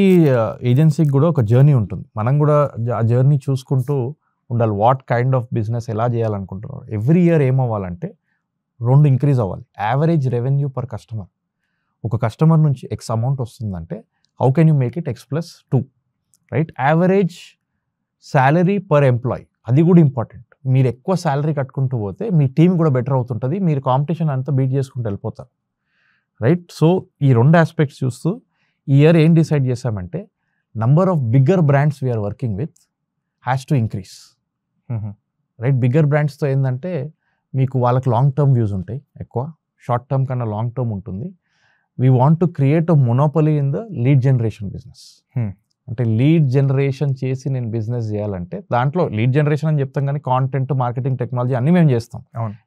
ఏజెన్సీకి కూడా ఒక జర్నీ ఉంటుంది. మనం కూడా ఆ జర్నీ చూసుకుంటూ ఉండాలి. వాట్ కైండ్ ఆఫ్ బిజినెస్ ఎలా చేయాలనుకుంటున్నారు. ఎవ్రీ ఇయర్ ఏమవ్వాలంటే 2 ఇంక్రీజ్ అవ్వాలి. యావరేజ్ రెవెన్యూ పర్ కస్టమర్, ఒక కస్టమర్ నుంచి ఎక్స్ అమౌంట్ వస్తుందంటే how can you make it X+2, right? Average salary per employee, అది కూడా ఇంపార్టెంట్. మీరు ఎక్కువ శాలరీ కట్టుకుంటూ పోతే మీ టీం కూడా బెటర్ అవుతుంటుంది, మీరు కాంపిటీషన్ అంతా బీట్ చేసుకుంటూ వెళ్ళిపోతారు, రైట్? సో ఈ 2 ఆస్పెక్ట్స్ చూస్తూ ఈ ఇయర్ ఏం డిసైడ్ చేశామంటే number of bigger brands we are working with has to increase, right? Bigger బ్రాండ్స్తో ఏంటంటే మీకు వాళ్ళకి లాంగ్ టర్మ్ వ్యూస్ ఉంటాయి, ఎక్కువ షార్ట్ టర్మ్ కన్నా లాంగ్ టర్మ్ ఉంటుంది. We want to create a monopoly in the lead generation business. అంటే లీడ్ జనరేషన్ చేసి నేను బిజినెస్ చేయాలంటే దాంట్లో లీడ్ జనరేషన్ అని చెప్తాం, కానీ కాంటెంట్, మార్కెటింగ్, టెక్నాలజీ అన్నీ మేము చేస్తాం.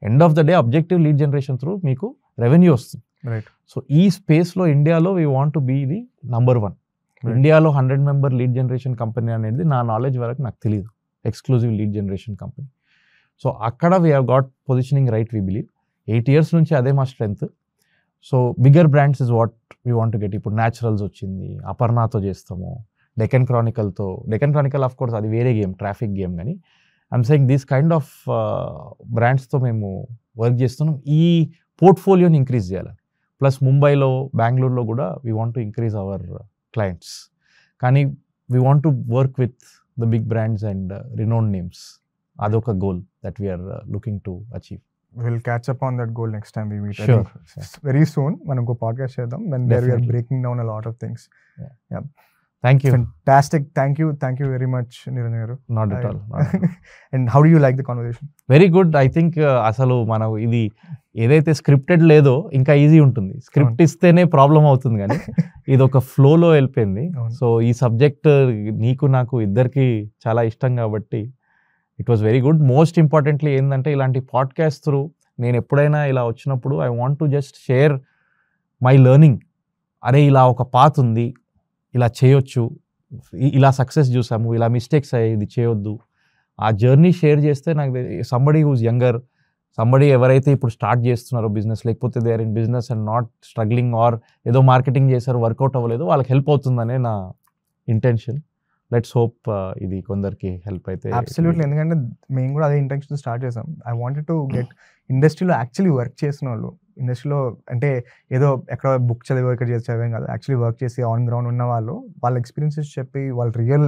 End of the day objective lead generation through మీకు రెవెన్యూ వస్తుంది, రైట్? సో ఈ స్పేస్లో ఇండియాలో we want to be the number 1. ఇండియాలో 100 member లీడ్ జనరేషన్ కంపెనీ అనేది నా నాలెడ్జ్ వరకు నాకు తెలియదు, exclusive lead generation company. So అక్కడ we have got positioning right, we believe. 8 years నుంచి అదే మా strength. So bigger brands is what we want to get. ఇప్పుడు న్యాచురల్స్ వచ్చింది, అపర్ణాతో చేస్తాము, డెక్కన్ క్రానికల్తో. డెక్కన్ క్రానికల్ ఆఫ్ కోర్స్ అది వేరే గేమ్, ట్రాఫిక్ గేమ్, కానీ I'm saying this kind of బ్రాండ్స్తో మేము వర్క్ చేస్తున్నాం. ఈ పోర్ట్ఫోలియోని ఇంక్రీజ్ చేయాలి. ప్లస్ ముంబైలో, బెంగళూరులో కూడా we want to increase our clients, కానీ we want to work with the big brands and renowned names. అదొక goal that we are looking to achieve. We'll catch up on that goal next time we meet. Sure. Very soon మనం ఒక podcast చేద్దాం, then there we are breaking down a lot of things. Yeah. Thank you. Fantastic. Thank you very much Niranjan garu. Not at all. And how do you like the conversation? Very good. I think అసలు మనం ఇది ఏదైతే scripted లేదో ఇంకా easy ఉంటుంది. Script ఇస్తేనే problem అవుతుంది, కానీ ఇది ఒక ఫ్లోలో వెళ్ళిపోయింది. సో ఈ సబ్జెక్ట్ నీకు నాకు ఇద్దరికి చాలా ఇష్టం కాబట్టి it was very good. Most importantly ఏంటంటే ఇలాంటి పాడ్కాస్ట్ త్రూ నేను ఎప్పుడైనా ఇలా వచ్చినప్పుడు I want to just share my learning. అరే ఇలా ఒక పాత్ ఉంది, ఇలా చేయొచ్చు, ఇలా సక్సెస్ చూసాము, ఇలా మిస్టేక్స్ అయ్యాయి, ఇది చేయొద్దు. ఆ జర్నీ షేర్ చేస్తే నాకు సంబడీ హూస్ యంగర్, సంబడీ ఎవరైతే ఇప్పుడు స్టార్ట్ చేస్తున్నారో బిజినెస్, లేకపోతే they are in business and not struggling, or ఏదో మార్కెటింగ్ చేశారు వర్కౌట్ అవ్వలేదు, వాళ్ళకి హెల్ప్ అవుతుందనే నా ఇంటెన్షన్. లెట్స్ హోప్ ఇది కొందరికి హెల్ప్ అయితే. అబ్సల్యూట్లీ, ఎందుకంటే మేము కూడా అదే ఇంటెన్షన్ స్టార్ట్ చేసాం. ఐ వాంటెడ్ టు గెట్ ఇండస్ట్రీలో యాక్చువల్లీ వర్క్ చేసిన వాళ్ళు, ఇండస్ట్రీలో అంటే ఏదో ఎక్కడ బుక్ చదివో ఇక్కడ చదివేం కాదు, యాక్చువల్లీ వర్క్ చేసి ఆన్ గ్రౌండ్ ఉన్న వాళ్ళు వాళ్ళ ఎక్స్పీరియన్సెస్ చెప్పి వాళ్ళ real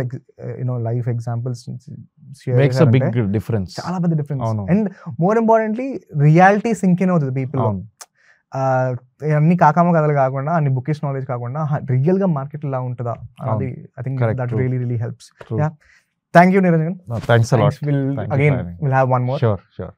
life examples makes a big difference, చాలా పెద్ద difference. And more importantly reality sink in అవుతుంది పీపుల్. అన్ని కాకామ కథలు కాకుండా, అన్ని బుకిష్ నాలెడ్జ్ కాకుండా రియల్ గా మార్కెట్ ఇలా ఉంటుందా అది I think that really helps. Thank you Niranjan. Thanks a lot. We'll have one more. Sure.